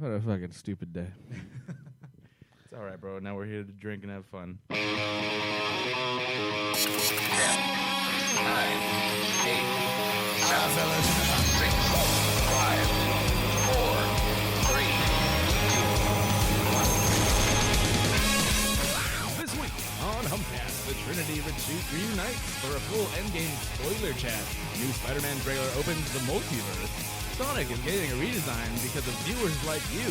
had a fucking stupid day. It's all right, bro. Now we're here to drink and have fun. 10, 9, 8, 7, 6, 5, 4, 3, 2, 1. This week on Humpcast, the Trinity reunites for a full Endgame spoiler chat. New Spider-Man trailer opens the multiverse. Sonic is getting a redesign because of viewers like you.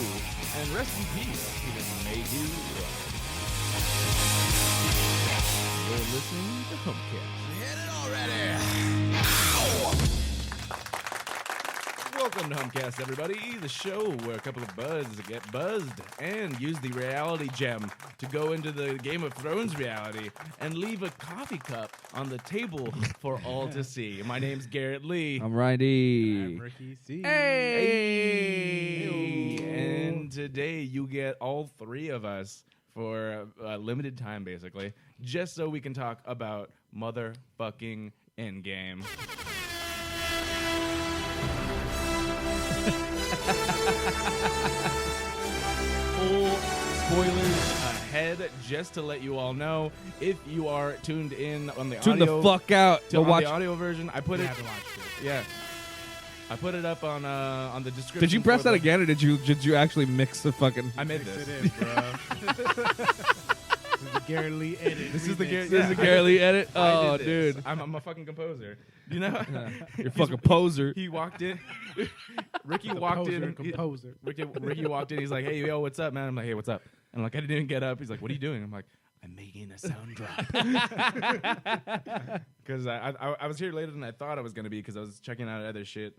And rest in peace, Peter Mayhew. You're listening to Humpcast. Hit it already! Ow! Welcome to Humpcast, everybody, the show where a couple of buds get buzzed and use the reality gem to go into the Game of Thrones reality and leave a coffee cup on the table for all to see. My name's Garrett Lee. I'm Righty. I'm Ricky C. Hey! And today you get all three of us for a limited time, basically, just so we can talk about motherfucking Endgame. Full spoilers ahead, just to let you all know. If you are tuned in on the Tune audio, the fuck out. to Go on watch. the audio version, I put I it. haven't watched it. Yeah, I put it up on the description. Did you press for that the- again, or did you actually mix the fucking? I made Mix this. it in, bro. This is the Garrett Lee edit. This is the remix. Garrett- This is the Gary Lee edit. I Oh, did this. dude, I'm a fucking composer. You know, you're a fucking poser. he walked in. Ricky The walked poser in. and composer. Ricky walked in. He's like, "Hey, yo, what's up, man?" I'm like, "Hey, what's up?" And like, I didn't get up. He's like, "What are you doing?" I'm like, "I'm making a sound drop." Because I was here later than I thought I was gonna be because I was checking out other shit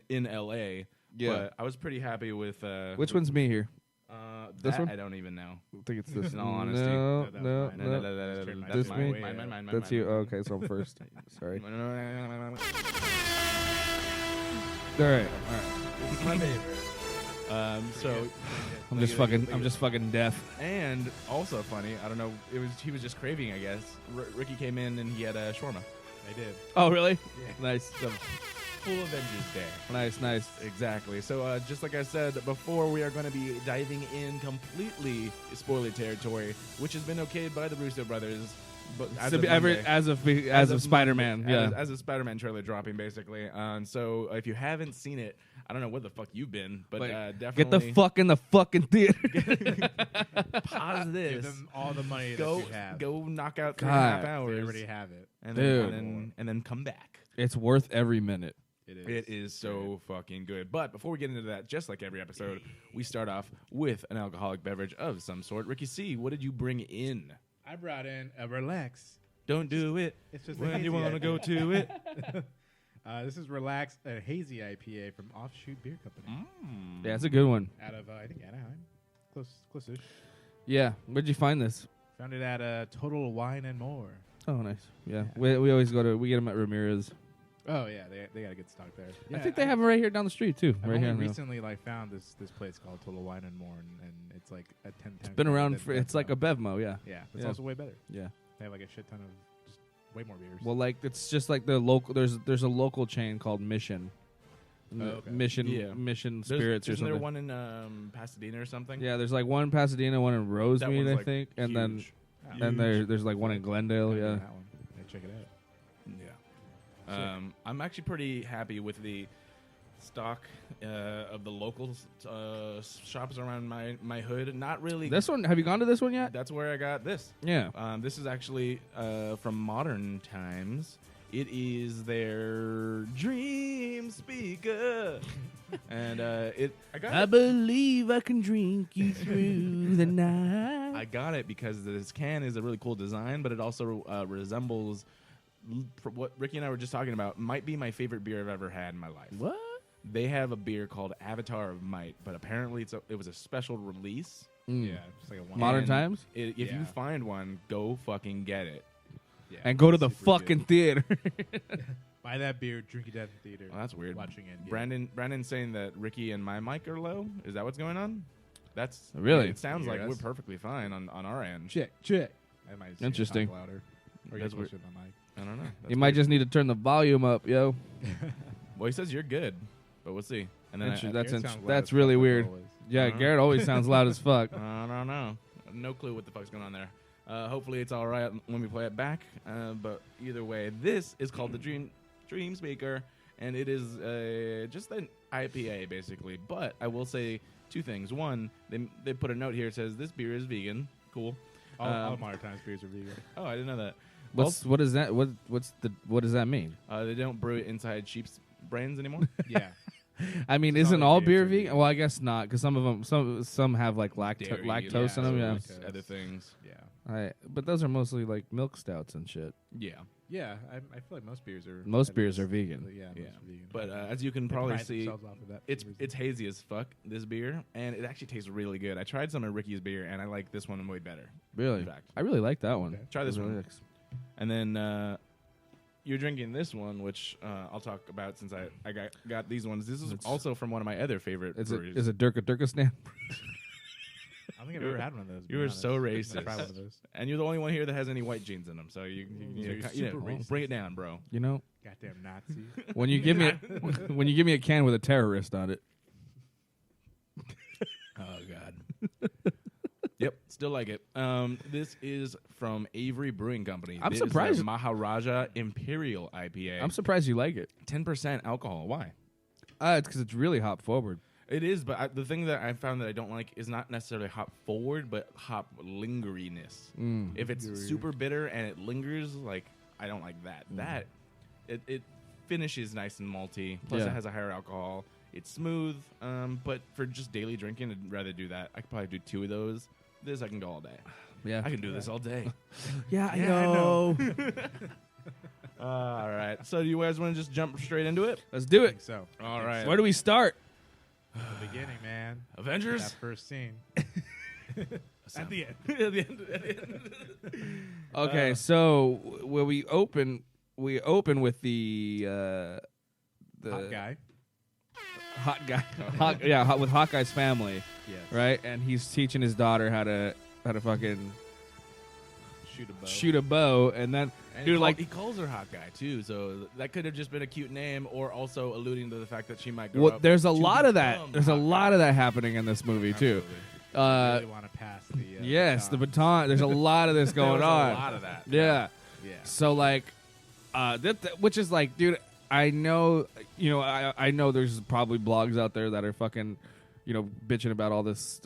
in LA. Yeah. But I was pretty happy with. Which one's me here? This That one? I don't even know. I think it's this. In all honesty. No, That was no, mine. no. Just turn my This mic me? way up. Mine. That's you. Oh, okay, so I'm first. Sorry. All right. This is my favorite. So I'm just fucking deaf. and also funny. I don't know. He was just craving. I guess Ricky came in and he had a shawarma. I did. Oh, really? Yeah. Nice. So full Avengers Day. Nice. Exactly. So just like I said before, we are going to be diving in completely spoiler territory, which has been okayed by the Russo brothers. But as of Monday. As of Spider-Man, yeah. As a Spider-Man trailer dropping, basically. So if you haven't seen it, I don't know where the fuck you've been, but definitely Get the fuck in the fucking theater. pause Give this. them all the money Go that you have. go knock out God. 3.5 They hours, already have it. and Dude. then come back. It's worth every minute. It is. It is so fucking good. But before we get into that, just like every episode, we start off with an alcoholic beverage of some sort. Ricky C, what did you bring in? I brought in a Relax. Don't do it It's just a when hazy you want to IPA. go to it. This is Relax, a hazy IPA from Offshoot Beer Company. Yeah, it's a good one. Out of, I think, Anaheim. Close-ish. Yeah. Where'd you find this? Found it at Total Wine and More. Oh, nice. Yeah. We always we get them at Ramirez. Oh, yeah. They got a good stock there. Yeah, I think they have them right here down the street, too. I've right only here. recently found this place called Total Wine and More, and it's like a 10 times. It's been better around than for, it's like a Bevmo. Bevmo, yeah. Yeah, it's Yeah. also way better. Yeah. They have like a shit ton of just way more beers. Well, like, it's just like the local, there's a local chain called Mission. Oh, okay. Mission There's- Spirits or isn't there something. one in Pasadena or something? Yeah, there's like one in Pasadena, one in That Rosemead, one's, I like, think. And then huge. and there's like one in Glendale, Gotta go yeah. to that one. Yeah, check it out. Yeah. I'm actually pretty happy with the stock of the local shops around my hood. Not really. This one, have you gone to this one yet? That's where I got this. Yeah. This is actually from Modern Times. It is their dream speaker, and I got I it. believe I can drink you through the night. I got it because this can is a really cool design, but it also resembles what Ricky and I were just talking about. Might be my favorite beer I've ever had in my life. What? They have a beer called Avatar of Might, but apparently it was a special release. Mm. Yeah, just like a one. Modern And Times? If Yeah. you find one, go fucking get it. Yeah, And go to the super fucking good. theater. Buy that beer, drink it at the theater. Well, that's weird. Watching it. Brandon's saying that Ricky and my mic are low. Is that what's going on? That's Really? It sounds You like hear we're us? perfectly fine on our end. Check. I might just need to Interesting. talk louder. Or That's get closer to the mic. I don't know. You might just need to turn the volume up, yo. Well, he says you're good, but we'll see. And then That's Garrett sounds loud as that's fuck really like weird. always. Yeah, Garrett always sounds loud as fuck. I don't know. No clue what the fuck's going on there. Hopefully it's all right when we play it back. But either way, this is called the Dream Speaker, and it is just an IPA basically. But I will say two things. One, they put a note here that says this beer is vegan. Cool. All Modern Times beers are vegan. Oh, I didn't know that. What is that? What does that mean? They don't brew it inside sheep's brains anymore. Yeah. I mean, It's isn't not all like beer beers are vegan? vegan. Well, I guess not, because some of them, some have like Dairy, lactose in them. Yeah, lactose. Other things. Yeah. but those are mostly like milk stouts and shit. Yeah. Yeah, I feel like most beers are. Most beers are vegan. Yeah, Yeah. most are vegan. But as you can They probably pride see, themselves off of that it's for some it's hazy as fuck, this beer, and it actually tastes really good. I tried some of Ricky's beer, and I like this one way better. Really, In fact. I really like that one. Okay. Try this It really one. is. And then you're drinking this one, which I'll talk about since I got these ones. This is It's- also from one of my other favorite breweries. Is it Durkistan? I don't think I've ever had one of those. to You be are honest. so I'll racist. try one of those. And you're the only one here that has any white jeans in them, so you You're super racist. bring it down, bro. You know, Goddamn Nazi. when you give me when you give me a can with a terrorist on it. Oh God. Yep, still like it. This is from Avery Brewing Company. I'm This is surprised- the Maharaja Imperial IPA. I'm surprised you like it. 10% alcohol. Why? It's because it's really hop forward. It is, but the thing that I found that I don't like is not necessarily hop forward, but hop lingeriness. If it's super bitter and it lingers, like I don't like that. That it finishes nice and malty. Plus, Yeah. it has a higher alcohol. It's smooth, but for just daily drinking, I'd rather do that. I could probably do 2 of those. This I can go all day. Yeah, I can do this all day. Yeah, I Yeah, I know. All right. So, do you guys want to just jump straight into it? Let's do I it. think so. All right. Where do we start? The beginning, man. That Avengers. first scene. At the end. At the end. Okay, so where we open with the Hot guy. hot guy, with Hawkeye's family, Yes. right? And he's teaching his daughter how to fucking Shoot a bow. shoot a bow, and then And dude, he calls her Hawkeye too, so that could have just been a cute name, or also alluding to the fact that she might grow well, up. there's a to lot of that. become There's a Hawkeye. lot of that happening in this movie too. Absolutely. really want to pass the. Yes, the baton. baton. There's a lot of this There going was on. a lot of that. Yeah. Yeah. So like, which is like, dude, I know, I know there's probably blogs out there that are fucking, bitching about all this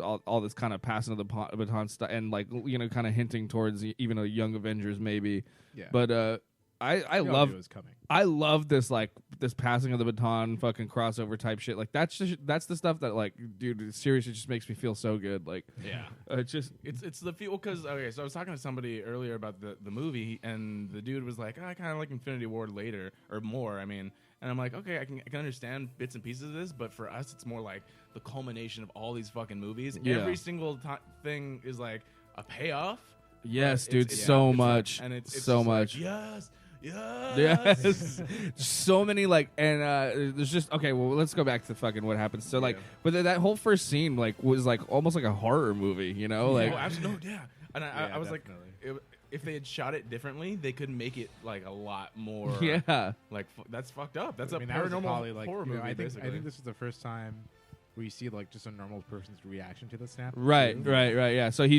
kind of passing of the baton stuff, and like, kind of hinting towards even a young Avengers maybe. Yeah. But I We all knew love it was coming. I love this this passing of the baton fucking crossover type shit. Like that's the stuff that like, dude, seriously just makes me feel so good. Like, Yeah. it's just It's the feel because okay, so I was talking to somebody earlier about the movie, and the dude was like, I kind of like Infinity War later or more. I mean, and I'm like, okay, I can understand bits and pieces of this, but for us, it's more like the culmination of all these fucking movies. Yeah. Every single thing is like a payoff. yes, but dude, it's so not- much, and it's so just like, much. yes. Yes. Yes, so many like, and there's just okay. Well, let's go back to fucking what happens. So like, Yeah. but that whole first scene like was like almost like a horror movie, like Oh, absolutely. Yeah. And Yeah, I was like, definitely. if they had shot it differently, they could make it like a lot more. yeah, Like that's fucked up. That's I mean, a that was paranormal probably like horror movie. I basically. think this is the first time where you see like just a normal person's reaction to the snap. right, too. right. Yeah. So he.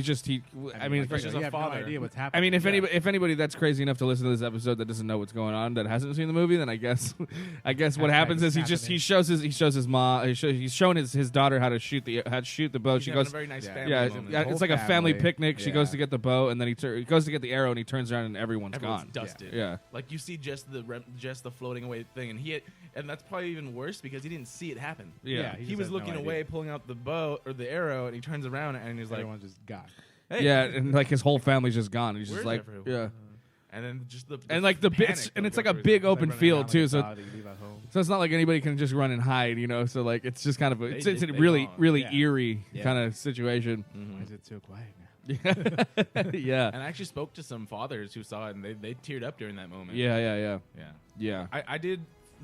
I mean, like, first- just you a have father. no idea what's I happening. mean, if Yeah. anybody that's crazy enough to listen to this episode that doesn't know what's going on, that hasn't seen the movie, then I guess what Hashtag happens is he happening. shows his mom he's showing his daughter how to shoot the bow. He's She having goes. a very nice Yeah. family Yeah, moment. yeah, Whole it's like a family family. picnic. She goes Yeah. to get the bow, and then he goes to get the arrow, and he turns around, and everyone's Everyone's gone. dusted. Yeah. Like you see just the floating away thing, and that's probably even worse because he didn't see it happen. Yeah. He just was had no looking idea. away, pulling out the bow or the arrow, and he turns around and he's like, Everyone's just gone. "Hey, Yeah, and like his whole family's just gone. He's just Where's like, everyone? yeah. And then just the And like the panic bits, and that it's like goes a through big his- open Like running field around too. with So, a body, leave at home. so it's not like anybody can just run and hide, So like it's just kind of it's a they really don't. really Yeah. eerie Yeah. kind of situation. Why is it so quiet now? Yeah, And I actually spoke to some fathers who saw it, and they teared up during that moment. yeah. Yeah. I did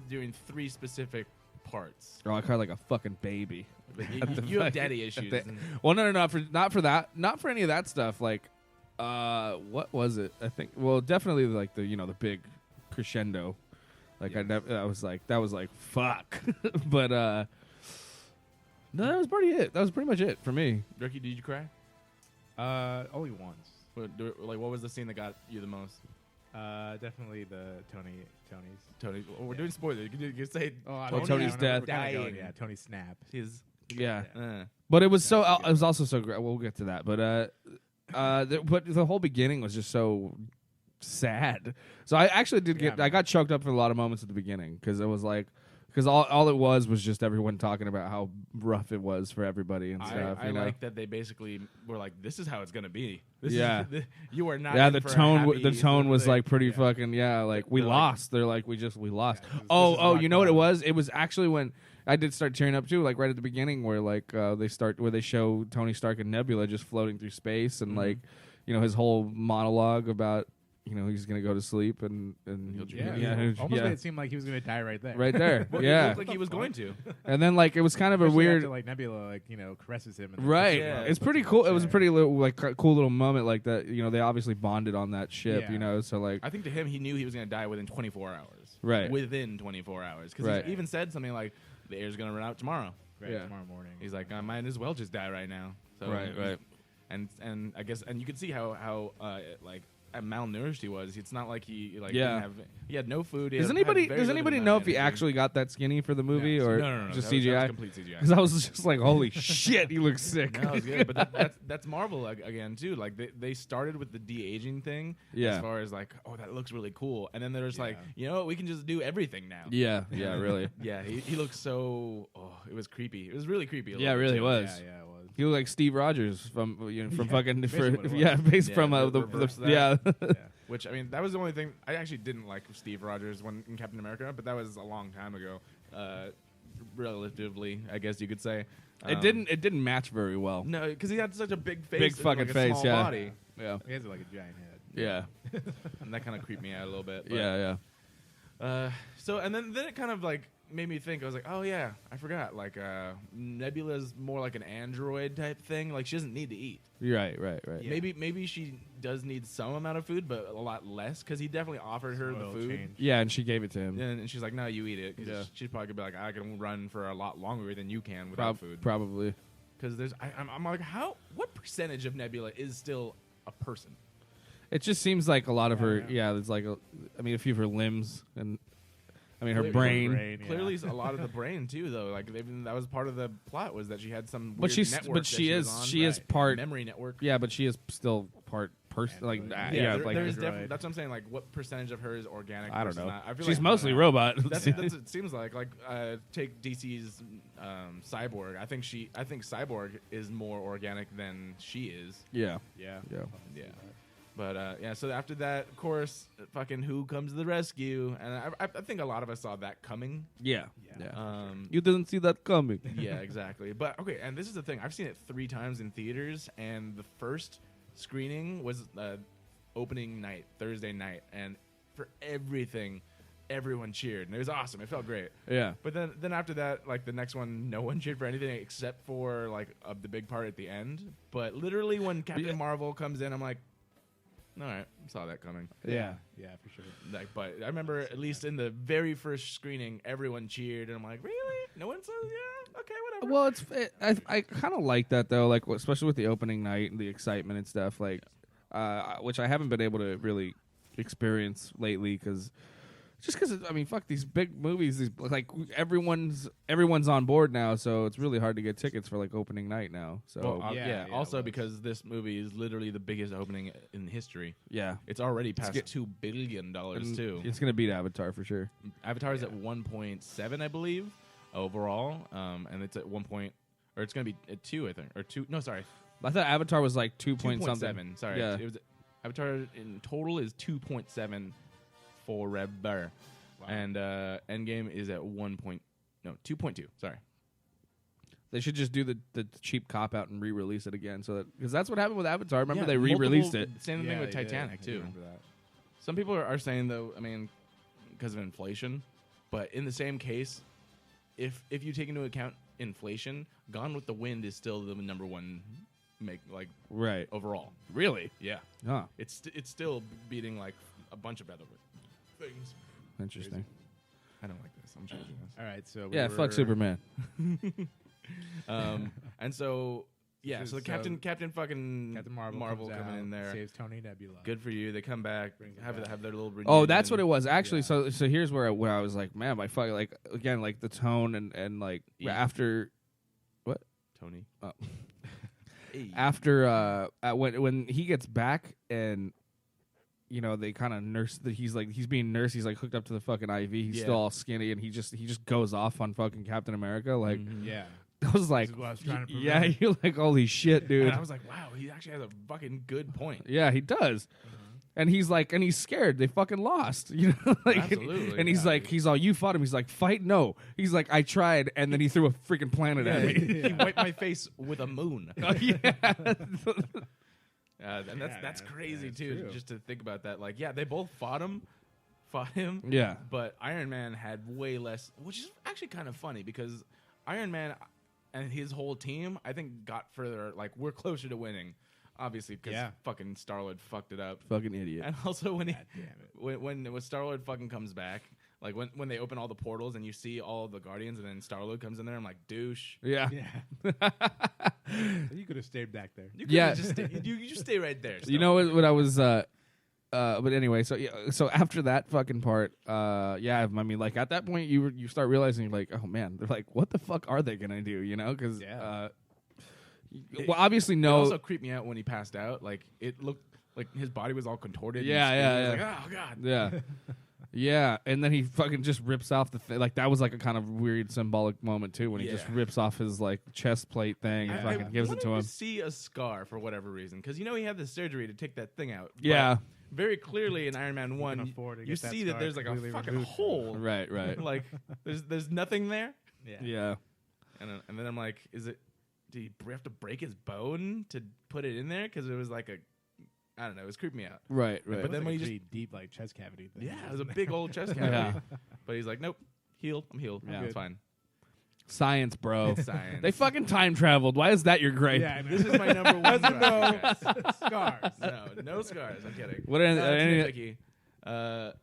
during 3 specific parts. Oh, I cried like a fucking baby. But At the you have fucking- daddy at issues. the- and- Well, no, not for that, not for any of that stuff. Like, what was it? I think, well, definitely like the big crescendo. Like Yes. I was like, that was like fuck, but No, that was pretty much it for me. Ricky, did you cry? Only once. What was the scene that got you the most? Definitely the Tony's. Tony, we're doing spoilers. You can say Tony's death. dying. Yeah, Tony's snap. His. Yeah. Uh, But it was it was also so great. We'll get to that. But but the whole beginning was just so sad. So I actually I got choked up for a lot of moments at the beginning because it was like all it was just everyone talking about how rough it was for everybody and stuff. I like that they basically were like, "This is how it's gonna be." You are not. Yeah, in the for a tone happy the tone was thing. like pretty fucking like we They're like- lost. They're like we lost. this is You know what it rock was? It was actually when I did start tearing up too, like right at the beginning where like they show Tony Stark and Nebula just floating through space and like his whole monologue about he's gonna go to sleep and Almost made it seem like he was gonna die right there. right there. Well, it Yeah, looked like he was going to. and then like it was kind of a Especially weird. after, like Nebula, caresses him. And Right, Yeah. it's pretty cool. It was a pretty cool little moment like that. They obviously bonded on that ship. Yeah. So like I think to him, he knew he was going to die within 24 hours. Right. Within 24 hours. Because Right. he even said something like, the air's going to run out tomorrow. Right, Yeah. tomorrow morning. He's like, I might as well just die right now. So Right. And I guess, and you could see how malnourished he was. It's not like he Yeah. he had no food. Does anybody know if he actually got that skinny for the movie or No. just that was CGI? complete CGI. Because I was just like, holy shit, he looks sick. No, it's good, but that's Marvel again too. Like they started with the de-aging thing, Yeah. as far as like, oh, that looks really cool, and then they're just like, we can just do everything now. Yeah, really. Yeah, he looks so. Oh, it was creepy. It was really creepy. Yeah, it really was. Yeah, it was. He looked like Steve Rogers from fucking basically what it was. based Yeah, from reverse that. yeah. Which I mean, that was the only thing I actually didn't like Steve Rogers in Captain America, but that was a long time ago. Relatively, I guess you could say. It didn't match very well. No, because he had such a big face, Big and, fucking like, a face, small yeah. body, Yeah, He has like a giant head. yeah, and that kind of creeped me out a little bit. But, yeah. So and then it kind of like made me think. I was like, oh yeah, I forgot. Like Nebula's more like an android type thing. Like she doesn't need to eat. Right. Yeah. Maybe she does need some amount of food, but a lot less because he definitely offered her the Oil food. change. Yeah, and she gave it to him. And she's like, no, you eat it. Because Yeah. she'd probably be like, I can run for a lot longer than you can without food. Probably. Because I'm like, what percentage of Nebula is still a person? It just seems like a lot of her. Yeah. Yeah, there's like a few of her limbs and her Clearly- brain. Yeah. Clearly, a lot of the brain too, though. Like that was part of the plot was that she had some. But weird she's- network but that she was is- on, she is part- memory network. Yeah, but she is still part person. Like Android. yeah, there- like there's android. that's what I'm saying. Like, what percentage of her is organic? I don't versus know. Not? I feel She's like, mostly robot. That's it seems like take DC's Cyborg. I think Cyborg is more organic than she is. yeah. Yeah. Yeah. But so after that, of course, fucking who comes to the rescue? And I think a lot of us saw that coming. Yeah. Yeah. You didn't see that coming. Yeah, exactly. But okay, and this is the thing. I've seen it 3 times in theaters, and the first screening was opening night, Thursday night, and for everything, everyone cheered, and it was awesome. It felt great. Yeah. But then after that, like the next one, no one cheered for anything except for like the big part at the end. But literally, when Captain Marvel comes in, I'm like, all right, saw that coming. Yeah. Yeah, for sure. Like, but I remember at least in the very first screening, everyone cheered, and I'm like, really? No one says, yeah, okay, whatever. Well, I kind of like that though, like especially with the opening night and the excitement and stuff, like which I haven't been able to really experience lately because. Just because, I mean, fuck these big movies. These like everyone's on board now, so it's really hard to get tickets for like opening night now. So Well, Yeah, also it was. because this movie is literally the biggest opening in history. yeah, It's already past get- $2 billion And too. it's gonna beat Avatar for sure. Avatar's at 1.7, I believe, overall, and it's at 1 point, or it's gonna be at 2, I think, or 2. No, sorry, I thought Avatar was like 2 point something. 2.7. Sorry, Yeah. it was Avatar in total is 2.7 forever, and Endgame is at 2.2. Sorry. They should just do the cheap cop out and re-release it again, so because that's what happened with Avatar. Remember Yeah, they re-released it. Same thing with they did. Titanic I do too. remember that. Some people are saying though, I mean, because of inflation, but in the same case, if you take into account inflation, Gone with the Wind is still the number one Right. overall. Really? Yeah, Huh. it's still beating like a bunch of other things. Interesting. I don't like this. I'm changing this. All right, so Yeah. Fuck Superman. And so yeah, so the Captain Marvel comes coming out, in there. saves Tony Nebula. Good for you. They come back, have their little. Oh, that's what it reunion. was actually. So here's where I was like, man, my fuck, like again, like the tone and like after what Tony. oh. Hey. After when he gets back and they kind of nurse that he's being nursed, he's like hooked up to the fucking IV, he's still all skinny, and he just goes off on fucking Captain America, like Yeah. I was like, This is what I was trying to yeah, prevent. you're like, holy shit, dude. And I was like, wow, he actually has a fucking good point. Yeah, he does. And he's like, and he's scared. They fucking lost, like, Absolutely, and he's like, he's all, you fought him. He's like, fight? No. He's like, I tried, and then he threw a freaking planet at me. He wiped my face with a moon. Oh, yeah. And that's crazy that's too, true. just to think about that. Like, yeah, they both fought him. Yeah. But Iron Man had way less, which is actually kind of funny because Iron Man and his whole team, I think, got further. Like, we're closer to winning, obviously, because fucking Star-Lord fucked it up. Fucking idiot. And also when God damn it. when Star-Lord fucking comes back, like when they open all the portals and you see all the Guardians and then Star-Lord comes in there, I'm like, douche. Yeah. Yeah. You could have stayed back there. You Yeah. just you just stay right there. You know what I was but anyway, so after that fucking part, I mean, like at that point you start realizing, like, oh man, they're like, what the fuck are they gonna do? Because well, obviously It no. also creeped me out when he passed out. Like, it looked like his body was all contorted. Yeah, and yeah, spinning. yeah. I was like, oh god. Yeah. Yeah, and then he fucking just rips off the thing. Like, that was like a kind of weird symbolic moment too, when he just rips off his like chest plate thing and fucking gives it to him. See a scar for whatever reason, because he had the surgery to take that thing out. Yeah. But very clearly in Iron Man 1, afford to you get that see that scar there's like a completely fucking removed. hole. Right. Like there's nothing there. Yeah. And then I'm like, did he have to break his bone to put it in there? Because it was like I don't know, it was creeping me out. Right. But then when he just deep like chest cavity thing. it was a big old chest cavity. Yeah. But he's like, nope, healed. I'm healed. Yeah. It's fine. Science, bro. It's science. They fucking time traveled. Why is that your gripe? Yeah, I know. This is my number one. gripe, guys. Scars. No scars. I'm kidding. What are No, it's any- nitpicky.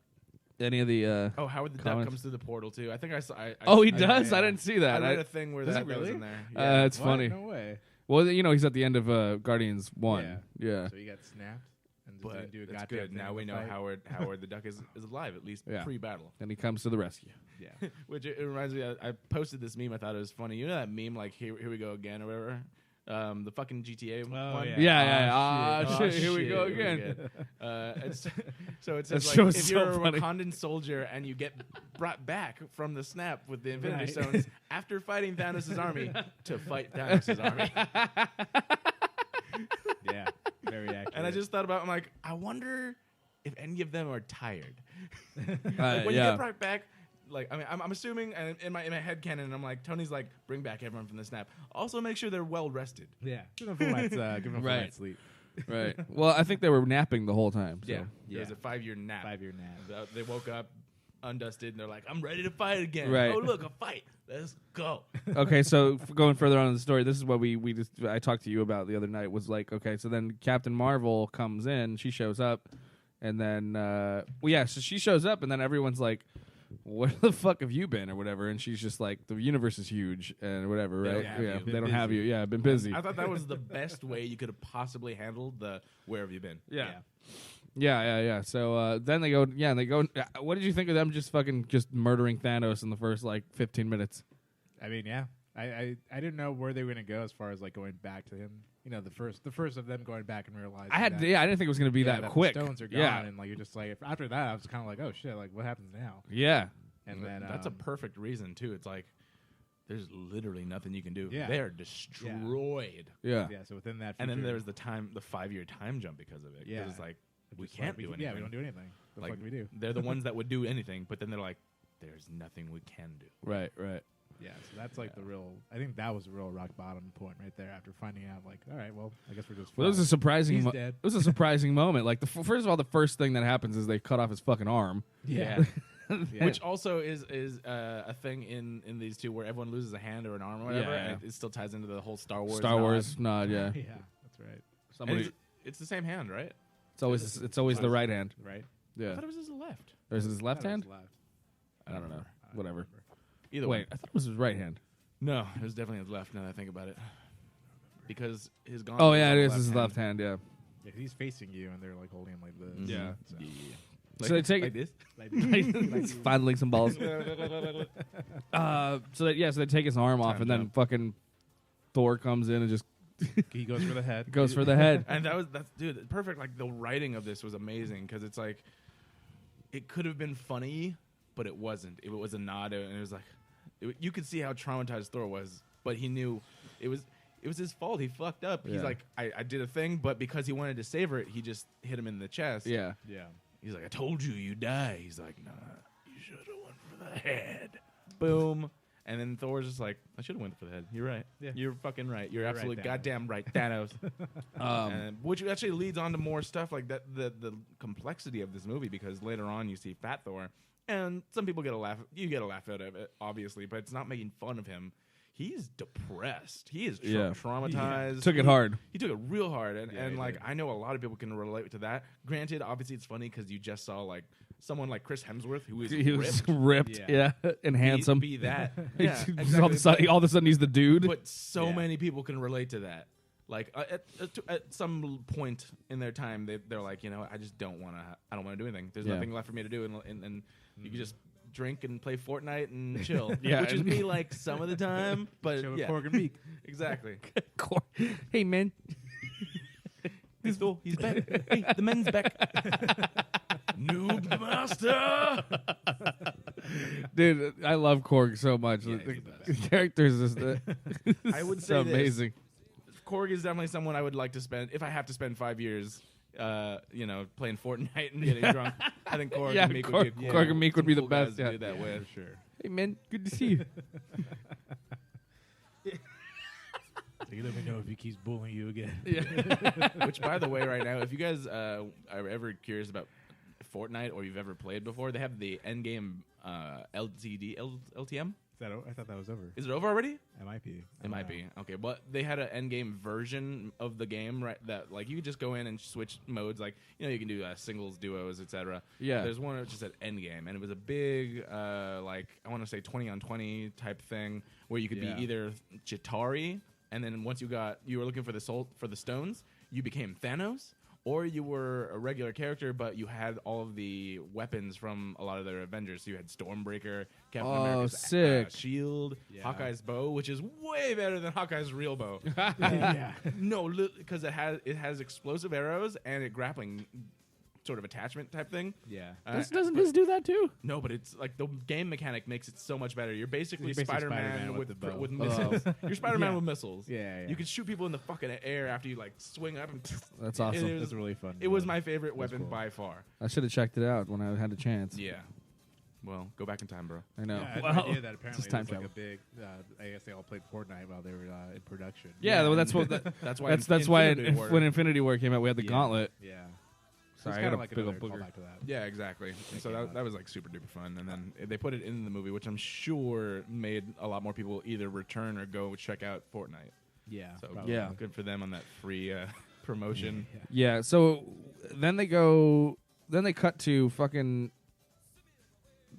Any of the Oh, Howard the Duck comments? comes through the portal too. I think I saw. Oh, he I- does? yeah. I didn't see that. I read a thing where Does that he was really? in there. It's What? funny. No way. Well, he's at the end of Guardians 1. Yeah. So he got snapped and just But didn't do a that's goddamn good. thing Now in we the know fight. Howard the Duck is alive, at least Yeah. pre-battle. And he comes to the rescue. Yeah. Which it reminds me. I posted this meme. I thought it was funny. You know that meme, like here we go again or whatever. The fucking GTA one. yeah. Yeah. Oh, Shit. Here we shit, go here we again. So it That says, show like, is if so you're a funny. Wakandan soldier and you get brought back from the snap with the Infinity Right. Stones after fighting Thanos' army to fight Thanos' army. Yeah. Very accurate. And I just thought about, I'm like, I wonder if any of them are tired. When you yeah. get brought back, like, I mean, I'm assuming, and in my head canon, I'm like, Tony's like, bring back everyone from the snap. Also, make sure they're well rested. Yeah. Give him a full night's, Right. sleep. Right. Well, I think they were napping the whole time. So. It Yeah. was a 5-year nap. 5-year nap. They woke up undusted and they're like, I'm ready to fight again. Right. Oh, look, a fight. Let's go. Okay, so going further on in the story, this is what I talked to you about the other night. Was like, okay, so then Captain Marvel comes in, she shows up, and then so she shows up, and then everyone's like, "Where the fuck have you been?" or whatever, and she's just like, "The universe is huge and whatever, They right? don't have Yeah, you. they Been don't have you. busy. Yeah, been busy. I thought that was the best way you could have possibly handled the where have you been. Yeah. So then they go. Yeah, and they go. What did you think of them just murdering Thanos in the first like 15 minutes? I mean, yeah. I didn't know where they were going to go as far as like going back to him. The first of them going back and realizing. I didn't think it was going to be that the quick. stones are gone, Yeah, and like you're just like after that, I was kind of like, oh shit, like what happens now? yeah. And then That's a perfect reason too. It's like there's literally nothing you can do. Yeah. They are destroyed. Yeah. yeah. So within that, And then future- there was the 5-year time jump because of it. Yeah. It's like we just can't like, do anything. Yeah, we don't do anything. The Like fuck do we do? they're the ones that would do anything, but then they're like, there's nothing we can do. Right. Yeah, so that's like the real. I think that was the real rock bottom point right there. After finding out, like, all right, well, I guess we're just. Well, it was a surprising. He's It dead. was a surprising moment. Like first of all, the first thing that happens is they cut off his fucking arm. Yeah. Yeah. Which also is a thing in these two where everyone loses a hand or an arm or whatever, Yeah. and it still ties into the whole Star Wars. Star nod. Wars nod. Yeah. yeah, that's right. And Somebody. it's the same hand, right? It's always the right hand. Right. I Yeah. thought it was his left. There's his left That was hand. left. I don't know. Whatever. Either Wait, way. I thought it was his right hand. No, it was definitely his left. Now that I think about it, because his gauntlet. Oh was yeah, on it the is his left hand. Yeah. Yeah, 'cause he's facing you, and they're like holding him like this. Yeah. So. So they take like this. He's fondling some balls. So they take his arm off, Time and then jump. fucking Thor comes in and just He goes for the head. goes for the head. And that's dude, perfect. Like the writing of this was amazing because it's like it could have been funny, but it wasn't. It was a nod, and it was like you could see how traumatized Thor was, but he knew it was his fault. He fucked up. Yeah. He's like, I did a thing, but because he wanted to savor it, he just hit him in the chest. Yeah. Yeah. He's like, I told you, you die. He's like, nah, you should have went for the head. Boom. And then Thor's just like, I should have went for the head. You're right. Yeah. You're fucking right. You're You're absolutely right, Thanos. goddamn right, Thanos. Which actually leads on to more stuff like that. The complexity of this movie, because later on you see Fat Thor, and some people get a laugh. You get a laugh out of it, obviously, but it's not making fun of him. He's depressed. He is traumatized. Took it hard. He took it real hard, and he like did. I know a lot of people can relate to that. Granted, obviously it's funny because you just saw like someone like Chris Hemsworth who is He was ripped, ripped. Yeah. Yeah. And handsome. be that. All Yeah, of exactly. a sudden he's the dude. But so Yeah. many people can relate to that. Like at some point in their time, they're like, you know, I just don't want to. I don't want to do anything. There's Yeah. nothing left for me to do, and you can just drink and play Fortnite and chill. Yeah, which is and- me like some of the time, but Chill with yeah, Korg and Meek. exactly. Hey man. He's cool. He's back. Hey, the men's back. Noob master. Dude, I love Korg so much. Yeah, the he's the characters is I would say so this. amazing. Korg is definitely someone I would like to spend if I have to spend 5 years. Playing Fortnite and getting drunk. I think Korg Yeah, and Meek would be Korg and Meek would be the cool guys best, to yeah. do that with. For sure. Hey man, good to see you. So you let me know if he keeps bullying you again. Which, by the way, right now, if you guys are ever curious about Fortnite or you've ever played before, they have the Endgame LTM. I thought that was over. Is it over already? It might be. I It don't might know. be. Okay, but they had an Endgame version of the game, right? That like you could just go in and switch modes, like you can do singles, duos, etc. Yeah. There's one that just said Endgame, and it was a big, like I want to say 20-on-20 type thing where you could Yeah. be either Chitauri, and then once you were looking for the stones, you became Thanos. Or you were a regular character, but you had all of the weapons from a lot of their Avengers. So you had Stormbreaker, Captain Oh, America's sick. shield, Yeah. Hawkeye's bow, which is way better than Hawkeye's real bow. Yeah. No, because it has explosive arrows and a grappling sort of attachment type thing. Yeah. Doesn't this do that too? No, but it's like the game mechanic makes it so much better. You're basically, You're basically Spider-Man, Spider-Man with the bow. with missiles. You're Spider-Man Yeah. with missiles. Yeah. You can shoot people in the fucking air after you like swing up and. That's awesome. It was, That's really fun. it was my favorite weapon cool. by far. I should have checked it out when I had a chance. Yeah. Well, go back in time, bro. I know. Yeah, I had Well, no idea that apparently just it time was like travel. a big. I guess they all played Fortnite while they were in production. Yeah, well, that's what. That's why. That's why Infinity War- when Infinity War came out, we had the Yeah. Gauntlet. Yeah. Sorry, It's I kind got of a like big another old booger. callback to that. Yeah, exactly. So came out. that was like super duper fun, and then they put it in the movie, which I'm sure made a lot more people either return or go check out Fortnite. Yeah. So probably. Yeah. good for them on that free promotion. Yeah. So then they go. Then they cut to fucking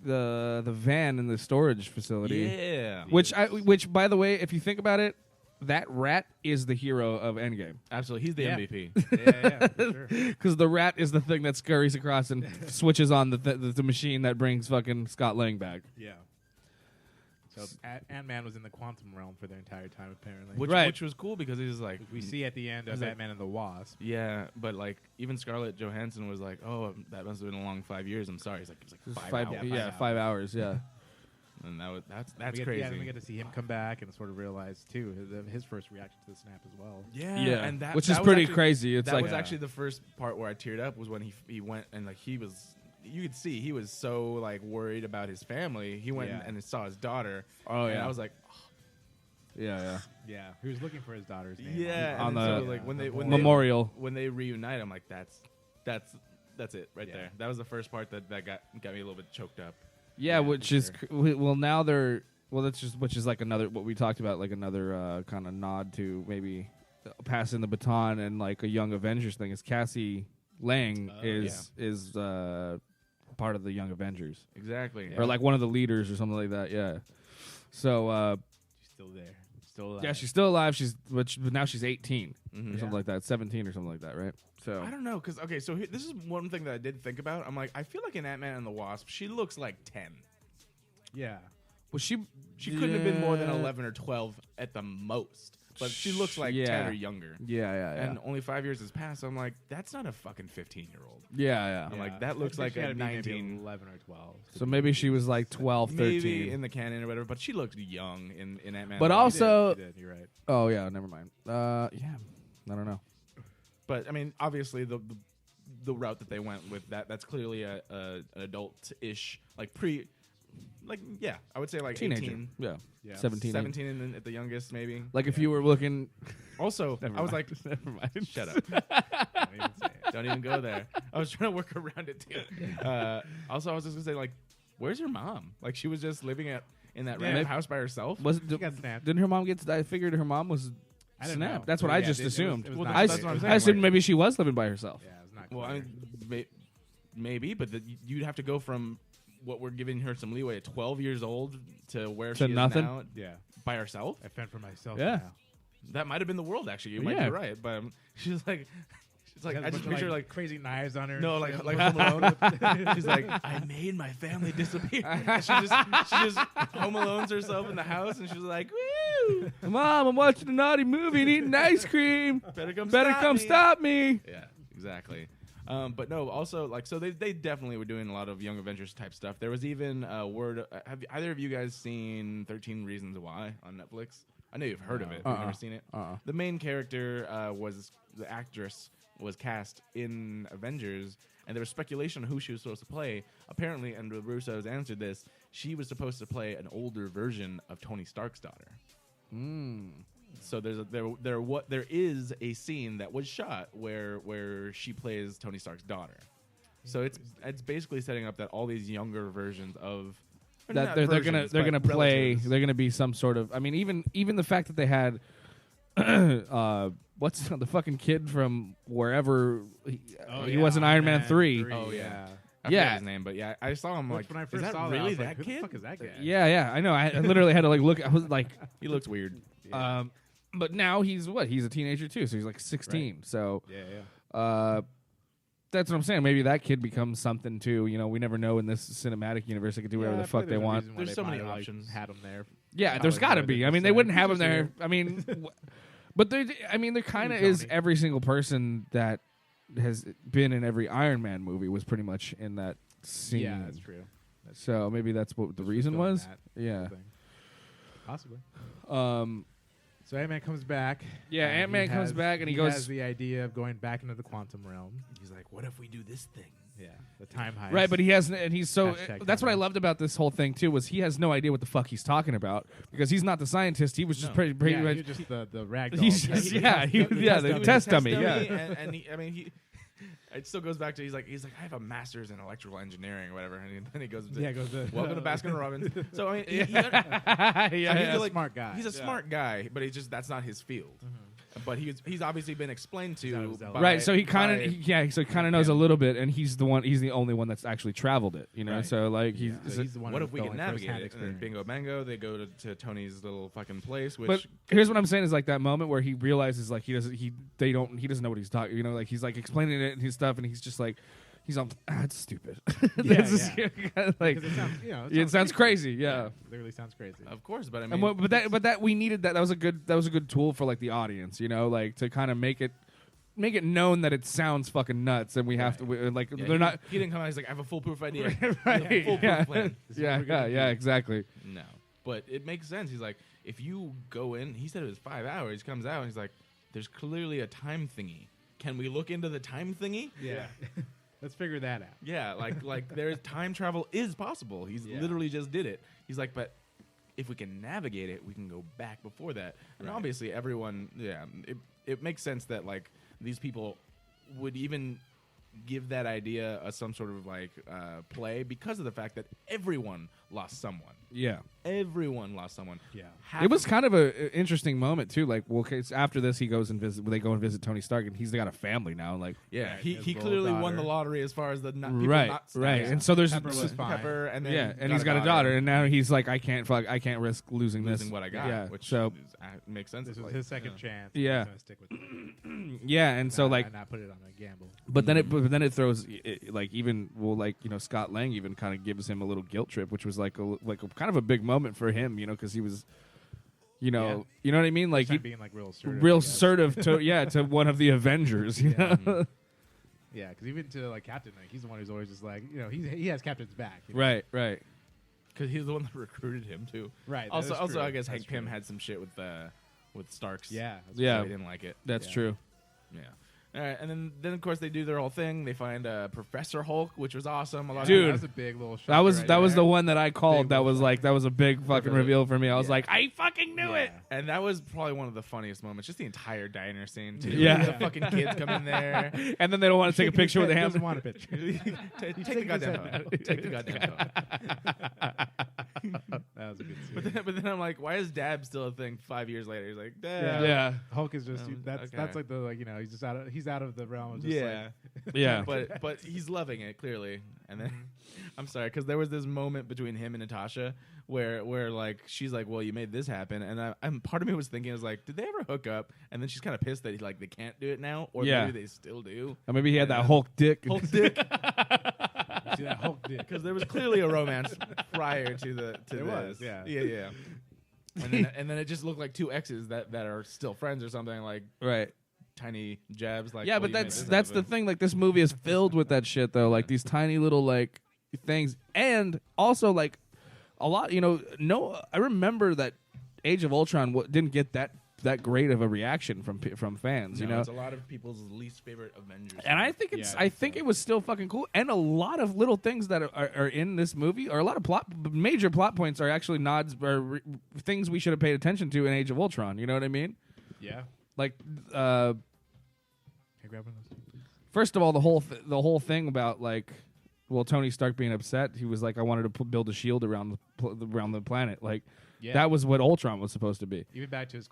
the van in the storage facility. Yeah, Which by the way, if you think about it, that rat is the hero of Endgame absolutely. He's the Yeah. MVP. Yeah, for sure. because the rat is the thing that scurries across and switches on the machine that brings fucking Scott Lang back. Yeah. So Ant-Man was in the quantum realm for the entire time, apparently. Right. Which was cool because he was like, we see at the end of He's like- Ant-Man and the Wasp. yeah, but like even Scarlett Johansson was like, oh, that must have been a long 5 years. I'm sorry. He's like, it was like 5 hours. Yeah, 5 hours. Yeah. And that's We get- crazy. Yeah, and we get to see him come back and sort of realize too his first reaction to the snap as well. Yeah, Yeah, and that which that is was pretty actually- crazy. It's that like was actually the first part where I teared up was when he went and like he was. You could see he was so like worried about his family. He went Yeah. and saw his daughter. Oh, and yeah. I was like, yeah. Yeah, he was looking for his daughter's name. yeah. On and the so, like when they Memorial. when they reunite, I'm like, that's it right Yeah. there. That was the first part that got me a little bit choked up. Yeah, which for is well now they're that's just which is like another what we talked about, like another kind of nod to maybe passing the baton and like a Young Avengers thing. Is Cassie Lang is part of the Young Avengers Exactly. or like one of the leaders or something like that. Yeah. So still there, still alive. Yeah, she's still alive. But now she's 18 or Mhm. something like that, 17 or something like that, right? So I don't know, because, okay, so this is one thing that I did think about. I'm like, I feel like in Ant-Man and the Wasp, she looks like 10. Yeah. well, she Couldn't have been more than 11 or 12 at the most. But she looks like 10 or younger. Yeah. And only 5 years has passed. So I'm like, that's not a fucking 15-year-old. Yeah. I'm like, that looks I like think she a had to be maybe 19. 11 or 12. So maybe she was like 12, 13. Maybe in the canon or whatever, but she looked young in Ant-Man. But and the Wasp. also- She did, you're right. Oh yeah, never mind. Yeah, I don't know. But I mean, obviously the route that they went with that's clearly an adult-ish, like I would say like Teenager. 18, Yeah. Yeah. 17. 17 at the youngest maybe. Like if you were looking. Also, Never I was mind. like, never mind. shut up. Don't even say it. Don't even go there. I was trying to work around it too. Also, I was just gonna say, like, where's your mom? Like, she was just living in that random house by herself. Was it? She got snapped. Didn't her mom get? I figured her mom was I don't snapped. know. That's what Well, I yeah, just it was- assumed. it was Well, not that's clear. what I'm I saying. assumed Like- maybe she was living by herself. Yeah, it was not Well, clear. I mean, maybe, but you'd have to go from what we're giving her some leeway at 12 years old to where To she nothing? is now yeah. by herself. I fend for myself Yeah. now. That might have been the world, actually. You might Yeah. be right, but she's like, She has I a just bunch of, picture like. crazy knives on her. No, and like shit. like Home Alone. She's like, I made my family disappear. And she just Home Alones herself in the house, and she's like, woo! Mom, I'm watching a naughty movie and eating ice cream. Better come Better stop me. Yeah, exactly. But no, also like so they definitely were doing a lot of Young Avengers type stuff. There was even a word. Have either of you guys seen 13 Reasons Why on Netflix? I know you've heard of it. You've never seen it. The main character the actress was cast in Avengers, and there was speculation on who she was supposed to play. Apparently, and the Russos answered this, she was supposed to play an older version of Tony Stark's daughter. So there is a scene that was shot where she plays Tony Stark's daughter. So it's basically setting up that all these younger versions of That they're gonna play. relatives. They're gonna be some sort of. I mean, even the fact that they had. What's the fucking kid from wherever he was in Iron Man 3. Oh, yeah. I Yeah. forget his name, but yeah, I saw him Which like, when I is first that saw that, I really was that like, who kid? the fuck is that guy? Yeah, I know. I literally had to like look. I was like, He looks weird. but now he's what? He's a teenager too, so he's like 16. So Yeah. that's what I'm saying. Maybe that kid becomes something too. You know, we never know in this cinematic universe. They can do whatever the fuck they want. There's so many options. Had him there. Yeah, there's got to be. I mean, they wouldn't have him there. I mean, but there kind of is every single person that has been in every Iron Man movie was pretty much in that scene. Yeah, that's true. So maybe that's what the reason doing was. that Yeah. thing. Possibly. Um. So Ant-Man comes back. Yeah, and Ant-Man he comes has- back and he has goes- the idea of going back into the quantum realm. He's like, what if we do this thing? Yeah, the time heist. Right, but he has, and he's so. Hashtag That's what I timeline. loved about this whole thing too. Was he has no idea what the fuck he's talking about because he's not the scientist. He was just No. pretty yeah, much. you're just the rag doll. He's just the test dummy. Yeah. And he it still goes back to he's like I have a master's in electrical engineering or whatever, and then he goes to, Yeah, goes to welcome to Baskin Robbins. So I mean, yeah, I feel yeah. like smart guy. He's a smart guy, but he's just that's not his field. But he's obviously been explained He's out of to his element. by- Right, so he by- kind of so he kind of knows a little bit, and he's the only one that's actually traveled it, you know. Right. So like he's, So he's the one What who's if we can going navigate first-hand it? And then experience. bingo bango, they go to Tony's little fucking place, which But here's what I'm saying is like that moment where he realizes like he doesn't know what he's talking, you know, like he's like explaining it and his stuff, and he's just like he's all it's stupid. This is like Because it sounds, it sounds crazy, yeah. literally sounds crazy. of course. But I mean, And but that we needed that. That was a good tool for like the audience, you know, like to kind of make it known that it sounds fucking nuts, and we have to like yeah, they're not He didn't come out. He's like, I have a foolproof idea. right. Foolproof Yeah, plan. yeah, exactly. No, but it makes sense. He's like, if you go in, he said it was 5 hours. He comes out, and he's like, there's clearly a time thingy. Can we look into the time thingy? Yeah. Let's figure that out. Yeah, like there's time travel is possible. He's literally just did it. He's like, but if we can navigate it, we can go back before that. And Right. obviously, everyone, it makes sense that like these people would even give that idea some sort of like play because of the fact that everyone lost someone. Yeah. Everyone lost someone. Yeah. It was kind of an interesting moment too. Like, well, 'cause after this, he goes and they go and visit Tony Stark, and he's got a family now. Like, Yeah, his he little clearly won daughter. the lottery as far as the people right, not right. stabbed. And so there's Pepper was fine. Pepper, and then yeah, and he's got a daughter, and now he's like, I can't risk losing losing this. what I got. Yeah, which so makes sense. This was Like, his second chance. Yeah. He's gonna stick with it. yeah, and so like, not put it on a gamble. but then it throws like even Scott Lang even kind of gives him a little guilt trip, which was like a kind of a big moment for him, because he was, you know what I mean, like He's he being like real assertive. real I guess. assertive to one of the Avengers. You know? Yeah, because even to like Captain, like he's the one who's always just like he has Captain's back. You know? Right. because he's the one that recruited him too. Right. that Also, is also, true. I guess That's Hank Pym true. had some shit with Starks. Yeah. that's Yeah. So he didn't like it. That's Yeah. true. Yeah. All right, and then of course they do their whole thing. They find Professor Hulk, which was awesome. A lot Dude. That was a big little. That was shocker that right was the there. one that I called. Big That little was like that was a big fucking Really? reveal for me. I was Yeah. like, I fucking knew it. and that was probably one of the funniest moments. Just the entire diner scene too. Yeah. The fucking kids come in there. And then they don't want to take a picture with the Doesn't hammer. want a picture. Take the goddamn phone. Take the goddamn phone. That was a good scene. But then I'm like, why is Dab still a thing 5 years later? He's like, Dab. Yeah. Hulk is just that's okay. like the he's just out of the realm of just Yeah. Yeah. But he's loving it clearly. And then I'm sorry because there was this moment between him and Natasha where like she's like, well, you made this happen, and I'm part of me was thinking, I was like, did they ever hook up? And then she's kind of pissed that they can't do it now, or Yeah. maybe they still do. Or maybe he had that Hulk dick. Hulk dick, See that Hulk did. because there was clearly a romance prior to There this. was, yeah. yeah. And then it just looked like two exes that are still friends or something, like Right. tiny jabs. Like, Yeah, well, but you made that's this the happen. thing. Like this movie is filled with that shit though. Like these tiny little like things, and also like a lot. No, I remember that Age of Ultron didn't get that great of a reaction from fans. No, it's a lot of people's least favorite Avengers. And I think I think it was still fucking cool. And a lot of little things that are in this movie, or a lot of major plot points, are actually nods or things we should have paid attention to in Age of Ultron. You know what I mean? Yeah. Like, Can I grab one of those? first of all, the whole thing about like, well, Tony Stark being upset. He was like, I wanted to build a shield around the planet. Like, Yeah. that was what Ultron was supposed to be. Even back to his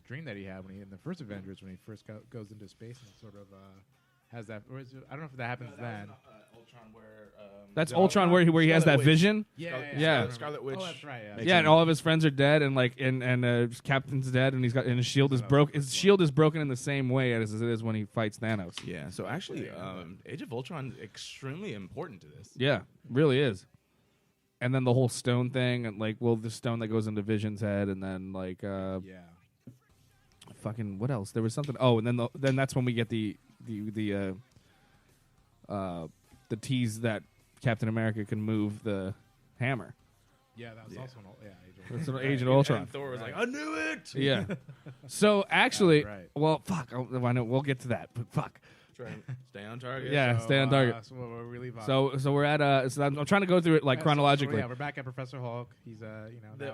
dream that he had when he in the first Avengers, when he first goes into space and sort of has that. Or is it, I don't know if that happens then. Ultron where That's Ultron where he has that Witch. vision. Yeah. Scarlet Witch. Oh, that's right. Yeah. Makes Yeah, sense. and all of his friends are dead, and like, and his captain's dead, and his shield is broke. His shield is broken in the same way as it is when he fights Thanos. Yeah, so actually, Age of Ultron is extremely important to this. Yeah, really is. And then the whole stone thing, and like, well, the stone that goes into Vision's head, and then like, Yeah. fucking what else? There was something. Oh, and then that's when we get the tease that Captain America can move the hammer. Yeah, that was also an That's an Age of Ultron. And Thor was like, I knew it! Yeah. So actually, Right. well, fuck. I know we'll get to that, but fuck. Try and stay on target. Yeah, stay on target. So where we leave off. So we're at. So I'm trying to go through it like Yeah, chronologically. So, we're back at Professor Hulk. He's now,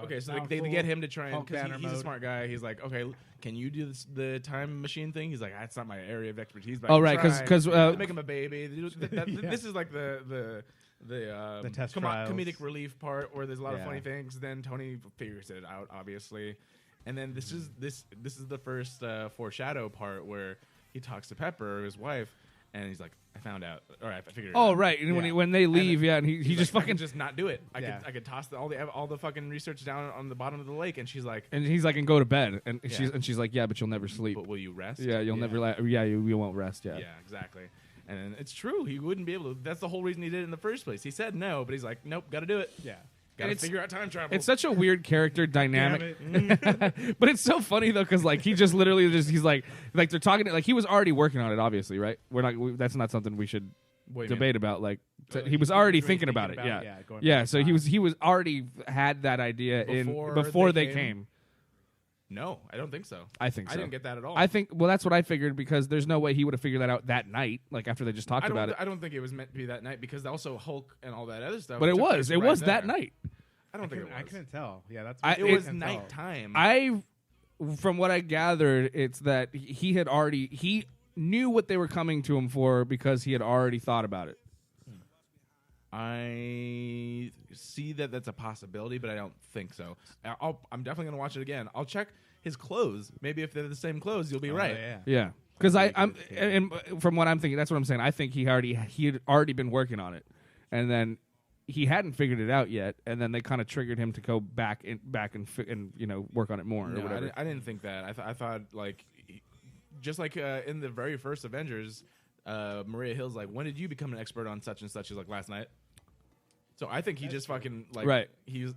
Okay, so now they full get him to try and, Hulk because banner he's a mode. smart guy. He's like, okay, can you do the time machine thing? He's like, that's not my area of expertise. But Oh, I can right, 'cause- try." 'cause, They make him a baby. Yeah. This is like the test trials. comedic relief part where there's a lot of Yeah. funny things. Then Tony figures it out, obviously, and then this is the first foreshadow part where he talks to Pepper, his wife, and he's like, I found out, or I figured it Oh out. right, and Yeah. when they leave, then yeah, and he He's just like, I fucking can just not do it. Yeah. I could toss all the fucking research down on the bottom of the lake, and she's like, and he's like, and go to bed, and Yeah. she's like, yeah, but you'll never sleep. but will you rest? Yeah, you'll Yeah. never. Yeah, you won't rest. Yeah. Yeah, exactly. And it's true. He wouldn't be able to. That's the whole reason he did it in the first place. He said no, but he's like, nope, got to do it. Yeah. Got to it's- figure out time travel. It's such a weird character dynamic, Damn but it's so funny though, because like he just literally he's like they're talking like he was already working on it. Obviously, right? That's not something we should Wait a debate about. Like Oh, he was already thinking about it. Yeah, going yeah. back So in he time. was already had that idea Before before they they came? came. No, I don't think so. I think so. I didn't get that at all. I think that's what I figured, because there's no way he would have figured that out that night, like after they just talked about it. I don't think it was meant to be that night because also Hulk and all that other stuff. But it took was. place It right was that there. night. I don't think it was. I couldn't tell. Yeah, that's. I- It was couldn't tell. nighttime. From what I gathered, it's that he had already knew what they were coming to him for because he had already thought about it. I see that that's a possibility, but I don't think so. I'm definitely going to watch it again. I'll check his clothes. Maybe if they're the same clothes, you'll be right. Yeah. Yeah, because I'm and from what I'm thinking, that's what I'm saying. I think he had already been working on it, and then he hadn't figured it out yet, and then they kind of triggered him to go back and work on it more or whatever. I didn't think that. I thought like just like in the very first Avengers, Maria Hill's like, when did you become an expert on such and such? She's like, last night. So I think he just fucking like right. He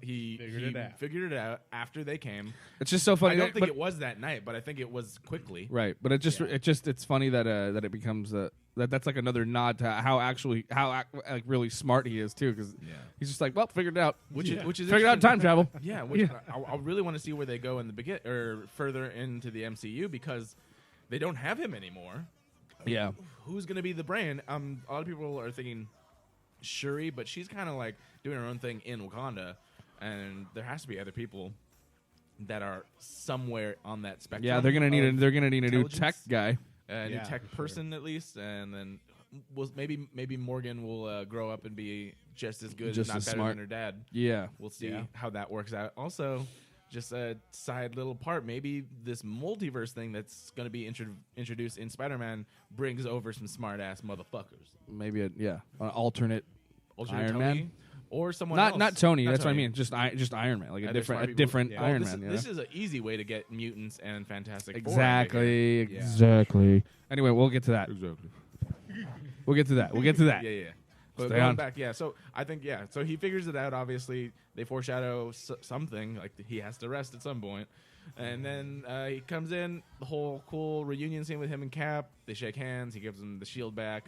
figured it out after they came. It's just so funny. I don't think it was that night, but I think it was quickly. Right, but it's funny that it becomes that's like another nod to how really smart he is too, because he's just like, well, figured it out, which is figured out time travel. Yeah, I really want to see where they go in the begin or further into the MCU, because they don't have him anymore. Yeah, who's going to be the brain? A lot of people are thinking Shuri, but she's kind of like doing her own thing in Wakanda, and there has to be other people that are somewhere on that spectrum. Yeah, they're gonna need a new tech guy, a new tech person at least, and then maybe Morgan will grow up and be just as good, just if not as better smart than her dad. Yeah, we'll see how that works out. Also, just a side little part, maybe this multiverse thing that's going to be introduced in Spider-Man brings over some smart-ass motherfuckers. Maybe an alternate Iron Tony, Man, or someone else. Not Tony. Not that's Tony. what I mean. Just Iron Man, like a different Well, Iron Man. This is an easy way to get mutants and Fantastic Four. Exactly. Anyway, we'll get to that. Exactly. We'll get to that. Yeah. But Stay going on. back, so I think, so he figures it out, obviously. They foreshadow something, like he has to rest at some point. And then he comes in, the whole cool reunion scene with him and Cap. They shake hands. He gives him the shield back,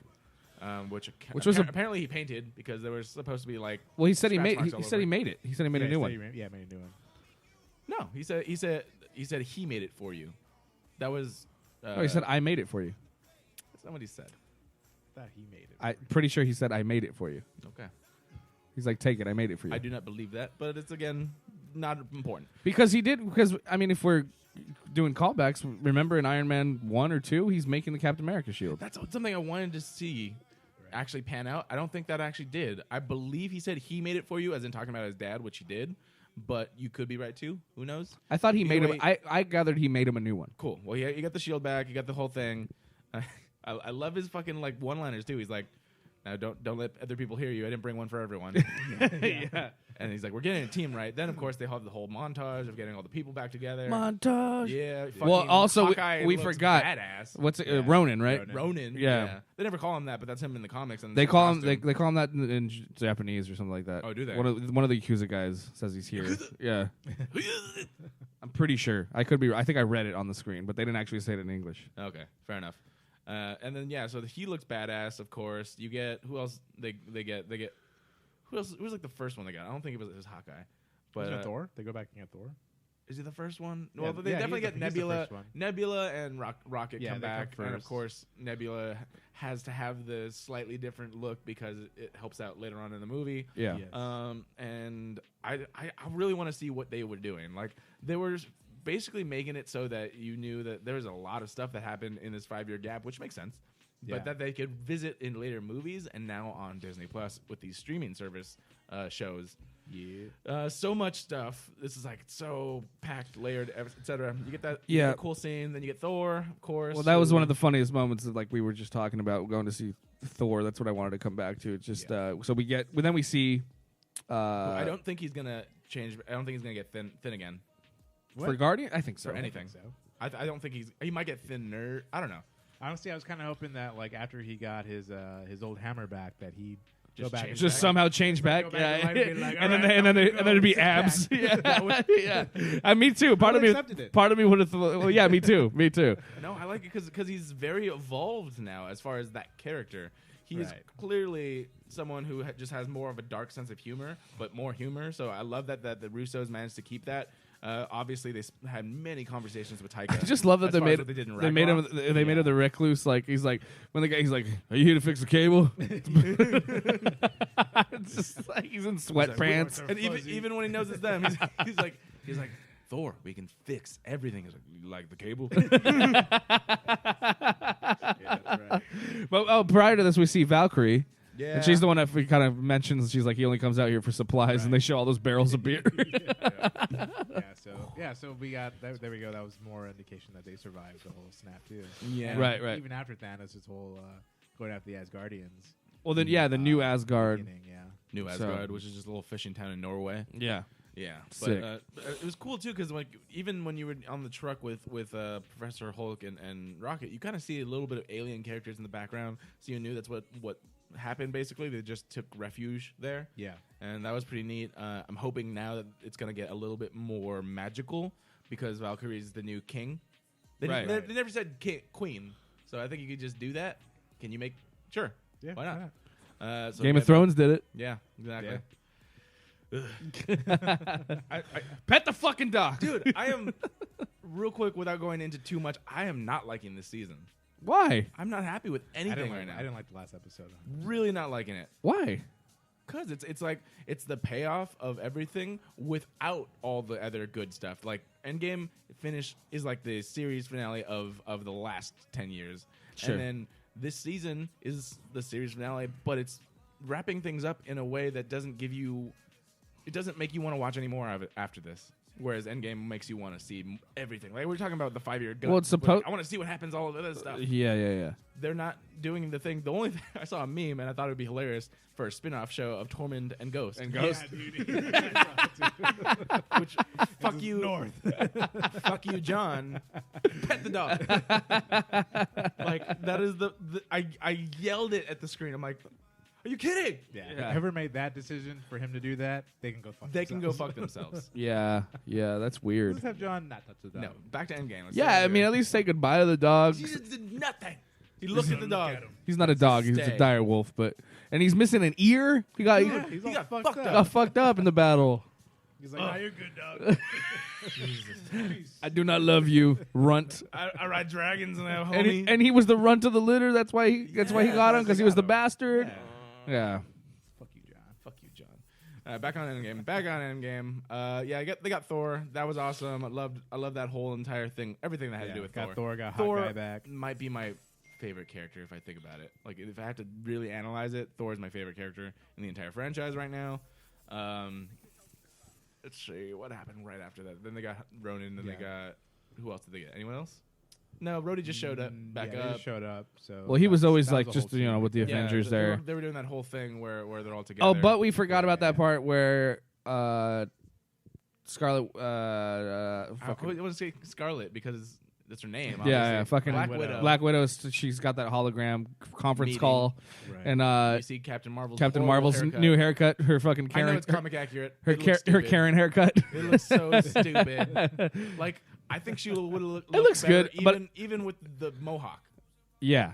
which was apparently he painted, because there was supposed to be like. Well, he said he scratch made. marks He all said over he it. made it. He said he made a new one. Made a new one. No, he said he made it for you. That was. He said I made it for you. That's not what he said. I thought he made it. I'm pretty sure he said I made it for you. Okay. He's like, take it. I made it for you. I do not believe that, but it's again not important. Because he did. Because I mean, if we're doing callbacks, remember in Iron Man 1 or 2, he's making the Captain America shield. That's something I wanted to see actually pan out. I don't think that actually did. I believe he said he made it for you, as in talking about his dad, which he did. But you could be right too. Who knows? I thought he Either made way- him. I gathered he made him a new one. Cool. Well, yeah, you got the shield back. You got the whole thing. I love his fucking like one-liners too. He's like, "Now don't let other people hear you. I didn't bring one for everyone." Yeah. And he's like, "We're getting a team right." Then of course they have the whole montage of getting all the people back together. Montage. Yeah. Well, fucking also Hawkeye we looks forgot. badass. What's it? Ronin, right? Ronin. Yeah. They never call him that, but that's him in the comics. And They the call him. costume. They call him that in Japanese or something like that. Oh, do they? One of the Yakuza guys says he's here. Yeah. I'm pretty sure. I could be. I think I read it on the screen, but they didn't actually say it in English. Okay, fair enough. And then so he looks badass, of course. You get who else? They get who else? Who was like the first one they got? I don't think it was Hawkeye, but Isn't it Thor? They go back and get Thor. is he the first one? Yeah, Well, they yeah, definitely he's get the- he's the Nebula. first one. Nebula and Rocket Yeah, come they come back, and of first. course Nebula has to have the slightly different look because it helps out later on in the movie. Yeah. Yes. And I really want to see what they were doing. Like they were basically making it so that you knew that there was a lot of stuff that happened in this 5-year gap, which makes sense. Yeah. But that they could visit in later movies and now on Disney Plus with these streaming service shows. Yeah. So much stuff. This is like so packed, layered, etc. You get that cool scene, then you get Thor, of course. Well, that was one of the funniest moments that, like, we were just talking about going to see Thor. That's what I wanted to come back to. It's just so we get, then we see. I don't think he's gonna change. I don't think he's gonna get thin again for Guardian. I think so. for anything. So. I don't think he might get thinner. I don't know. Honestly, I was kind of hoping that like after he got his old hammer back, that he'd go Just back change and Just back. somehow change back, Go back in life and be like, and then "Alright, and then I'm and then it'd be six abs. pack." Yeah, me too. Part of me, accepted it. part of me would have. Well, yeah, me too. Me too. No, I like it because he's very evolved now as far as that character. He is Right. clearly someone who just has more of a dark sense of humor, but more humor. So I love that the Russos managed to keep that. Obviously, they had many conversations with Taika. I just love that as they far as made what they did in they made him Ragnarok. they made him the recluse. Like he's like when the guy he's like, "Are you here to fix the cable?" It's just like he's in sweatpants. And even when he knows it's them, he's like Thor. We can fix everything. He's like, you like the cable? But prior to this, we see Valkyrie. Yeah. And she's the one that kind of mentions, she's like, he only comes out here for supplies, and they show all those barrels of beer. So we got there we go. That was more indication that they survived the whole snap too. Yeah. And Right. Even after Thanos' whole going after the Asgardians. Well, then, the new Asgard. Beginning, yeah. New Asgard, which is just a little fishing town in Norway. Yeah. Yeah, Sick. but it was cool too because like even when you were on the truck with Professor Hulk and Rocket, you kind of see a little bit of alien characters in the background, so you knew that's what happened. Basically, they just took refuge there. Yeah. And that was pretty neat. I'm hoping now that it's gonna get a little bit more magical because Valkyrie's the new king. They never said queen, so I think you could just do that. Can you make sure? Yeah. Why not? So Game of Thrones did it. Yeah, exactly. Yeah. Pet the fucking dog. Dude, I am real quick without going into too much. I am not liking this season. Why? I'm not happy with anything right now. I didn't like the last episode. Really not liking it Why? because it's like it's the payoff of everything without all the other good stuff. Like Endgame finish is like the series finale of the last 10 years, Sure. and then this season is the series finale, but it's wrapping things up in a way that doesn't give you. It doesn't make you want to watch any more of it after this. Whereas Endgame makes you want to see everything. Like we're talking about the 5-year gun. Well, it's supposed. I want to see what happens. All of this stuff. Yeah. They're not doing the thing. The only thing I saw a meme and I thought it would be hilarious for a spin-off show of Tormund and Ghost. Which fuck you, North. Fuck you, John. Pet the dog. Like that is the I yelled it at the screen. I'm like, are you kidding? Yeah. Whoever made that decision for him to do that, they can go fuck They themselves. can go fuck themselves. Yeah, that's weird. Let's have John not touch the dog. No, back to Endgame. Let's Yeah, say I mean, at least say goodbye to the dog. he just did nothing. He looked at the dog. He's not a dog. He's a Stay. dire wolf, and he's missing an ear. He got He's He all got fucked fucked up. got fucked up in the battle. He's like, you're good, dog. I do not love you, runt. I ride dragons and I And he was the runt of the litter. That's why he got him because he was the bastard. Yeah. Fuck you, John. Fuck you, John. Back on Endgame. They got Thor. That was awesome. I loved that whole entire thing. Everything that had to do with got Thor. Got Thor Hawkeye back. might be my favorite character if I think about it. Like if I have to really analyze it, Thor is my favorite character in the entire franchise right now. Let's see what happened right after that. Then they got Ronan. Then they got who else did they get? Anyone else? No, Rhodey just showed up. They up. just showed up. So Well, he was always that like the just whole scene. with the Avengers they there. They were doing that whole thing where they're all together. Oh, but we forgot about that part where Scarlet. I want to say Scarlet because that's her name. Yeah, obviously. fucking Black Widow. She's got that hologram conference Meeting. call, Right. and You see Captain Marvel's New haircut, her fucking I know Karen, it's comic accurate. her It looks her stupid. Karen haircut. It looks so stupid. Like I think she would have looked. It looks better good, but- even with the mohawk, yeah.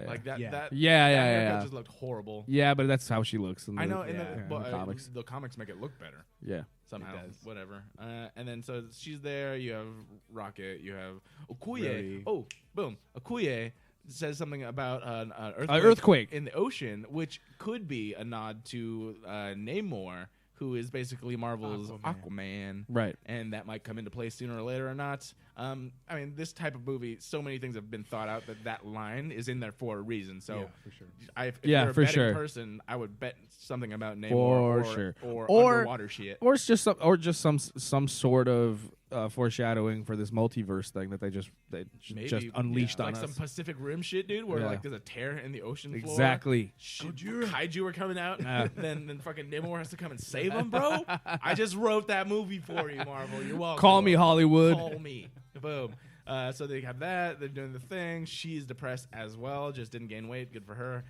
like that. Yeah. That Yeah, that yeah, haircut yeah. just looked horrible. Yeah, but that's how she looks. In I the, know in the comics. the comics make it look better Yeah. somehow. It does. Whatever. And then so she's there. You have Rocket. You have Okoye. Rhodey. Oh, boom. Okoye says something about an Earthquake. in the ocean, which could be a nod to Namor, who is basically Marvel's Aquaman. Right. And that might come into play sooner or later or not. I mean, this type of movie, so many things have been thought out that line is in there for a reason. So, Yeah, for sure. if Yeah, you're a for betting sure. person, I would bet something about Namor For sure. or underwater shit. Or it's just some sort of foreshadowing for this multiverse thing that they just Maybe, unleashed yeah. on like us. some Pacific Rim shit, dude, where Yeah. like there's a tear in the ocean floor. Exactly. Kaiju are coming out, then fucking Namor has to come and save them, bro. I just wrote that movie for you, Marvel. You're welcome. Call me Hollywood. Call me. Boom. So they have that. They're doing the thing. She's depressed as well. Just didn't gain weight. Good for her.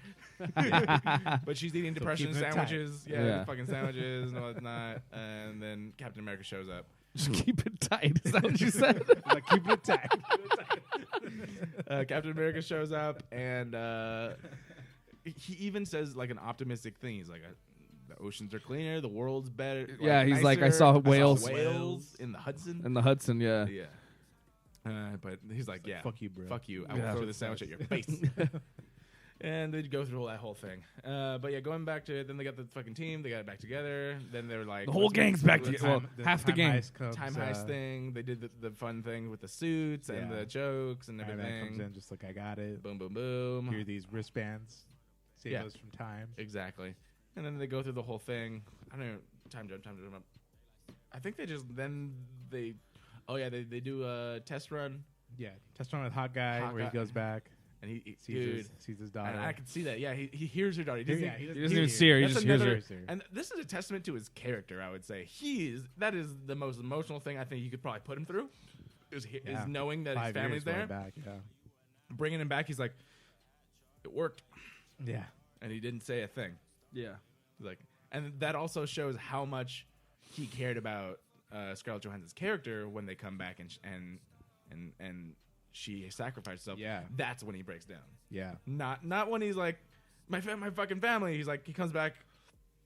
But she's eating depression keeping it tight. sandwiches. Yeah, Yeah. fucking sandwiches and whatnot. And then Captain America shows up. Just keep it tight. Is that what you said? Like, keep it tight. Captain America shows up, and he even says like an optimistic thing. He's like, "The oceans are cleaner, the world's better." Yeah, he's like, I nicer. saw whales. whales in the Hudson. In the Hudson, yeah. Yeah. But he's like, yeah, fuck you, bro. Fuck you. I Yeah. will throw the sandwich at your face. And they go through that whole thing. But yeah, going back to it, then they got the fucking team. They got it back together. Then they're like, The whole gang's back let's- together. Well, half the gang. heist comes, Time heist thing. They did the fun thing with the suits and Yeah. the jokes and And then everything. comes in just like, I got it. Boom, boom, boom. Here are these wristbands. Save Yeah. us from time. Exactly. And then they go through the whole thing. I don't know. Time jump. I think they just they do a test run, Yeah. Test run with Hot Guy, Hot where Guy. he goes back, and he sees his daughter. and I can see that. Yeah, he hears her daughter. He doesn't, he He doesn't even see her. He That's just hears another- her. And this is a testament to his character, I would say. That is the most emotional thing I think you could probably put him through. Is knowing that 5 his family's years there, going back. Yeah. bringing him back. He's like, it worked, Yeah. and he didn't say a thing. Yeah. He's like, and that also shows how much he cared about Scarlett Johansson's character when they come back and she sacrificed herself. Yeah. That's when he breaks down. Yeah. Not when he's like, my fucking family. He's like, he comes back,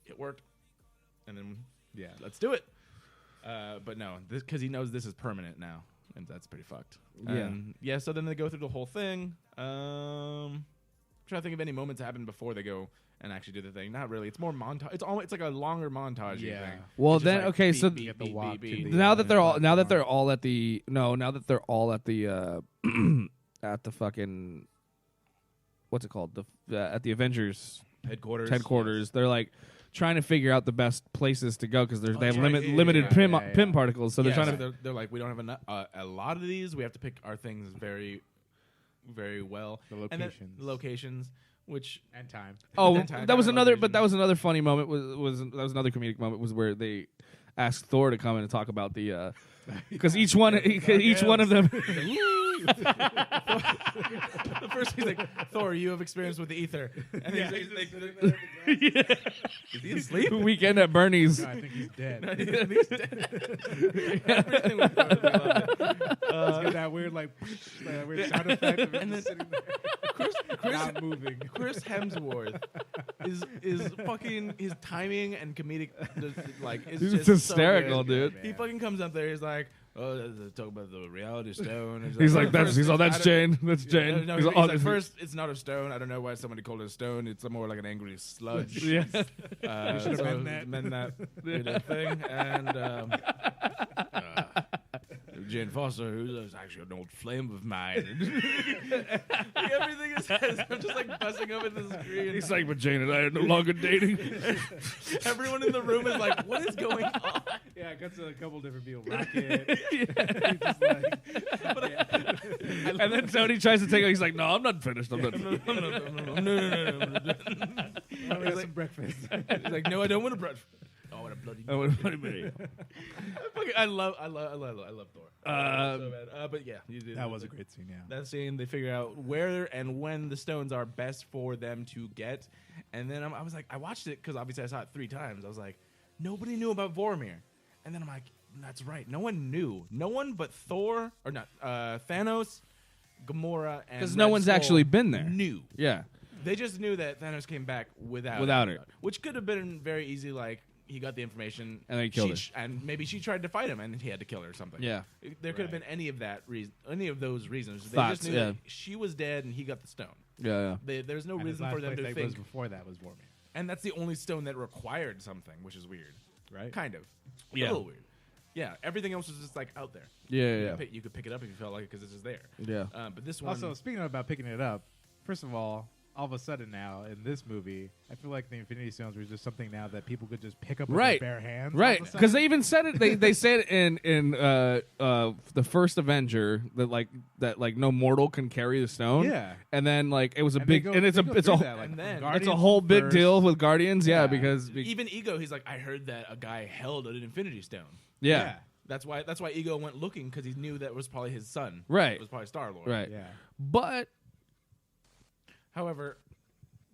it worked, and then Yeah. let's do it. But no, because he knows this is permanent now, and that's pretty fucked. Yeah. So then they go through the whole thing. I'm trying to think of any moments that happened before they go and actually do the thing. Not really. It's more montage. It's like a longer montage. Yeah. Thing. Well, It's just then like okay, beat, so beat, Get the beat, walk beat, to beat. the- now that they're all now that they're at the at the fucking what's it called at the Avengers headquarters. they're like trying to figure out the best places to go because they have that's right. limited Yeah, pim yeah. pim particles, so they're Yeah, trying so to. they're like, we don't have enough. A lot of these, we have to pick our things very, very well. The And then locations. locations, which And time. Oh, Then time- that was time another. location. But that was another funny moment. Was another comedic moment was where they asked Thor to come in and talk about the because each one of them. the first he's like, Thor, you have experience with the ether. And he's like, is he asleep? Weekend at Bernie's. No, I think he's dead. He's dead. Everything was good. We loved it. He's got that weird weird sound effect of him And then- just sitting there, Chris not moving. Chris Hemsworth is fucking his timing and comedic like it's It's just so hysterical, good. dude. He fucking comes up there. He's like, "Oh, they talk about the reality stone." He's like, "First, that's I don't- Jane. That's Jane. No, He's he's like, like, first, it's not a stone. I don't know why somebody called it a stone. It's more like an angry sludge. yeah. should've meant that. Did a thing. And Jane Foster, who's actually an old flame of mine. Like, everything is says. I'm just like busting up at the screen. He's like, but Jane and I are no longer dating. Everyone in the room is like, what is going on? Yeah, it cuts to a couple different people. Rocket. He's just like, And then Tony tries to take it. He's like, no, I'm not finished. I'm not. No. "Oh, we got some breakfast. He's like, no, I don't want a bread. Oh, I want a bloody. I want to me. I love Thor. So bad. But yeah, you did. That was a great scene, yeah. That scene, they figure out where and when the stones are best for them to get. And then I was like, I watched it because obviously I saw it 3 times. I was like, nobody knew about Vormir. And then I'm like, that's right. No one knew. No one but Thor, or not, Thanos, Gamora, and Because no Red one's Skull actually been there. Knew. Yeah. They just knew that Thanos came back without it. Which could have been very easy, like, he got the information. And then he killed her. And maybe she tried to fight him and he had to kill her or something. Yeah. There could have been any of that reason, any of those reasons. They Thoughts, just knew yeah. that she was dead and he got the stone. Yeah. There's no And his reason last for them place to that was think. before that was Vormir, And that's the only stone that required something, which is weird. right? Kind of. Yeah. A little weird. Yeah. Everything else was just like out there. Yeah. You could pick it up if you felt like it because it's just there. Yeah. But this one. Also, speaking about picking it up, first of all of a sudden now in this movie, I feel like the Infinity Stones were just something now that people could just pick up with Right. their bare hands. Right, all of a because sudden. they even said it. They said in the first Avenger that no mortal can carry the stone. Yeah. and then like it was a And they big go- and it's they a go it's a through that, like, and then- it's Guardians a whole big first. deal with Guardians. Yeah, Yeah. because even Ego, he's like, I heard that a guy held an Infinity Stone. yeah. That's why Ego went looking because he knew that was probably his son. Right. It was probably Star-Lord. Right. Yeah. But However,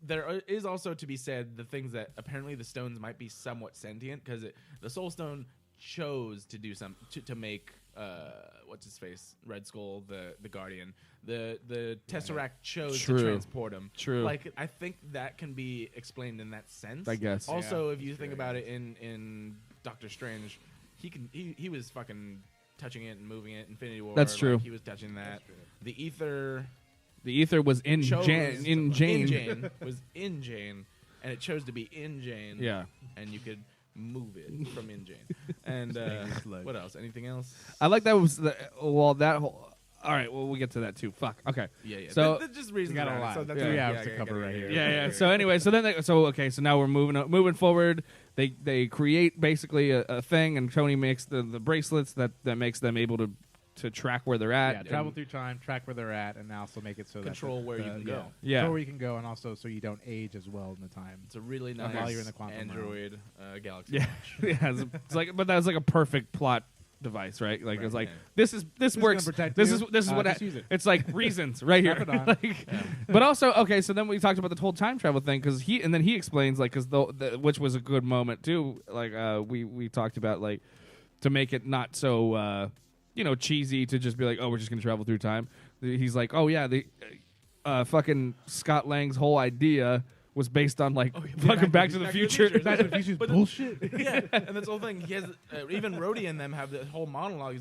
there is also to be said the things that apparently the stones might be somewhat sentient because the Soul Stone chose to do to make what's his face, Red Skull, the Guardian. The Tesseract chose True. to transport him. True. Like I think that can be explained in that sense. I guess. Also, Yeah, if you think about it in Doctor Strange, he was fucking touching it and moving it. Infinity War. That's true. He was touching that. The ether. The ether was in Jane. In Jane was in Jane, and it chose to be in Jane. Yeah. And you could move it from in Jane. And what else? Anything else? I like that was that whole. All right, well, we'll get to that too. Fuck. Okay. Yeah. So that's just reasons. got a lot. So that's 3 hours to cover right here. yeah. So anyway, so now we're moving forward. They create basically a thing, and Tony makes the bracelets that makes them able to track where they're at. Yeah, travel through time, track where thhere at, and also make it so control that where you can go. Yeah. Control where you can go, and also so you don't age as well in the time. It's a really nice while you're in the quantum Android Galaxy. Yeah, yeah. It's like, but that was like a perfect plot device, right? Like it's like this works. protect This you. is what just use it. it's like reasons right here. Strap it on. Like, but also okay. So then we talked about the whole time travel thing because he explains like because which was a good moment too. Like we talked about like to make it not so cheesy to just be like, oh, we're just gonna travel through time. He's like, oh yeah, the fucking Scott Lang's whole idea was based on like fucking Back to the Future. Back to the Future's bullshit. Yeah, and that's the whole thing. He has even Rhodey and them have the whole monologue.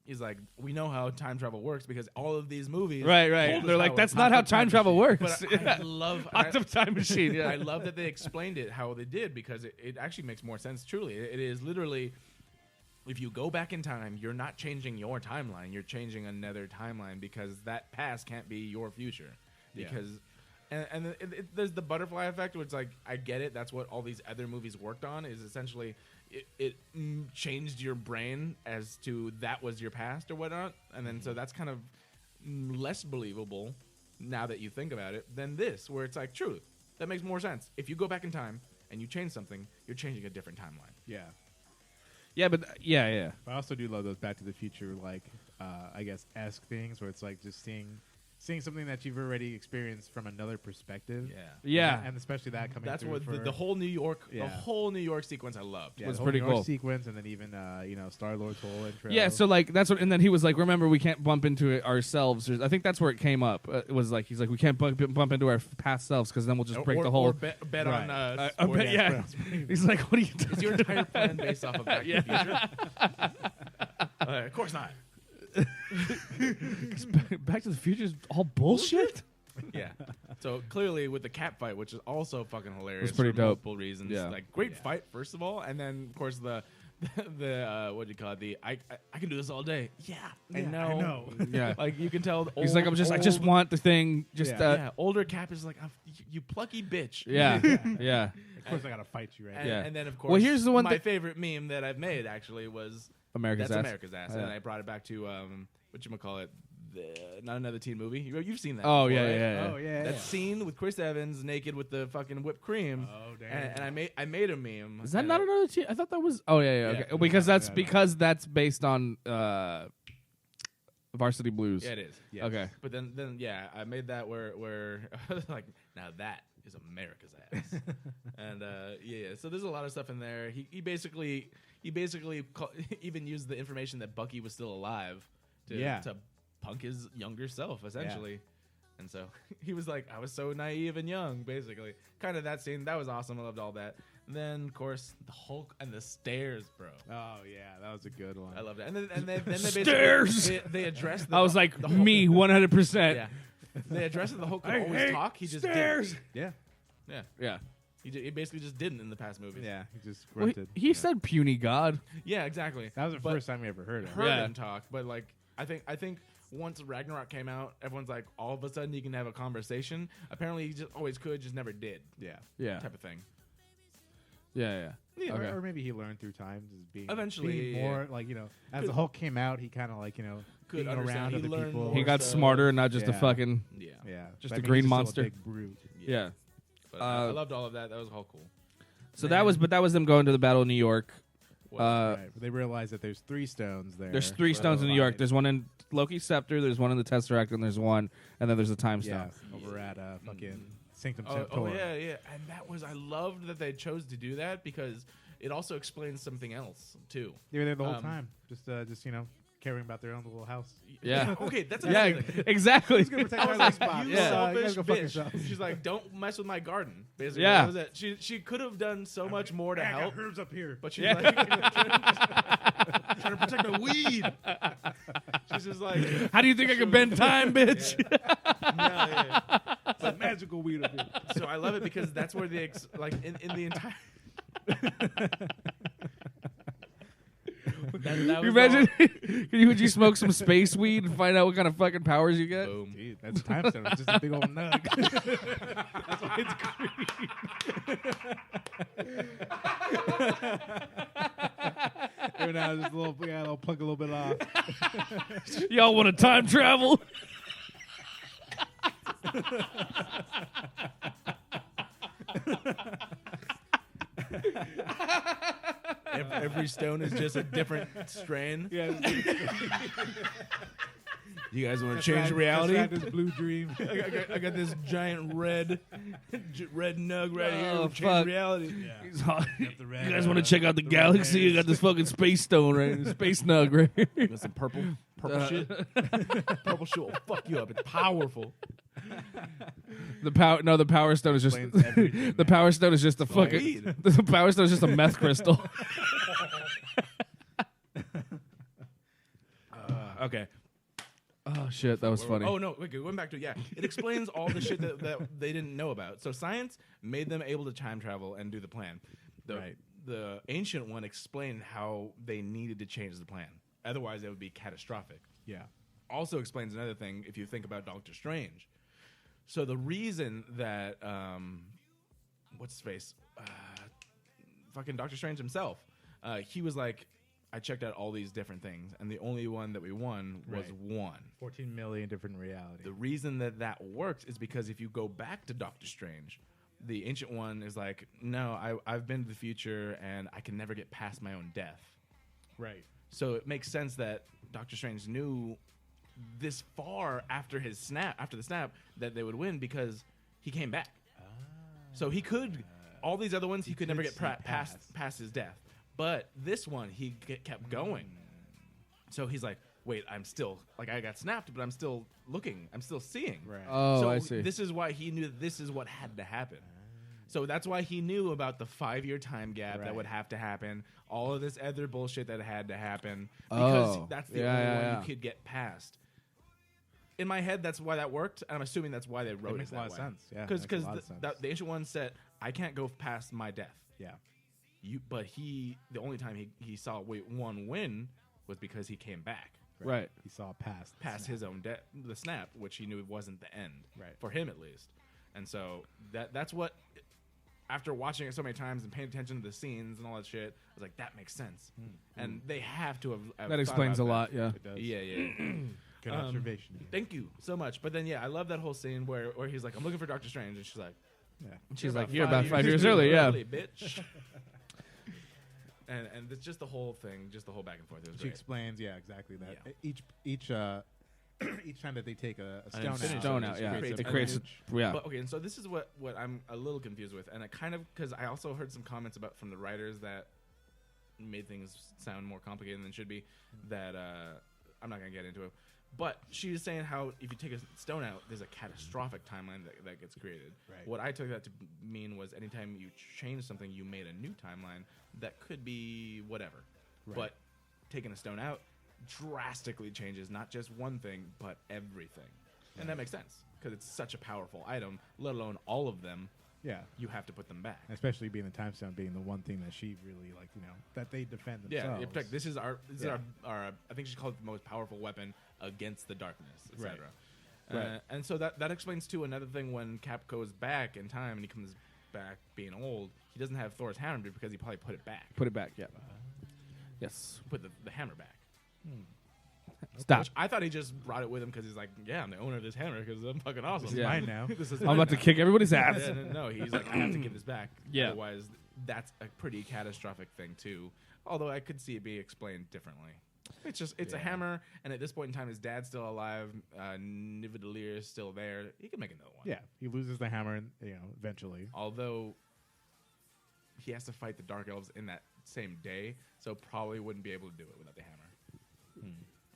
He's like, we know how time travel works because all of these movies. Right. told us They're like, how that's it's not how time travel works. But I love Octave Time Machine. Yeah. I love that they explained it how they did because it actually makes more sense. Truly, it is literally. If you go back in time, you're not changing your timeline. You're changing another timeline because that past can't be your future. Because, and there's the butterfly effect, which like I get it. That's what all these other movies worked on. Is essentially it changed your brain as to that was your past or whatnot, and then so that's kind of less believable now that you think about it than this, where it's like true. That makes more sense. If you go back in time and you change something, you're changing a different timeline. Yeah. Yeah, but yeah. But I also do love those Back to the Future, like, I guess, esque things where it's like just seeing something that you've already experienced from another perspective. Yeah. And especially that coming That's through what for the whole New York, Yeah. the whole New York sequence I loved. yeah, was the whole pretty New York cool. sequence, and then even Star-Lord's whole intro. Yeah, so like that's what, and then he was like, "Remember, we can't bump into it ourselves." I think that's where it came up. It was like he's like, "We can't bump into our past selves because then we'll just break the whole." Or bet Right. on. bet, yeah. He's like, "What are you doing?" Is your entire plan based off of Back to the Future? Of course not. Back to the Future is all bullshit. Yeah. So clearly with the cat fight, which is also fucking hilarious. pretty for dope. multiple reasons. Yeah. Like great fight first of all, and then of course the what do you call it? The I can do this all day. Yeah, I know. Yeah, Like you can tell. he's like, I just want the thing. Just Yeah, older Cap is like, you plucky bitch. yeah. Of course, I gotta fight you, right? And, Yeah. and then of course, Well, here's the one my favorite meme that I've made actually was America's that's ass. America's ass, Oh, yeah. and I brought it back to whatchamacallit, not another teen movie. You've seen that. Oh before, yeah, right? yeah. Oh yeah. That scene with Chris Evans naked with the fucking whipped cream. Oh damn. And I made a meme. Is that and not another team? I thought that was. Oh yeah. Yeah. Okay. Because that's Yeah. because that's based on Varsity Blues. Yeah, it is. Yes. Okay. But then yeah, I made that where I was like, now that is America's ass. And yeah. So there's a lot of stuff in there. He basically even used the information that Bucky was still alive to punk his younger self essentially. And so he was like, I was so naive and young, basically. Kind of that scene. That was awesome. I loved all that. And then, of course, the Hulk and the stairs, bro. Oh yeah, that was a good one. I loved it. And they Stairs! basically they addressed the I was like, the Hulk. me 100%. Yeah. They addressed that the Hulk could I always hate talk. He just stairs. didn't. Yeah. Yeah. He basically just didn't in the past movies. Yeah. He just Well, grunted. he said puny god. Yeah, exactly. That was the But first time we ever heard it. heard Yeah. him talk, but like I think once Ragnarok came out, everyone's like, all of a sudden you can have a conversation. Apparently he just always could, just never did. Yeah. Yeah. Type of thing. Yeah. Yeah, Okay. or maybe he learned through time, just being Eventually, being more like as Could- the Hulk came out, he kind of Could being understand. around He other learned people. more He got stuff. smarter and not just a Yeah. fucking. Yeah. Yeah, Just but a I mean, green he's still monster. a big brute. Yeah. But I loved all of that. That was all cool. So Man. that was them going to the Battle of New York. Right. But they realized that there's 3 stones there. There's 3 stones in New York. There's one in Loki's scepter. There's one in the Tesseract, and then there's a time stone. over at fucking Sanctum Oh Sanctorum. yeah. And that was I loved that they chose to do that because it also explains something else too. They were there the whole Um, time, just caring about their own little house. Yeah. Okay, that's Yeah, another thing. exactly. Who's gonna protect I my was little like, spot? you Yeah. selfish gotta go fuck bitch. yourself. She's like, don't mess with my garden. Basically, Yeah. that was it. She could have done so much more to I got help, herbs up here. but she's Yeah. like, trying to protect my weed. She's just like, How do you think I can bend time, bitch? yeah. It's a magical weed. So I love it because that's where the in the entire. that You was imagine? Would you smoke some space weed and find out what kind of fucking powers you get? Boom. Dude, that's time stone. It's just a big old nug. That's why it's green. Every now just a little plug a little bit off. Y'all want to time travel? Every stone is just a different strain. Yeah, You guys want to change reality? That's this blue dream. I got this giant red nug right here. Oh, Change fuck. reality. He's hot. You guys want to check out the galaxy? I got this fucking space stone right here. Space nug right here. Got some purple shit. Purple shit will fuck you up. It's powerful. The power stone is just Explains everything, the man. power stone is just a fucking weed. the power stone is just a meth crystal. Okay. Oh shit, that was funny. Oh no, wait, going back to it explains all the shit that they didn't know about. So science made them able to time travel and do the plan. The ancient one explained how they needed to change the plan. Otherwise, it would be catastrophic. Yeah. Also explains another thing if you think about Doctor Strange. So the reason that what's his face, fucking Doctor Strange himself, he was like, I checked out all these different things, and the only one that we won was one. 14 million different realities. The reason that works is because if you go back to Doctor Strange, the Ancient One is like, no, I've been to the future, and I can never get past my own death. Right. So it makes sense that Doctor Strange knew this far after the snap, that they would win because he came back. So he could, all these other ones, he could never get past his death. But this one, he kept going. So he's like, wait, I'm still, like, I got snapped, but I'm still looking. I'm still seeing. Right. Oh, So I see. this is why he knew that this is what had to happen. So that's why he knew about the 5-year time gap that Right. would have to happen, all of this other bullshit that had to happen, because Oh. that's the Yeah, only yeah, one yeah. you could get past. In my head, that's why that worked, and I'm assuming that's why they wrote makes it a lot that of way. sense. Yeah, Because makes a lot of sense. the Ancient One said, I can't go past my death. Yeah. But the only time he saw one win was because he came back Right. He saw past his own the snap, which he knew wasn't the end, Right. for him at least. And so that's what, after watching it so many times and paying attention to the scenes and all that shit, I was like, that makes sense. And they have to have That thought explains a about lot, yeah. It does. that. Yeah. Good observation. Thank you so much. But then, I love that whole scene where he's like, I'm looking for Doctor Strange, and she's like, Yeah. She's like, about you're about 5 years too early, yeah. early, bitch. and it's just the whole thing, just the whole back and forth. It was She great. explains, exactly that. Yeah. Each each time that they take a stone infinity out, Stone out, yeah. creates It a creates, yeah. But okay, and so this is what I'm a little confused with, and I kind of, because I also heard some comments from the writers that made things sound more complicated than it should be. That I'm not gonna get into it, but she was saying how if you take a stone out, there's a catastrophic timeline that gets created. Right. What I took that to mean was anytime you change something, you made a new timeline that could be whatever. Right. But taking a stone out drastically changes not just one thing, but everything. And that makes sense because it's such a powerful item, let alone all of them. Yeah. You have to put them back. Especially being the time stone being the one thing that she really that they defend Yeah, themselves. in fact, this is our Yeah. I think she called it the most powerful weapon against the darkness, etc. Right. And so that explains too another thing when Cap goes back in time and he comes back being old. He doesn't have Thor's hammer because he probably put it back. Put it back, yeah. Yes. Put the hammer back. Stop. Which I thought he just brought it with him because he's like, yeah, I'm the owner of this hammer because I'm fucking awesome. It's Yeah. mine now. This is I'm mine about to now. kick everybody's ass. Yeah, no, he's like, I have to give this back. Yeah. Otherwise, that's a pretty catastrophic thing too. Although I could see it being explained differently. It's a hammer, and at this point in time, his dad's still alive. Nidavellir is still there. He can make another one. Yeah, he loses the hammer, and eventually. Although he has to fight the Dark Elves in that same day, so probably wouldn't be able to do it without the hammer.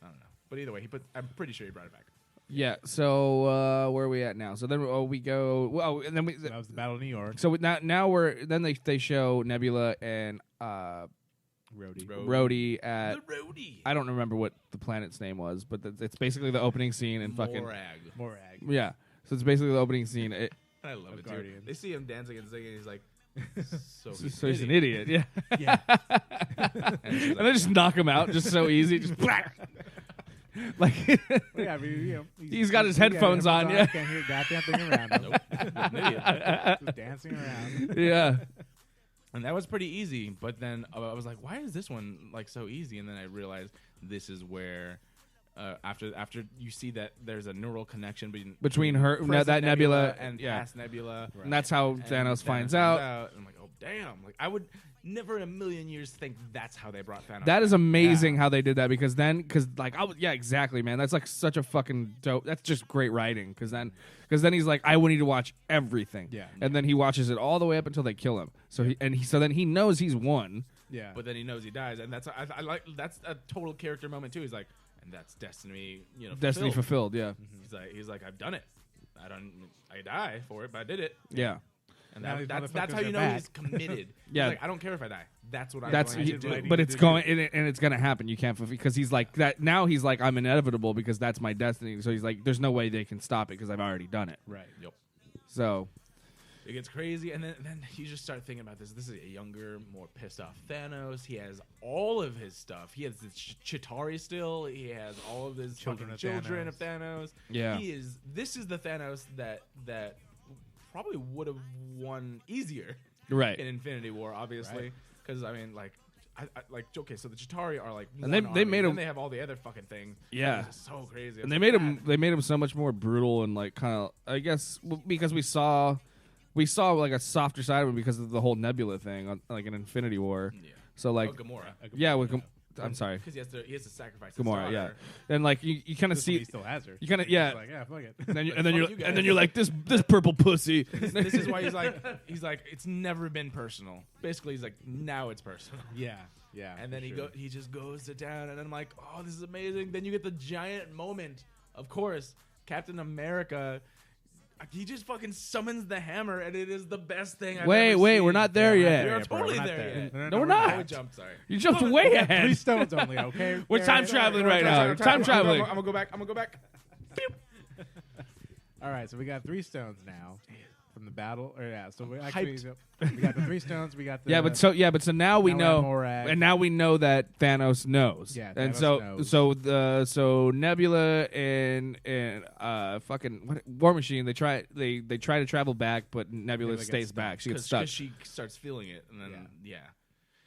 I don't know, but either way, I'm pretty sure he brought it back. Yeah. So where are we at now? So then we go. Well, and then we. So that was the Battle of New York. So now we're then they show Nebula and Rhodey at The roadie. I don't remember what the planet's name was, but it's basically the opening scene and fucking Morag. yeah. So it's basically the opening scene. I love it too. Guardians. They see him dancing and singing. He's like, so He's an idiot, yeah. Yeah. And they just knock him out just so easy, just like Yeah, I mean, you know, He's got his headphones on, yeah. Can't hear a goddamn thing around him. An idiot. Just dancing around. yeah. And that was pretty easy. But then I was like, why is this one like so easy? And then I realized this is where after you see that there's a neural connection Between her present that nebula and yeah. past nebula. And that's how And Thanos finds out. And I'm like, oh damn! Like I would never in a million years think that's how they brought Thanos. That is amazing Yeah. how they did that because like yeah, exactly, man. That's like such a fucking dope. That's just great writing because then he's like, I need to watch everything. Yeah. And then he watches it all the way up until they kill him. So so then he knows he's won. Yeah. But then he knows he dies, and that's I like that's a total character moment too. He's like, and that's destiny, Destiny fulfilled. Yeah. He's like, I've done it. I die for it, but I did it. Yeah. And Now these that's motherfuckers how you are know back. he's committed. Yeah. He's like, I don't care if I die. That's what I'm That's going to do. but it's going and it's gonna happen. You can't because he's like that now. He's like, I'm inevitable because that's my destiny. So he's like, there's no way they can stop it because I've already done it. Right. Yep. So It gets crazy, and then you just start thinking about this. This is a younger, more pissed off Thanos. He has all of his stuff. He has the Chitauri still. He has all of his children of Thanos. Yeah. This is the Thanos that probably would have won easier right. in Infinity War, obviously, because I mean, like. Okay, so the Chitauri are like, And one they army, made and him- they have all the other fucking thing. Yeah. It's just so crazy. And they made him so much more brutal and like kind of I guess because we saw like a softer side of him because of the whole Nebula thing on like in Infinity War. Yeah. So like Gamora. yeah, I'm sorry, Because he has to sacrifice his Gamora. Yeah, daughter. and like you kind of This one see he still has her. you kind of He's yeah. like, yeah, fuck it. And then, Fuck you guys. you're like this purple pussy. This is why he's like it's never been personal. Basically, he's like now it's personal. Yeah. Yeah. And then for sure. he just goes to town, and I'm like, oh, this is amazing. Then you get the giant moment. Of course, Captain America. He just fucking summons the hammer, and it is the best thing I've ever Wait, seen. we're not there yet. We're Yeah, bro, totally we're not there yet. No, we're not. I jumped, sorry. You jumped way We ahead. 3 stones only, okay? We're time traveling right now. Time traveling. I'm gonna go back. I'm gonna go back. All right, so we got 3 stones now from the battle. Or yeah, so we actually we got the 3 stones. We got the Yeah, but so now we now we know, have Morag. and now we know that Thanos knows. Yeah, and Thanos knows. so Nebula and fucking War Machine they try to travel back, but Nebula Nebula stays gets back. She gets Because stuck. she starts feeling it, and then yeah.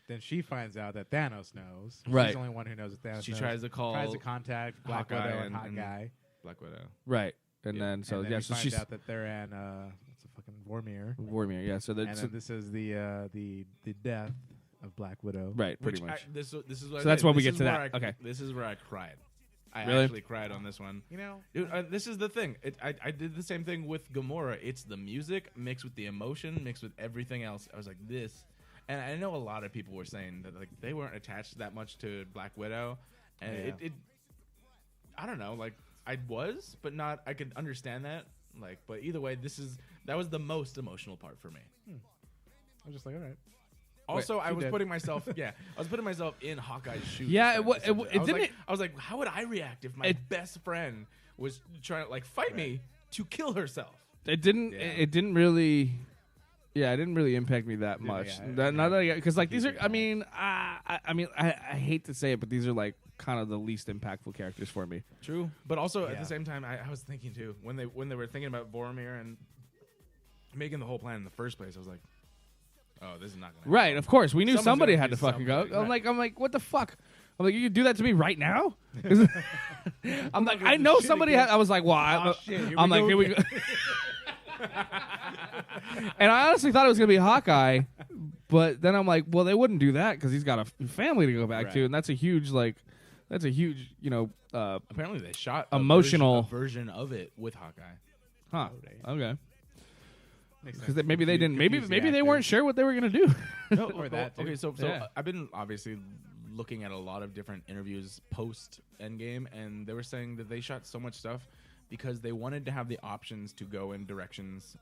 Then she finds out that Thanos knows. Right. She's the only one who knows that Thanos She knows. tries to call tries to contact Black Hawkeye Widow and and- Hawkeye. Black Widow. Right, and Yeah. then so and then yeah, we so find she's out that they're in what's the fucking Vormir. Vormir. Yeah, so And that's then this is the death of Black Widow. right, pretty Which much. this is what So that's when we this get is to where that. Okay. This is where I cried. I Really? actually cried on this one. You know, Dude, this is the thing. I did the same thing with Gamora. It's the music mixed with the emotion mixed with everything else. I was like, this. And I know a lot of people were saying that like they weren't attached that much to Black Widow, and Yeah. it I don't know. Like I was, but not. I could understand that. Like, but either way, that was the most emotional part for me. I was just like, all right. Also, I she was did. putting myself. Yeah, I was putting myself in Hawkeye's shoes. Yeah, then, it essentially. I was didn't like, it- I was like, how would I react if my It- best friend was trying to like fight me to kill herself? It didn't. Yeah. It didn't really. Yeah, it didn't really impact me that Yeah, much. yeah, Not that because like these are. Huge I mean, I hate to say it, but these are like kind of the least impactful characters for me. True, but also at Yeah. the same time, I was thinking too when they were thinking about Boromir and making the whole plan in the first place. I was like, oh, this is not gonna Right, of course, we knew Someone's somebody gonna had do to fucking go. something. I'm like, what the fuck? I'm like, you do that to me right now? I'm like, I the know shit somebody again. had. I was like, well, Oh, shit, here I'm we like, go here we go. again. And I honestly thought it was gonna be Hawkeye, but then I'm like, well, they wouldn't do that because he's got a family to go back to, Right. and that's a huge Apparently, they shot Emotional- a version of it with Hawkeye. huh? Okay, Makes because sense. maybe they didn't. Maybe Confuse the they actor. weren't sure what they were gonna do. No, Or that, too. okay, so Yeah. I've been obviously looking at a lot of different interviews post Endgame, and they were saying that they shot so much stuff because they wanted to have the options to go in directions,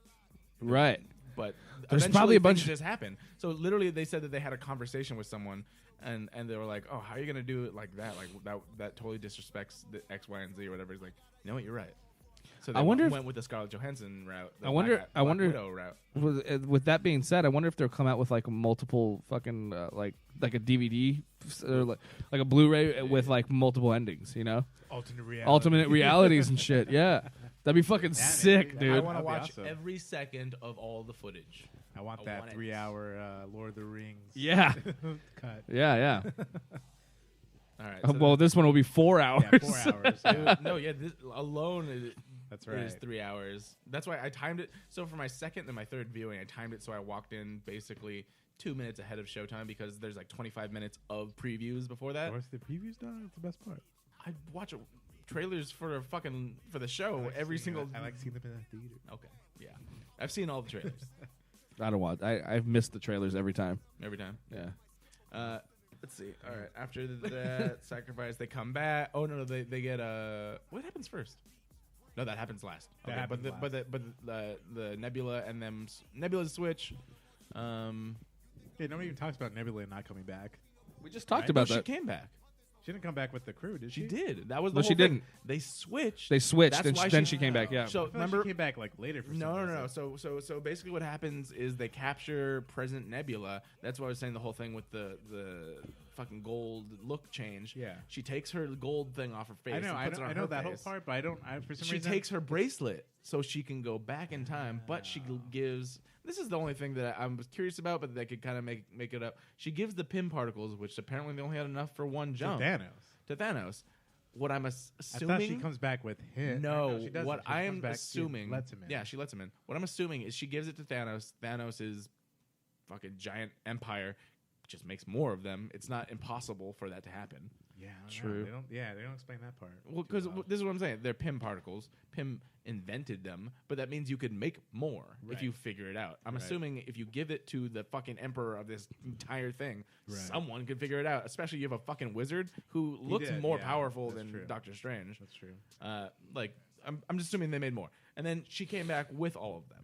Right. but There's eventually probably a things bunch- just happen. So literally, they said that they had a conversation with someone, and they were like, "Oh, how are you gonna do it like that? Like that totally disrespects the X, Y, and Z or whatever." He's like, "You know what? You're right." So they I wonder if- went with the Scarlett Johansson route. The I wonder- Black Widow route. With that being said, I wonder if they'll come out with like multiple fucking like a DVD or like a Blu-ray with like multiple endings. You know, alternate realities and shit. Yeah, that'd be fucking sick, man. dude. I want to That'd be watch awesome. every second of all the footage. I want I that want it. 3-hour Lord of the Rings Yeah, cut. yeah. All right. Well, this one will be 4 hours. Yeah, 4 hours. Yeah. no, yeah, this alone is. That's It right. is 3 hours. That's why I timed it. So for my second and my third viewing, I timed it so I walked in basically 2 minutes ahead of showtime because there's like 25 minutes of previews before that. What's the previews done? That's the best part. I watch trailers for the show I like every seeing single. that. I like seeing them in the theater. Okay, yeah, I've seen all the trailers I don't want. I've missed the trailers every time. every time. Yeah. Let's see. All right, after that sacrifice, they come back. Oh no, they get what happens first? No, that happens last. That Okay, happens but the Nebula and them Nebula's switch. Yeah, nobody even talks about Nebula not coming back. We just talked Right? about She that. came back. She didn't come back with the crew, did she? She did. That was the No, whole she thing. didn't. They switched. They switched, That's and why then she came back. Yeah. So I feel like remember, she came back like later for some no. reason. So basically, what happens is they capture present Nebula. That's why I was saying the whole thing with the fucking gold look change. Yeah. She takes her gold thing off her face. I know, and I puts it know, on I know her that whole face. part, but I don't. For some She reason, takes her bracelet so she can go back in time, but she gives. This is the only thing that I was curious about, but they could kind of make it up. She gives the pim particles, which apparently they only had enough for one to jump Thanos. to Thanos. What I'm I assuming. thought she comes back with him. No, she doesn't. what She I comes am back, she assuming. lets him in. Yeah, she lets him in. What I'm assuming is she gives it to Thanos. Thanos is fucking giant empire. Just makes more of them. It's not impossible for that to happen. Yeah, I don't True. know. They don't explain that part. Well, too because this is what I'm saying. They're Pym particles. Pym invented them, but that means you could make more if Right. you figure it out. I'm Right. assuming if you give it to the fucking emperor of this entire thing, Right. someone could figure it out. Especially you have a fucking wizard who looks did, more yeah, powerful that's than true. Doctor Strange. That's true. Like I'm just assuming they made more, and then she came back with all of them.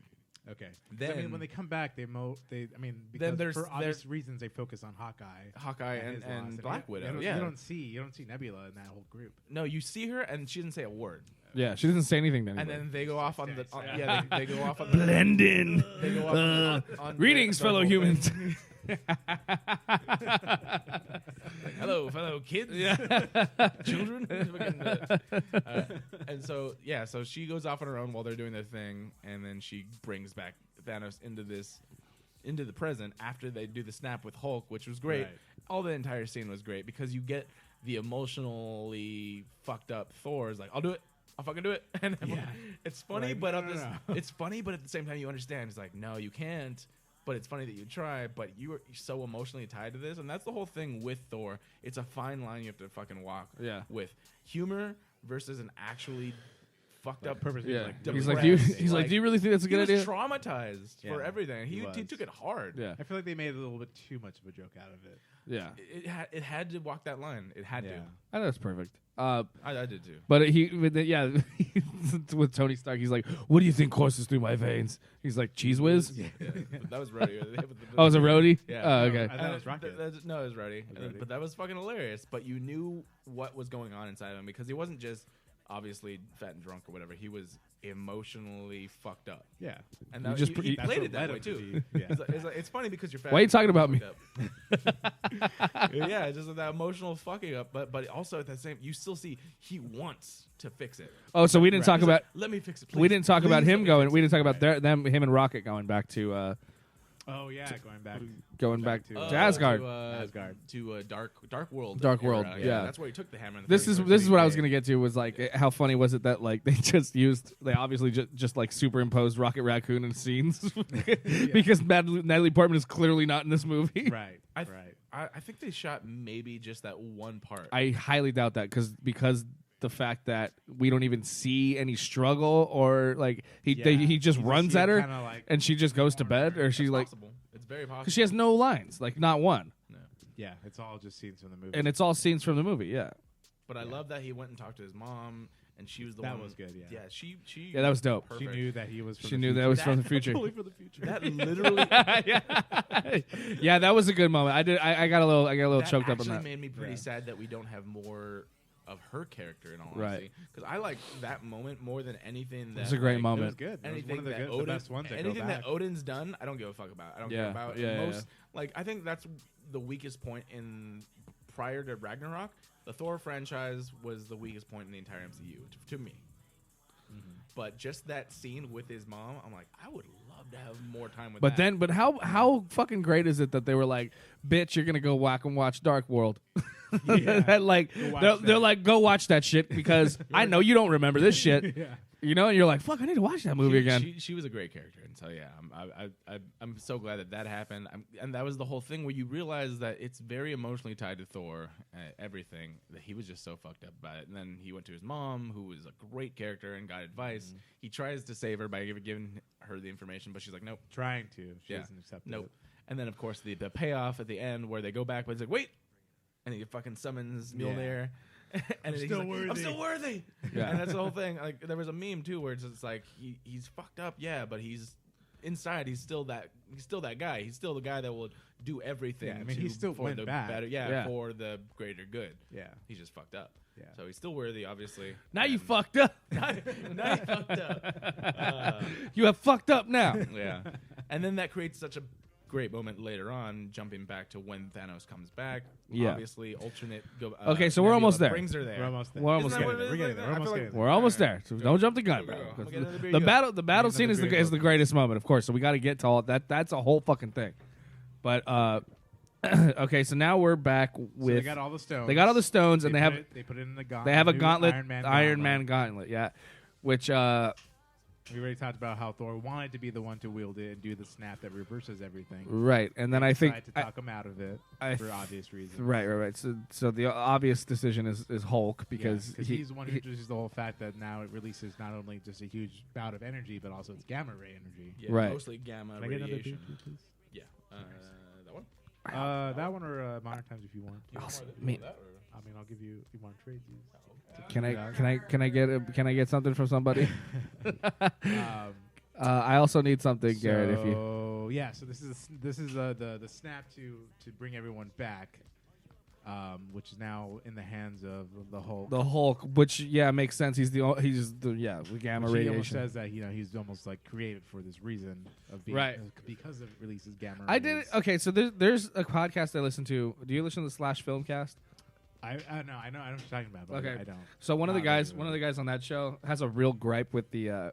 Okay. Then- when they come back, because there's- for obvious reasons they focus on Hawkeye, Hawkeye his loss. and Black Widow. You don't see Nebula in that whole group. No, you see her and she didn't say a word. Yeah. She doesn't say anything to And anybody. then they go off on the Yeah. yeah they go off on the Blend in. they go off on Greetings, the fellow whole humans. thing. Hello, fellow kids, children. And so she goes off on her own while they're doing their thing, and then she brings back Thanos into the present after they do the snap with Hulk, which was great. Right. All the entire scene was great because you get the emotionally fucked up Thor is like, I'll do it. I'll fucking do it. And it's funny, Like, but no, on no, this, no. it's funny, but at the same time you understand. It's like, no, you can't. But it's funny that you try. But you're so emotionally tied to this, and that's the whole thing with Thor. It's a fine line you have to fucking walk. Yeah. With humor versus an actually fucked up purposely, Yeah. like, He's like, depressed. do you really think that's a He good was idea? traumatized for Yeah, everything. he He was. took it hard. Yeah. I feel like they made a little bit too much of a joke out of it. Yeah. It had to walk that line. It had Yeah. I know that's perfect. I did too. But with Tony Stark, he's like, "What do you think courses through my veins?" He's like, "Cheese whiz." Yeah, that was Rhodey. Oh, it was a roadie. Yeah. Oh, okay. I thought it was Rocket. No, it was Rhodey. Rhodey. But that was fucking hilarious. But you knew what was going on inside of him because he wasn't just obviously fat and drunk or whatever. He was emotionally fucked up. Yeah. And You that, just he That's played what it that led way him to too. be- yeah. It's funny because you're fat. Why are you and talking about me? fucked up. Yeah, just that emotional fucking up. But also at the same, you still see he wants to fix it. Oh, so we didn't talk He's like, about let me fix it. we please. didn't talk about Please him let me going. fix We it." didn't talk about him and Rocket going back to Oh yeah, going back to, to uh, Asgard. Asgard. to Dark World. Dark World, era. yeah. That's where he took the hammer. In the This is 31st what I was Century. gonna get to was like how funny was it that like they obviously just like superimposed Rocket Raccoon in scenes because Natalie Portman is clearly not in this movie. Right. I Right. I think they shot maybe just that one part. I highly doubt that because the fact that we don't even see any struggle or like he just runs see at him her kinda, like, and she just goes to bed or she It's like possible. It's very possible. because she has no lines, like not one, No. Yeah, it's all just scenes from the movie. and it's all scenes from the movie. Yeah, But I love that he went and talked to his mom, and she was the That one. was good, yeah. Yeah, she. Yeah, that was dope. She Perfect. knew that he was. From She the knew that future. was from the future. Totally from the future. That literally. Yeah, that was a good moment. I got a little that choked up on actually that. made me pretty Yeah. sad that we don't have more of her character in all Right. honesty. Because I like that moment more than anything. That It's a great like, It moment. was good. It was Anything one of the, that good, Odin, the best ones that anything go back. that Odin's done, I don't give a fuck about. I don't Yeah, care about. yeah, Most yeah. like I think that's the weakest point in prior to Ragnarok. The Thor franchise was the weakest point in the entire MCU to me. But just that scene with his mom, I'm like, I would love to have more time with. But that. then, but how fucking great is it that they were like, "Bitch, you're gonna go whack and watch Dark World." Yeah. That, like Go watch they're that. like, "Go watch that shit," because I know you don't remember this shit. Yeah. You know, and you're like, "Fuck, I need to watch that movie again." She was a great character, and so yeah, I'm so glad that happened. And that was the whole thing where you realize that it's very emotionally tied to Thor, everything. That he was just so fucked up about it, and then he went to his mom, who was a great character, and got advice. He tries to save her by giving her the information, but she's like, nope, Trying to. She yeah, doesn't accept nope. it. And then of course the payoff at the end where they go back, but he's like, wait, and he fucking summons Mjolnir. And he's still like, worthy. I'm still worthy. Yeah. And that's the whole thing. Like there was a meme too where it's just like he's fucked up, yeah, but he's inside. He's still that guy. He's still the guy that will do everything. Yeah, I mean, he still for went the back. better, Yeah. for the greater good. Yeah. He's just fucked up. Yeah. So he's still worthy, obviously. Now you And- fucked up. now you fucked up. You have fucked up now. Yeah. And then that creates such a great moment later on, jumping back to when Thanos comes back. Yeah. Obviously, alternate. Okay, so we're Nebula almost there. Brings her there. We're almost there. We're almost Isn't that getting what it We're is getting like there. that? We're I feel almost like- getting there. We're almost there. So don't jump the gun, There bro. we go. I'm 'Cause gonna get another beer, The you battle, go. the battle scene is Another is the beer, greatest moment, of course. So we got to get to all that. That's a whole fucking thing. But okay, so now we're back So with they got all the stones. they got all the stones, and they have They put it in the gauntlet. they have a new gauntlet, Iron Man gauntlet, yeah. Which We already talked about how Thor wanted to be the one to wield it and do the snap that reverses everything. right, and then I think Tried to talk him out of it I for obvious reasons. right. So the obvious decision is Hulk Because because he's the one who introduces the whole fact that now it releases not only just a huge bout of energy, but also it's gamma ray energy. Yeah, Right. Mostly gamma Can I get another radiation. beer, please? Yeah. That one. That one or Modern Times if you want. me- I mean, I'll give you. You want to trade these? can I get something from somebody? Um, I also need something, Garrett. If you So yeah, so this is the snap to bring everyone back, which is now in the hands of the Hulk. the Hulk, which makes sense. He's the gamma Which he almost radiation. says that he's almost like created for this reason of being Right. because it releases gamma. I did it. Okay, so there's a podcast I listen to. Do you listen to the Slash Filmcast? I know what you're talking about. But Okay. I don't. So one of the Not guys, really. one of the guys on that show has a real gripe with the.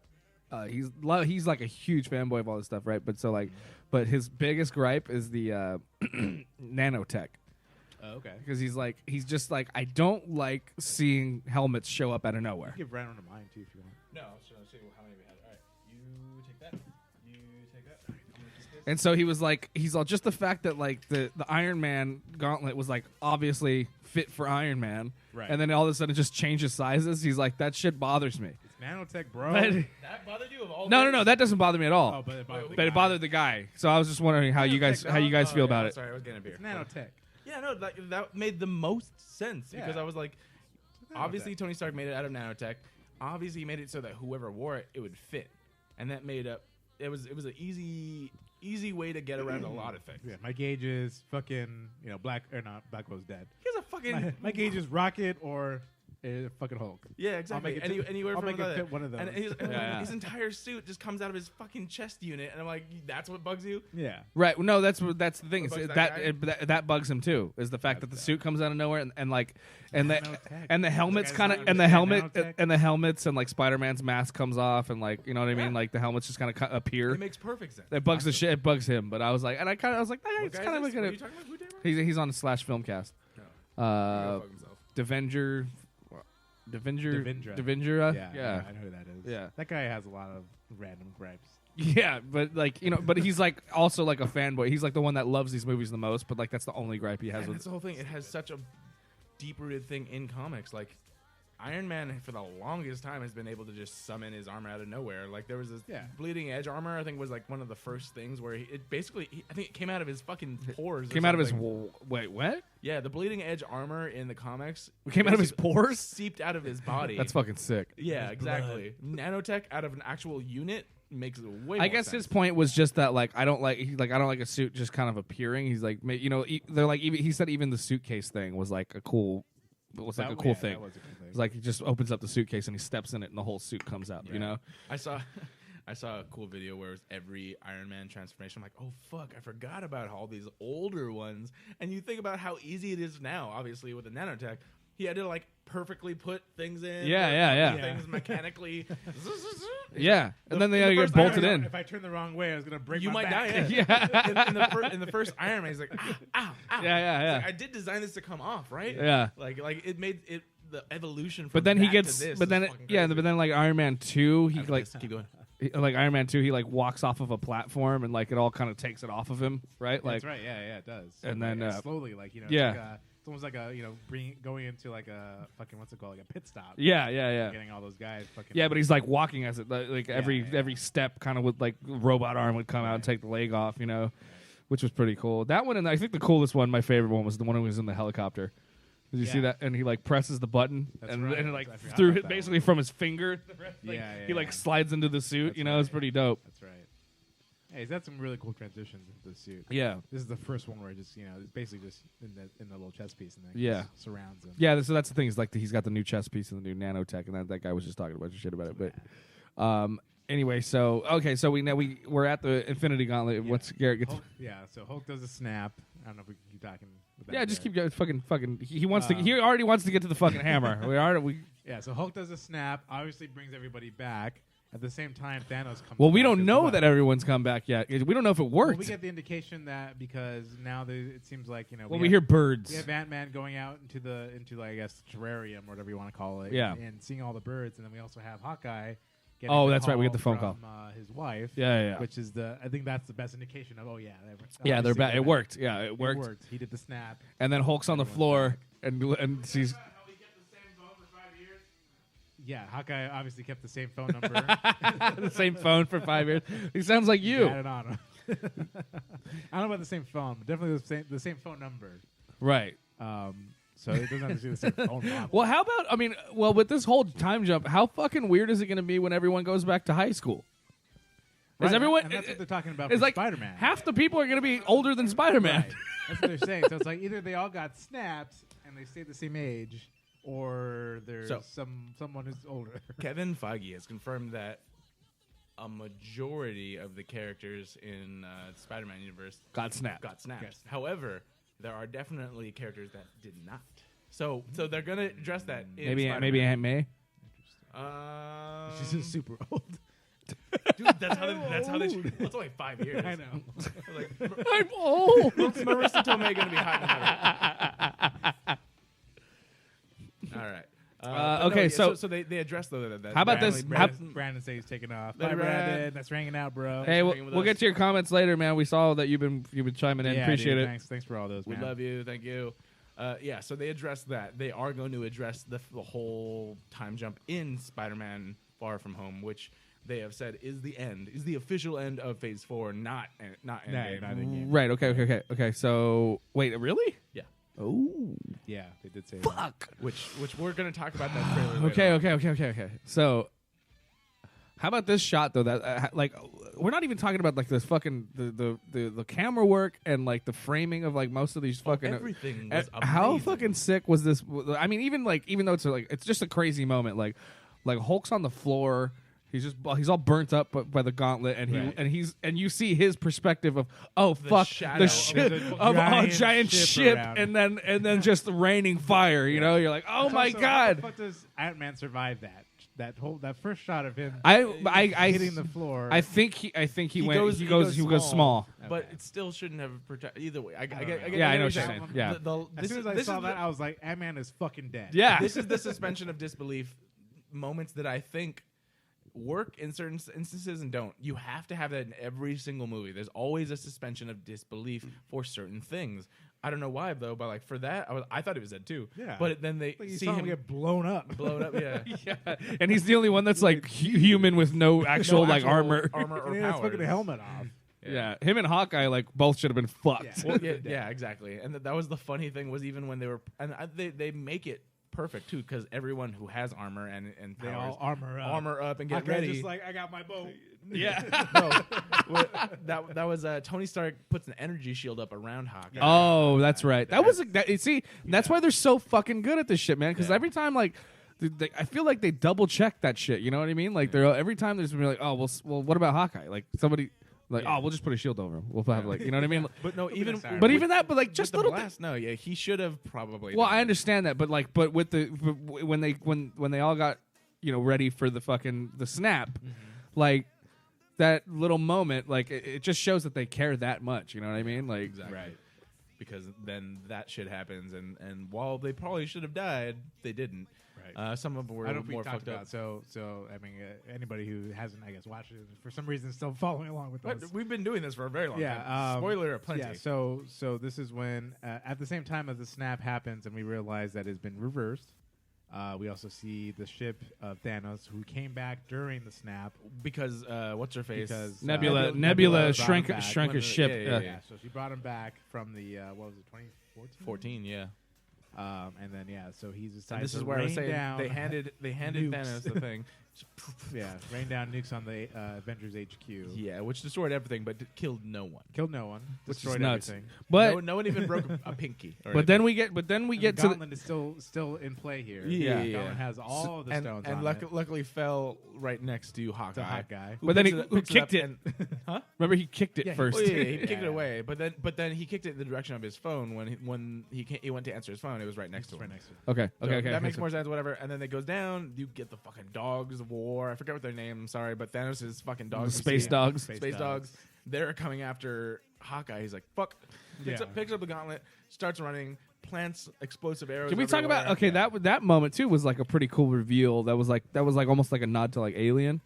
He's like a huge fanboy of all this stuff, right? But so like, but his biggest gripe is the nanotech. Oh, okay. Because he's just like, I don't like seeing helmets show up out of nowhere. Give Brandon a mine too if you want. No, I was trying to see how many we had. All right, you take that. You take that. I'm gonna just this. And so he was like, he's all just the fact that like the Iron Man gauntlet was like obviously fit for Iron Man, Right. and then all of a sudden it just changes sizes. He's like, that shit bothers me. It's nanotech, bro. But, That bothered you of all? no, that doesn't bother me at all. Oh, but it bothered the But it guy. bothered the guy. So I was just wondering how you guys feel about it. Sorry, I was getting a beer. It's nanotech. Yeah, no, that made the most sense because Yeah. I was like, obviously Tony Stark made it out of nanotech. Obviously, he made it so that whoever wore it, it would fit, and that made up. It was an easy way to get around a lot of things. Yeah, my gauge is fucking Black or not Black Widow's dead. He has a fucking My gauge is Rocket or fucking Hulk. Yeah, exactly. I'll make it Anywhere I'll from make it another. fit one of And those. his entire suit just comes out of his fucking chest unit, and I'm like, that's what bugs you? Yeah. Right. No, that's the thing. What It's, bugs that, that guy? that bugs him too. Is the fact that the suit comes out of nowhere and the Nanotech. and the helmets Guy's kind of not and the understand helmet nanotech. and the helmets and like Spider-Man's mask comes off and like you know what I mean. Yeah. Like the helmets just kind of appear. It makes perfect sense. It bugs the shit. It bugs him. But I was like, and I was like, What it's guy kind of is like this? What are a. you talking about? Who did it? He's on the Slash Filmcast. Go fuck himself. Devendra. Yeah, I know who that is. Yeah. That guy has a lot of random gripes. Yeah, but like but he's like also like a fanboy. He's like the one that loves these movies the most. But like that's the only gripe he has And with. that's the whole thing. It has such a deep-rooted thing in comics. Like, Iron Man for the longest time has been able to just summon his armor out of nowhere. Like there was this bleeding edge armor. I think was like one of the first things where I think it came out of his fucking pores. Came out of his wait, what? Yeah, the bleeding edge armor in the comics Came out of his pores? seeped out of his body. That's fucking sick. Yeah, exactly. Nanotech out of an actual unit makes it way. I more guess sense. his point was just that like I don't like a suit just kind of appearing. He's like they're like even he said even the suitcase thing was like a cool thing. That was a cool thing. It's like he just opens up the suitcase and he steps in it and the whole suit comes out. You know. I saw a cool video where it was every Iron Man transformation. I'm like, oh fuck, I forgot about all these older ones. And you think about how easy it is now. Obviously, with the nanotech, he had to like perfectly put things in. Yeah. Things mechanically. Yeah, and then they gotta get bolted in. If I turn the wrong way, I was gonna break. You my might back. die. Yeah. in the first Iron Man, he's like, ow. Yeah. It's like, I did design this to come off, right? Yeah. Like it made it the evolution. From But then he that gets, to this but then is fucking crazy. but then like Iron Man 2, he like keep going. like Iron Man 2, he like walks off of a platform and like it all kind of takes it off of him, right? Like That's right. Yeah, it does. And like, then, slowly, like yeah. it's almost like a going into like a fucking what's it called, like a pit stop. yeah. Getting all those guys. Fucking Yeah, but he's like walking as it like every yeah. every step kind of with like robot arm would come out and take the leg off, you know, which was pretty cool. That one, and I think the coolest one, my favorite one, was the one who was in the helicopter. Did you see that? And he like presses the button, That's and right. and like I forgot through about it that basically from his finger. He like yeah. slides into the suit. That's you know, it's right. pretty dope. That's right. Hey, he's had some really cool transitions into the suit. Yeah. This is the first one where it just it's basically just in the little chest piece and then Yeah. just surrounds him. Yeah, so that's the thing. Is like he's got the new chest piece and the new nanotech, and that guy was just talking a bunch of shit about it. But anyway, so we're at the Infinity Gauntlet. What's Garrett gets? So Hulk does a snap. I don't know if we can keep talking. About Yeah, just there. keep going. Fucking. He wants to. He already wants to get to the fucking hammer. Yeah, so Hulk does a snap. Obviously, brings everybody back. At the same time, Thanos comes. Well, we back don't as know well. that everyone's come back yet. We don't know if it Well, worked. we get the indication that because now it seems like we hear birds. We have Ant-Man going out into like, I guess terrarium or whatever you want to call it. Yeah. And seeing all the birds, and then we also have Hawkeye. Oh, that's right, we get the phone from, his wife. Yeah. Which is I think that's the best indication of. Oh yeah. They're back. It back. worked. Yeah, it worked. It worked. He did the snap. And then Hulk's on the floor, and she's. Yeah, Hawkeye obviously kept the same phone number. the same phone for 5 years. He sounds like you. Had it on him. I don't know about the same phone, but definitely the same phone number. Right. So it doesn't have to be the same phone model. Well, how about with this whole time jump, how fucking weird is it going to be when everyone goes back to high school? Is Right, everyone? and that's what they're talking about It's for like Spider-Man. half the people are going to be older than Spider-Man. Right. That's what they're saying. So it's like either they all got snaps and they stay the same age, or there's someone who's older. Kevin Feige has confirmed that a majority of the characters in the Spider-Man universe Got snapped. got snaps. However, there are definitely characters that did not. So they're gonna address that. In Maybe Spider-Man. Aunt May. She's just super old. Dude, that's how they. Well, it's only 5 years. I know. Like, I'm old. Marissa Tomei gonna be hot in the All right. Okay, so they address that. How about this? Brandon says he's taking off. Let Bye, it ride. Brandon. That's hanging out, bro. Hey, hanging with we'll us. get to your comments later, man. We saw that you've been chiming in. Yeah, Appreciate dude, it. Thanks for all those. We man. love you. Thank you. So they address that. They are going to address the whole time jump in Spider-Man Far From Home, which they have said is the official end of Phase 4, not Endgame. not Endgame. Right. Okay. So wait, really? Yeah. Oh. Yeah, they did say Fuck. Which we're going to talk about that trailer later. Okay. So, how about this shot though? That like, we're not even talking about like this fucking the camera work and like the framing of like most of these fucking everything was how amazing. fucking sick was this? I mean, even though it's just a crazy moment. Like Hulk's on the floor. He's all burnt up by the gauntlet, and you see his perspective of fuck shadow the of shit a of a giant ship ship around. and then just raining fire. You know, you're like, oh my Also, How god. the fuck does Ant-Man survive that? That first shot of him I hitting the floor. I think he goes small. But Okay. it still shouldn't have protected either way. I get Yeah, I know what what you're you're saying. Yeah. as soon as I saw that, I was like, Ant-Man is fucking dead. Yeah. This is the suspension of disbelief moments that I think work in certain instances and don't. You have to have that in every single movie. There's always a suspension of disbelief for certain things. I don't know why though, but like for that, I thought he was dead too. Yeah. But then they Like you see saw him get blown up. Yeah. Yeah, and he's the only one that's like human with no actual like armor. armor or And he has powers. fucking the helmet off. Yeah, him and Hawkeye like both should have been fucked. Yeah. Well, yeah, exactly. And that was the funny thing was even when they were and they make it perfect too because everyone who has armor and They powers all armor up. and get Hawkeye's ready. just like, I got my bow. Yeah. No, well, that was Tony Stark puts an energy shield up around Hawkeye. Oh, that's right. That was see. That's why they're so fucking good at this shit, man. Because Yeah. every time, like, I feel like they double check that shit. You know what I mean? Like, they're every time there's gonna be like, oh, well, what about Hawkeye? Like somebody, like, oh, we'll just put a shield over him. We'll have like, you know what I mean? But no, even aside. But even that, but like just the little. blast. No, yeah, he should have probably. Well, done I it. understand that, but like, but with the when they all got, ready for the fucking the snap, like that little moment, like it just shows that they care that much. You know what I mean? Like, Exactly. Right. Because then that shit happens, and while they probably should have died, they didn't. Right. Some of them were I don't know if we more talked fucked about. up. So I mean, anybody who hasn't, I guess, watched it for some reason still following along with us. But we've been doing this for a very long time. Yeah. Spoiler aplenty. Yeah. So this is when at the same time as the snap happens, and we realize that it's been reversed. We also see the ship of Thanos, who came back during the snap. Because what's her face? Because Nebula brought shrank him back. shrank his ship. Yeah. So she brought him back from the what was it, 2014? 14. Yeah. And then so he's decided. This to is where I was rain saying down they handed nukes. Thanos the thing. rain down nukes on the Avengers HQ. Yeah, which destroyed everything, but killed no one. Killed no one. Which is Destroyed nuts. everything. But no one even broke a pinky. or but then anything. we And get the to Gauntlet is still in play here. Yeah. The Gauntlet has all of the stones and on luckily fell right next to Hawkeye. The hot guy. Who But then picks he it- picks kicked up it. and- huh? remember he kicked it Yeah, first. Oh, yeah, he kicked Yeah. it away, but then he kicked it in the direction of his phone when he went to answer his phone. It was right next to him. Right next to him. Okay. So Okay. that makes more sense. Whatever. And then it goes down. You get the fucking dogs of war. I forget what their name. I'm sorry, but Thanos' fucking The dogs. you space see. dogs. Space dogs. They're coming after Hawkeye. He's like, fuck. Yeah. Picks up the gauntlet, starts running, plants explosive arrows. Can we talk everywhere. about that moment too was like a pretty cool reveal. That was like almost like a nod to like Alien.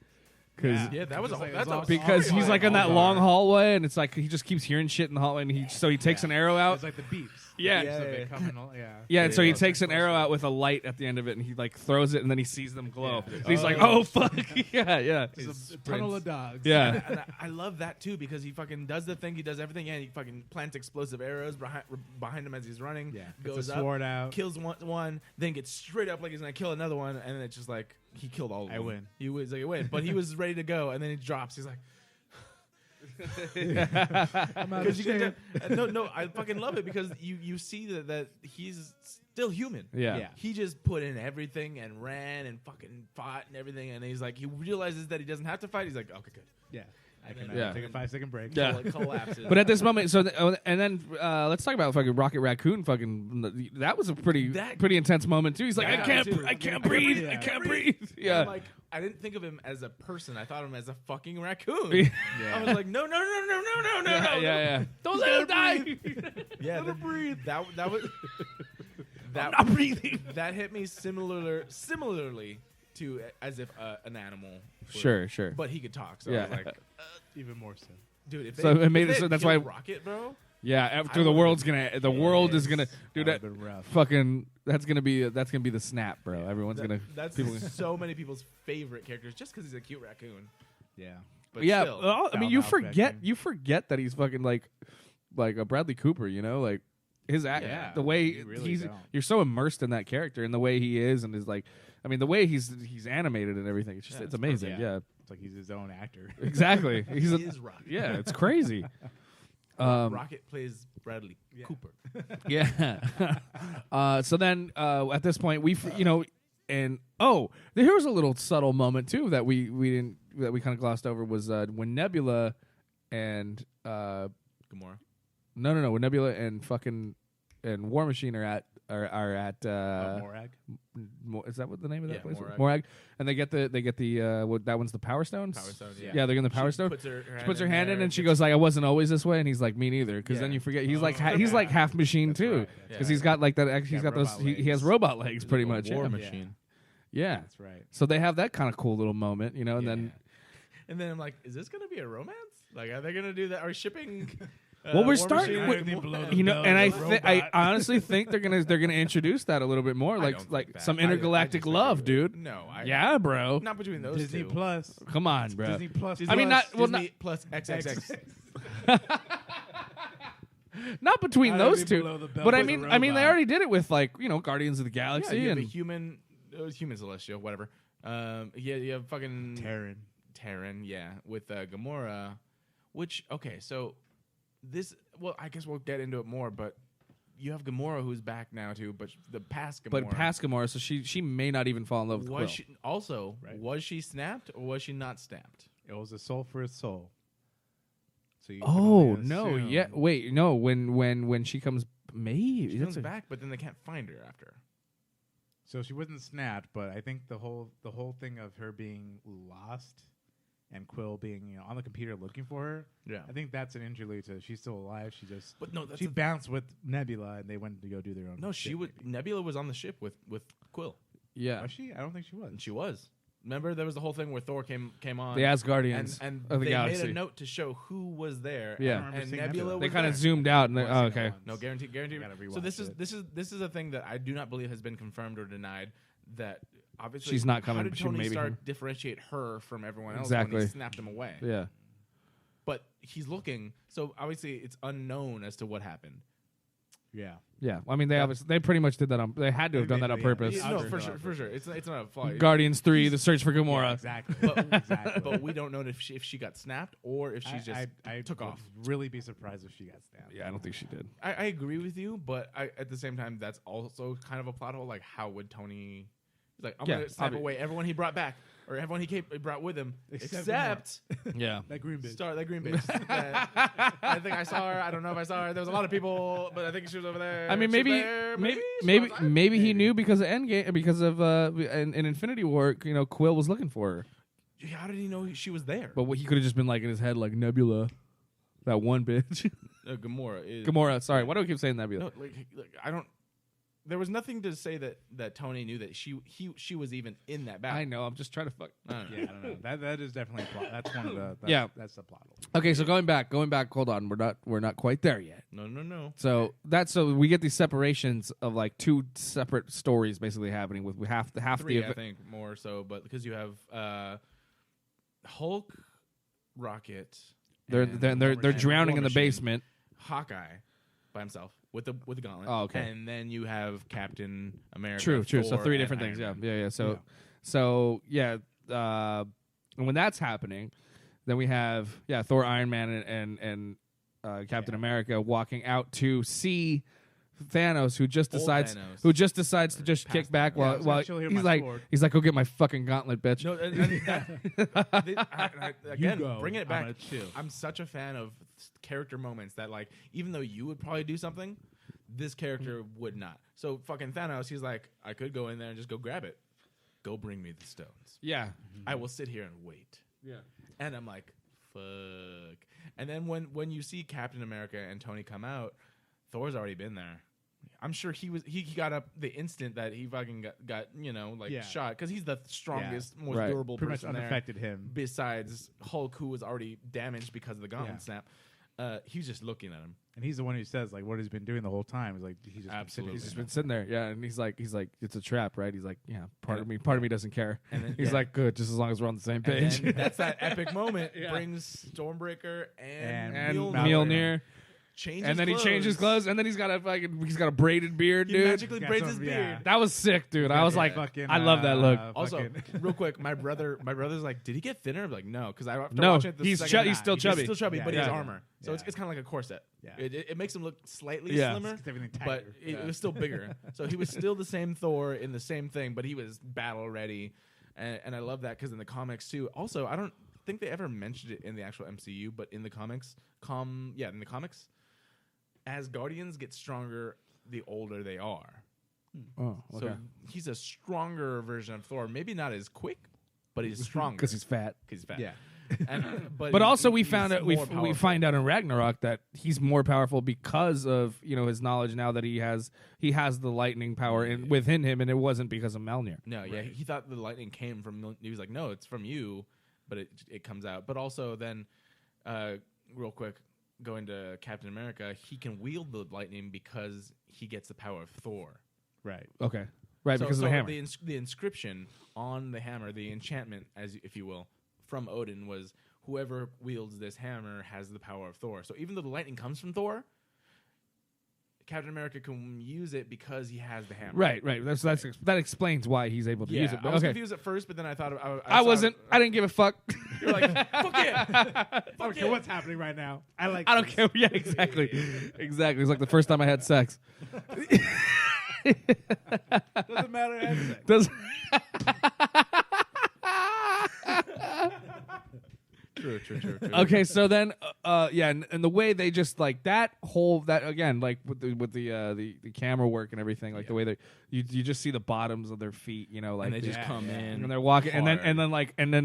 Because Yeah, that was Just a like- that's it was a all- because he's like in that all long dark. hallway and it's like he just keeps hearing shit in the hallway and he takes an arrow out. It's like the beeps. Yeah. The beeps of Yeah. it coming al- yeah. Yeah, and so he Yeah. takes an arrow out with a light at the end of it, and he like throws it, and then he sees them glow. Yeah. And he's like, "Oh fuck, yeah, yeah, It's a tunnel of dogs. yeah." And I love that too because he fucking does the thing. He does everything, and he fucking plants explosive arrows behind him as he's running. Yeah. goes Gets a up, sword out. kills one, then gets straight up like he's gonna kill another one, and then it's just like he killed all of them. I win. He was like, I win, but he was ready to go, and then he drops. He's like, I'm out because of you shape. can no, I fucking love it because you see that he's still human. Yeah. Yeah. He just put in everything and ran and fucking fought and everything, and he's like, he realizes that he doesn't have to fight. He's like, okay, good. Yeah. I can Yeah. take a 5-second break. Yeah. Collapses. But at this moment, and then let's talk about fucking Rocket Raccoon. Fucking that was a pretty intense moment too. He's like, Yeah, I can't breathe, Yeah. I can't breathe. Yeah, I'm like, I didn't think of him as a person. I thought of him as a fucking raccoon. Yeah. I was like, no. yeah. Don't let him die. Yeah, breathe. That was that. I'm not breathing. That hit me similarly to as if an animal. would. Sure. But he could talk, so Yeah. I was like, Even more so. dude. If So they, it made if it- so they that's killed why- Rocket, bro. Yeah, after I the would've world been is gonna, dude. That That would've been rough. fucking that's gonna be the snap, bro. Everyone's gonna. That's people- so many people's favorite characters just because he's a cute raccoon. Yeah. But yeah, still, well, I mean, you Foul-mouthed forget raccoon. that he's fucking like a Bradley Cooper, you know, like his act, Yeah, the way you really don't. you're so immersed in that character and the way he is and is like, I mean, the way he's animated and everything. It's just Yeah, it's it's amazing. perfect. Yeah, It's like he's his own actor. exactly. He's he is Rocket. yeah, it's crazy. Rocket plays Bradley Cooper. Yeah. So then at this point and here's a little subtle moment too that we kind of glossed over was when Nebula and Gamora. no when Nebula and and War Machine are at Morag. is that what the name of that Yeah, place? Morag. Morag. And they get the what that one's the Power Stone. Power Stone, Yeah, yeah. they're getting the Power Stone. Puts her She puts her hand in there and she gets- goes like, "I wasn't always this way," and he's like, "Me neither." Because then Yeah. you forget he's like he's like half machine too, right. because Yeah. he's got like that. He's got got those. robot He has legs. robot legs, pretty much. War Yeah. Machine. Yeah. That's right. So they have that kind of cool little moment, and then. And then I'm like, is this gonna be a romance? Like, are they gonna do that? Are shipping? Well, we're War starting Machine with, and and I honestly think they're gonna introduce that a little bit more, I don't think like that. some I intergalactic just think love, it would. dude. No, Yeah, bro. not between those Disney two. Plus. Come on, bro. Disney Plus. Disney I mean, Plus, not- well, Disney Plus XXX. Not between I those don't two, even below the belt but I with mean, a they robot. already did it with Guardians of the Yeah, Galaxy you have a and human celestial, whatever. You have fucking Terran. yeah, with Gamora. Which so this. Well, I guess we'll get into it more, but you have Gamora who's back now too, but the past Gamora. but past Gamora, so she may not even fall in love with Quill. was she also Right. was she snapped or was she not snapped? It was a soul for a soul. So you can Oh only no! assume- Yeah, wait, no. When she comes, maybe She that's comes a- back, but then they can't find her after. So she wasn't snapped, but I think the whole thing of her being lost and Quill being on the computer looking for her. Yeah. I think that's an interlude to she's still alive. She just But no, that's she bounced with Nebula and they went to go do their own. no. She shit, was maybe. Nebula was on the ship with Quill, Yeah, Was she? I don't think she was. and she was. Remember, there was the whole thing where Thor came on. the Asgardians and of the they galaxy. made a note to show who was there. Yeah. I and, remember and seeing Nebula. Nebula. They was kind of there. zoomed out and I've oh, seen it okay. once. No, guaranteed. I gotta So rewatch this it. is a thing that I do not believe has been confirmed or denied. That obviously She's not coming, How did but she Tony may be Stark coming. differentiate her from everyone else when Exactly. he snapped him away? Yeah, But he's looking. So obviously it's unknown as to what happened. Yeah. yeah. I mean, they pretty much did that on. They had to have They done that made on it, purpose. yeah. No, Odds for are sure, off. for sure. It's not a flaw. Guardians 3: The Search for Yeah, Gamora. exactly. But, exactly. but we don't know if she got snapped or if she just I took would off. Really be surprised if she got stabbed. Yeah, I don't think she did. I agree with you, but at the same time, that's also kind of a plot hole. Like, how would Tony? He's like, I'm Yeah, gonna snap obvi- away everyone he brought back, or everyone he brought with him, Except except Yeah, That green bitch. that green bitch. I think I saw her. I don't know if I saw her. There was a lot of people, but I think she was over there. I mean, She was maybe, there. maybe, She maybe, was outside. maybe he knew because of Endgame, because of in Infinity War. Quill was looking for her, How did he know she was there? but he could have just been like in his head, like Nebula, that one bitch. Gamora is Gamora. Sorry, why do I keep saying Nebula? No, like I don't. There was nothing to say that Tony knew that she was even in that battle. I know. I'm just trying to fuck. I don't know. Yeah, I don't know. That is definitely a plot. That's one of the. That's the plot hole. Okay, so going back. Hold on, we're not quite there yet. No. So so we get these separations of like two separate stories basically happening with half Three, the I think, more so, but because you have Hulk, Rocket, they're and they're and drowning War in the Machine, Basement. Hawkeye by himself with the gauntlet. Oh, okay. And then you have Captain America. True. So Thor, three and different things. Iron Yeah, Man. yeah. So and when that's happening, then we have Thor, Iron Man, and Captain America walking out to see Thanos, who just Old decides Thanos. to just kick Past back Thanos. Yeah, I while was gonna chill here with my sword. he's like go get my fucking gauntlet, bitch. No, again, go, bringing it I'm back. gonna chill. I'm such a fan of character moments that, like, even though you would probably do something, this character would not. So fucking Thanos, he's like, I could go in there and just go grab it. Go bring me the stones. Yeah. I will sit here and wait. Yeah. And I'm like, fuck. And then when you see Captain America and Tony come out, Thor's already been there. I'm sure he got up the instant that he fucking got shot, because he's the strongest, most Right. durable Pretty much person there. unaffected him. Besides Hulk, who was already damaged because of the gauntlet Yeah. snap. He's just looking at him. And he's the one who says like what he's been doing the whole time. He's like he's just Absolutely. He's just been been sitting there, yeah, and he's like, it's a trap, right? He's like, yeah, part of me doesn't care. And then- he's yeah. like, good, just as long as we're on the same And page. then that's that epic moment. Yeah. Brings Stormbreaker and and Mjolnir. Mjolnir, Changes and then he changes clothes, and then he's got a braided beard, He dude. magically Got braids some- his yeah. beard. That was sick, dude. I was like, fucking, I love that look. Also, fucking- real quick, my brother's like, did he get thinner? I'm like, no, because after No, watching it the he's second he's time, still chubby. He's still chubby, Yeah, but he has yeah. armor, so Yeah. it's kind of like a corset. Yeah. It makes him look slightly Yeah. slimmer, It's everything but tighter. it was still bigger. So he was still the same Thor in the same thing, but he was battle ready, and I love that because in the comics too. Also, I don't think they ever mentioned it in the actual MCU, but in the comics, in the comics, as Guardians get stronger, the older they are. Oh, okay. So he's a stronger version of Thor. Maybe not as quick, but he's stronger Because he's fat. 'Cause he's fat. Yeah. But also we he's found out more we powerful. find out in Ragnarok that he's more powerful because of his knowledge now that he has the lightning power within him, and it wasn't because of Mjolnir. No, yeah, he thought the lightning came from. He was like, no, it's from you, but it comes out. But also then, real quick, going to Captain America, he can wield the lightning because he gets the power of Thor. Right. Okay, right, because of the hammer. The inscription on the hammer, the enchantment, if you will, from Odin was whoever wields this hammer has the power of Thor. So even though the lightning comes from Thor, Captain America can use it because he has the hammer. Right. That explains why he's able to use it. I But was okay. confused at first, but then I thought I wasn't. I didn't give a fuck. You're like, fuck yeah. I don't care what's happening right now. I don't care. Yeah, exactly. Exactly. It's like the first time I had sex. Doesn't matter. Anything. Does True. Okay, so then, and the way they just like that again, like with the camera work and everything, like the way they you just see the bottoms of their feet, like And they just come in and they're walking, and then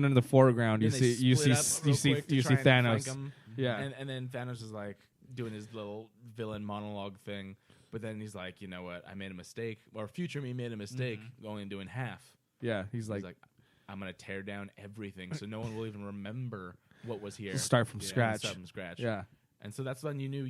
in the foreground you Then they see split up real quick to try and Thanos, flank 'em. yeah, and then Thanos is like doing his little villain monologue thing, but then he's like, you know what, I made a mistake, or future me made a mistake, only doing half. yeah, he's like I'm gonna tear down everything, so no one will even remember what was here. Start from scratch. Start from scratch. Yeah, And so that's when you knew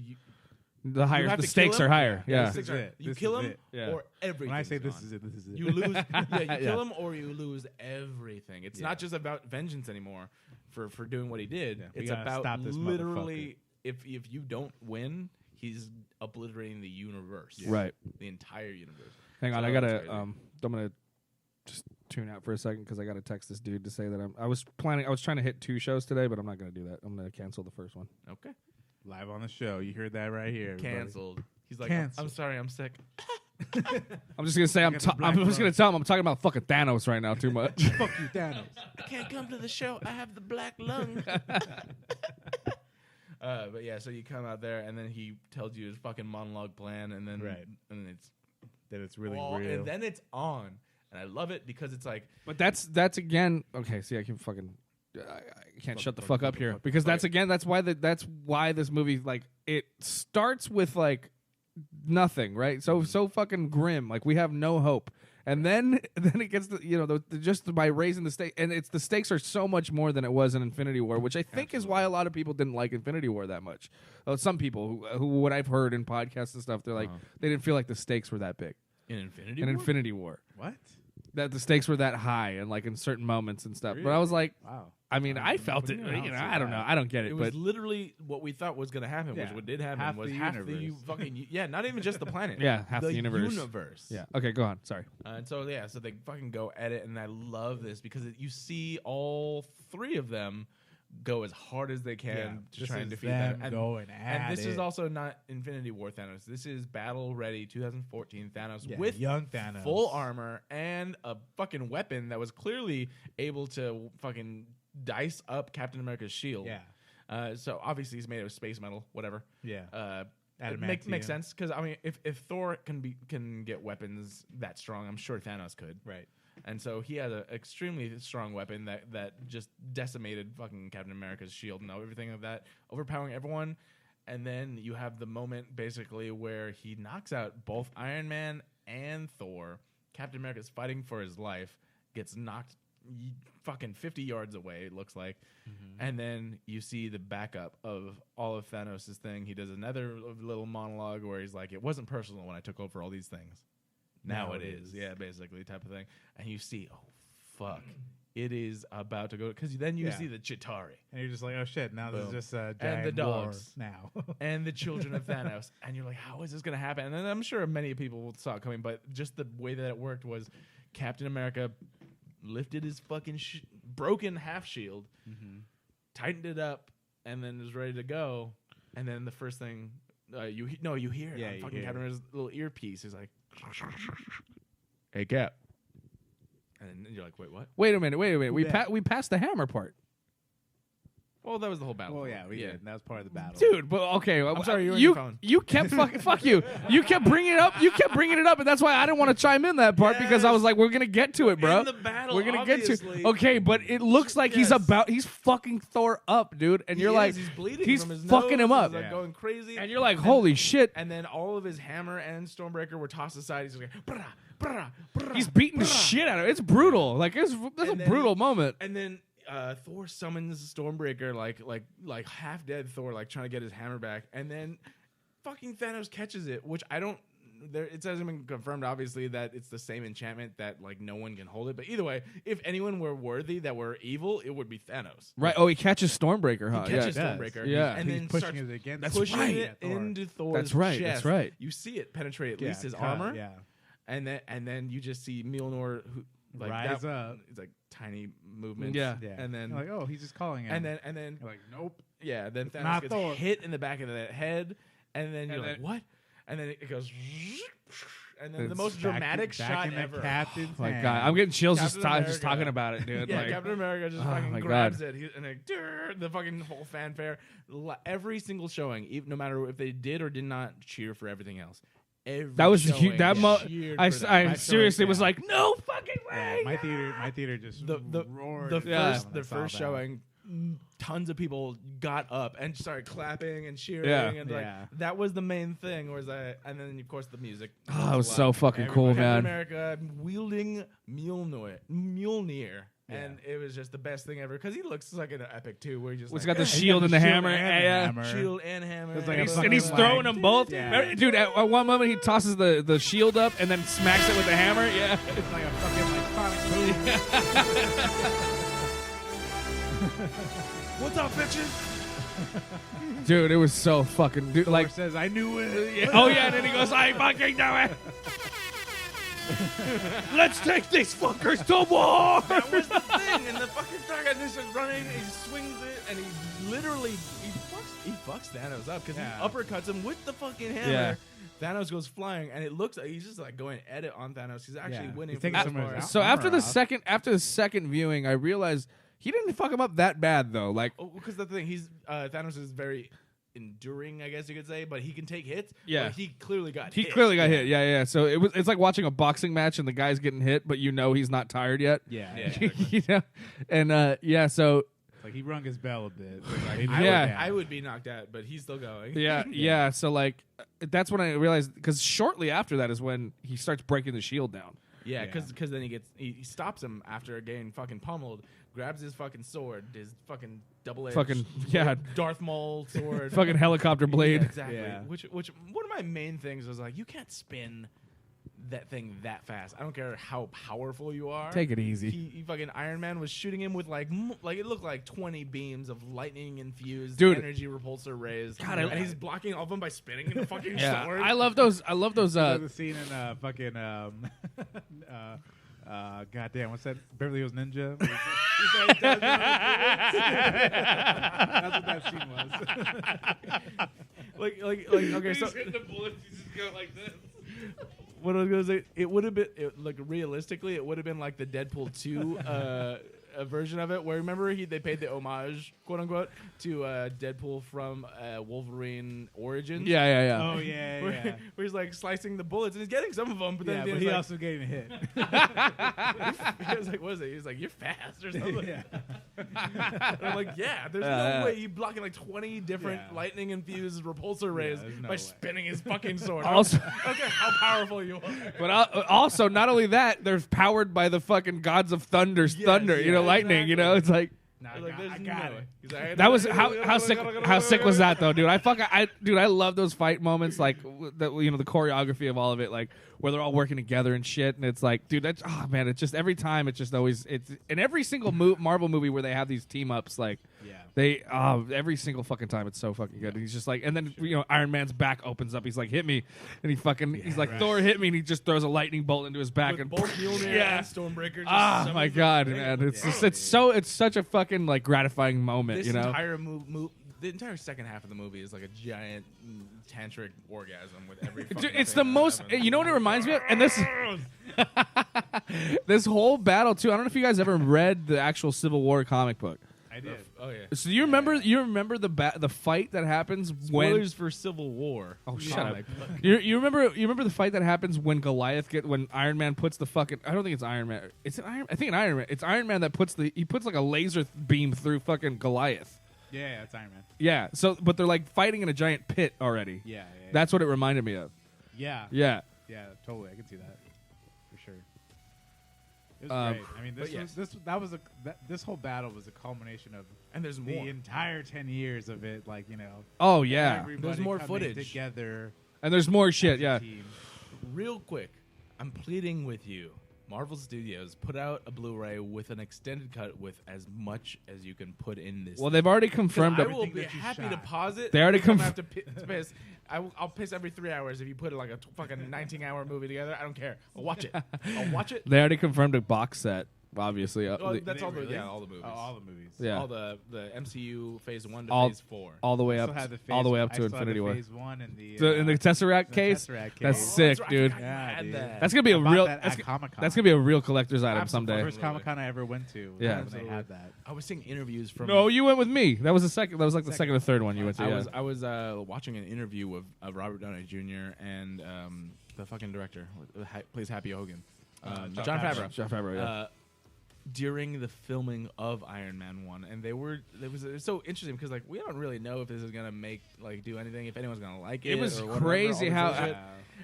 the higher have the to stakes kill are him? higher. Yeah, Yeah, the stakes are- it. you This kill is him it. Yeah. or everything. When I say this is it, this is it. You lose. You kill Yeah. him or you lose everything. It's not just about vengeance anymore for doing what he did. Yeah, we It's gotta about stop this literally if you don't win, he's obliterating the universe. Right. The entire universe. Hang on, So I that's gotta crazy. I'm gonna just tune out for a second because I gotta text this dude to say that I was trying to hit 2 shows today, but I'm not gonna do that. I'm gonna cancel the first one. Okay. Live on the show. You heard that right here. everybody. Canceled. He's like, Canceled. I'm sorry, I'm sick. I'm just gonna say got the black I'm just gonna lung. tell him I'm talking about fucking Thanos right now too much. Fuck you, Thanos. I can't come to the show. I have the black lung. But yeah, so you come out there, and then he tells you his fucking monologue plan, and then Right. and it's That it's really all- real. and then it's on, and I love it because it's like But that's again okay. See, I can fucking I can't shut the fuck up here fuck, because that's fuck. again that's why this movie like it starts with like nothing, right? So fucking grim, like we have no hope, and then it gets just by raising the stake, and the stakes are so much more than it was in Infinity War, which I think is why a lot of people didn't like Infinity War that much. Some people who what I've heard in podcasts and stuff, they're like they didn't feel like the stakes were that big in Infinity in War? Infinity War. What? That the stakes were that high and like in certain moments and stuff. But I was like, Wow. I mean, I felt it. I don't see I don't know. that. I don't get it. It but was literally what we thought was going to happen, which Yeah. what did happen Half was the half the universe. fucking not even just the planet. Yeah, half the universe. universe. yeah. Okay, go on. Sorry. And so so they fucking go at it, and I love this because you see all 3 of them go as hard as they can to this try and is defeat them them. going at And this is it. also not Infinity War Thanos. This is Battle Ready 2014 Thanos Yeah, with young Thanos. full armor and a fucking weapon that was clearly able to fucking dice up Captain America's shield. Yeah. So obviously he's made of space metal, whatever. Yeah. It makes sense because I mean, if Thor can get weapons that strong, I'm sure Thanos could. Right. And so he had an extremely strong weapon that just decimated fucking Captain America's shield and everything of that, overpowering everyone. And then you have the moment basically where he knocks out both Iron Man and Thor. Captain America's fighting for his life, gets knocked fucking 50 yards away, it looks like. And then you see the backup of all of Thanos' thing. He does another little monologue where he's like, it wasn't personal when I took over all these things. Now it is. Yeah, basically, type of thing. And you see, oh, fuck. It is about to go. Because then you Yeah. see the Chitauri And you're just like, oh shit, now this is Boom. just a And the giant war dogs. now. and the children of Thanos. And you're like, how is this going to happen? And then I'm sure many people saw it coming. But just the way that it worked was Captain America lifted his fucking broken half shield, tightened it up, and then is ready to go. And then the first thing you hear it Yeah, on you fucking hear Captain America's little earpiece. He's like, "Hey, Cap," and then you're like, "Wait, what?" Wait a minute. Who We dat? we passed the hammer part. Well, that was the whole battle. Well, yeah, we did. That was part of the battle. Dude, but okay. I'm sorry, you were on your phone. You kept fucking fuck you. You kept bringing it up. You kept bringing it up, and that's why I didn't want to chime in that part because I was like, we're gonna get to it, bro. In the battle, we're gonna get to it. obviously. Okay, but it looks like he's fucking Thor up, dude, and you're like, he's bleeding he's from his fucking nose, him up, he's, like, going crazy, and you're like, holy shit. And then all of his hammer and Stormbreaker were tossed aside. He's like, brah, brah, brah, He's beating the brah. shit out of it. It's brutal. Like that's a then brutal moment. And then Thor summons Stormbreaker, like half dead Thor, like trying to get his hammer back, and then fucking Thanos catches it, which I don't. It hasn't been confirmed, obviously, that it's the same enchantment that like no one can hold it. But either way, if anyone were worthy that were evil, it would be Thanos. Right? Oh, he catches Stormbreaker, huh? He catches yeah. Stormbreaker, Yeah. and He's then pushing starts it against. That's pushing right. it into Thor's That's right. chest. That's right. You see it penetrate at least his cut, armor. Yeah. And then you just see Mjolnir who like Rise up. It's like tiny movements. Yeah. Yeah. And then You're like, oh, he's just calling him. and then You're like, nope. yeah, then Thanos Not gets Thor. hit in the back of the head, and then you're And like, then- what? And then it goes, and then the It's most dramatic shot in the ever. captain's My hand. God, I'm getting chills Captain just America. talking about it, dude. Yeah, like, Captain America just Oh fucking my grabs God. it, and like the fucking whole fanfare. Every single showing, even no matter if they did or did not cheer for everything else. Every that was showing huge. That cheered I for that. I My seriously showing, was yeah. like, no fucking Yeah, way. my theater just the roared. the when Yeah. I first the saw first that. showing, tons of people got up and started clapping and cheering, Yeah. and like Yeah. that was the main thing. And then of course the music. Oh, it was so fucking cool, Captain man. America wielding Mjolnir. And it was just the best thing ever because he looks like an epic too, where he just He's like, got the He's shield got and the the shield hammer. and the Yeah. hammer. shield and hammer, It's like and a And he's fucking throwing like- them both. Yeah. Dude, at one moment he tosses the shield up and then smacks it with the hammer. Yeah. It's like a fucking like sonic boom. What's up, bitches? Dude, it was so fucking Thor like says, I knew it. oh yeah, and then he goes, I fucking know it. Let's take these fuckers to war. That was the thing, and the fucking protagonist is running, he swings it, and he literally he fucks Thanos up because Yeah. he uppercuts him with the fucking hammer. Yeah. Thanos goes flying, and it looks like he's just like going edit on Thanos. He's actually Yeah. winning. He's for taking the some of most his part. So armor after the second viewing, I realized he didn't fuck him up that bad though. Like Because the thing, Thanos is very enduring, I guess you could say, but he can take hits. Yeah. but he clearly got he hit. clearly got hit. Yeah. So it's like watching a boxing match and the guy's getting hit, but you know he's not tired yet. Yeah. Yeah. you know, and so Like he rung his bell a bit. but, like, he I didn't Yeah. go down. I would be knocked out, but he's still going. yeah. So like that's when I realized because shortly after that is when he starts breaking the shield down. Yeah, Yeah. because then he stops him after getting fucking pummeled, grabs his fucking sword, his fucking double-edged Fucking yeah, Darth Maul sword. fucking helicopter blade. Yeah, exactly. Yeah. Which one of my main things was like, you can't spin that thing that fast. I don't care how powerful you are. Take it easy. He fucking Iron Man was shooting him with like it looked like 20 beams of lightning infused Dude. energy repulsor rays. God, and he's blocking all of them by spinning the fucking Yeah, sword. I love those. The scene in fucking goddamn, what's that? Beverly Hills Ninja. That's what that scene was. like okay, so the bullets. You just go like this. what I was gonna say, it would have been like realistically, it would have been like the Deadpool 2 a version of it, where remember they paid the homage, quote unquote, to Deadpool from Wolverine Origins. Yeah. Oh yeah, Where, yeah. where he's like slicing the bullets and he's getting some of them, but then Yeah, at the but end he he's also getting hit. he was like, what is it? He's like, you're fast or something. Yeah. And I'm like, yeah, there's no way you blocking like 20 different Yeah. lightning infused repulsor rays there's no by way. spinning his fucking sword. Also- okay, how powerful you are. But also, not only that, they're powered by the fucking gods of thunder's Yes, thunder. You know, yeah, lightning. You know, it's like. Nah, Like, there's I no got way. it. He's like, That was how sick was that though, dude? I love those fight moments, like the choreography of all of it, like where they're all working together and shit, and it's like, dude, that's man, it's just every time, it's just always it's in every single Marvel movie where they have these team ups, like Yeah. they every single fucking time it's so fucking good. And he's just like, and then Iron Man's back opens up, he's like, hit me, and he's like, right. Thor hit me, and he just throws a lightning bolt into his back, with and both Mjolnir yeah. and Stormbreaker. Just ah summons my them. god, Damn. man, it's such a fucking like gratifying moment, This you know. entire the entire second half of the movie is like a giant tantric orgasm with every. Dude, fucking it's thing the that most. happens. You know what it reminds me of, and this this whole battle too. I don't know if you guys ever read the actual Civil War comic book. I did. Oh yeah. So you remember the fight that happens when Spoilers for Civil War. Oh, shut Comic. up. You remember the fight that happens when when Iron Man puts the fucking I don't think it's Iron Man. It's Iron Man. It's Iron Man that puts like a laser beam through fucking Goliath. Yeah, it's Iron Man. Yeah. So but they're like fighting in a giant pit already. Yeah. That's what it reminded me of. Yeah. Yeah. Yeah, totally. I can see that for sure. It was Um, great. I mean, this whole battle was a culmination of And there's the more. entire 10 years of it. Like, you know, Oh yeah. everybody There's more coming footage. together. And there's more shit. as a Yeah. team. Real quick, I'm pleading with you. Marvel Studios, put out a Blu-ray with an extended cut with as much as you can put in this. Well, they've already confirmed I it. will everything be that you happy to shot. pause it. They already I'm gonna conf- have to piss. I'll piss every 3 hours if you put like a fucking 19-hour movie together. I don't care. I'll watch it. I'll watch it. They already confirmed a box set. Obviously. Oh, that's They all the really? all the movies. Oh, all the movies. Yeah. All the MCU Phase 1 to All- Phase 4. all the way I up. still have the All the way phase- up I to still have Infinity the War. Phase 1 and the In the Tesseract the case. Tesseract That's case. sick, right. dude. I forgot you Yeah, had dude. that. That's gonna be a I bought real. that at Comic-Con. That's gonna be a real collector's item Absolutely. someday. First Comic Con I ever went to. Yeah. when they had that. I was seeing interviews from. No, you went with me. That was the second. That was like the second or third one you went to. Yeah. I was watching an interview of Robert Downey Jr. and the fucking director who plays Happy Hogan, John Favreau. John Favreau. Yeah. During the filming of Iron Man 1, and it was so interesting because like we don't really know if this is gonna do anything, if anyone's gonna like it. It was or whatever, crazy all this how- other shit.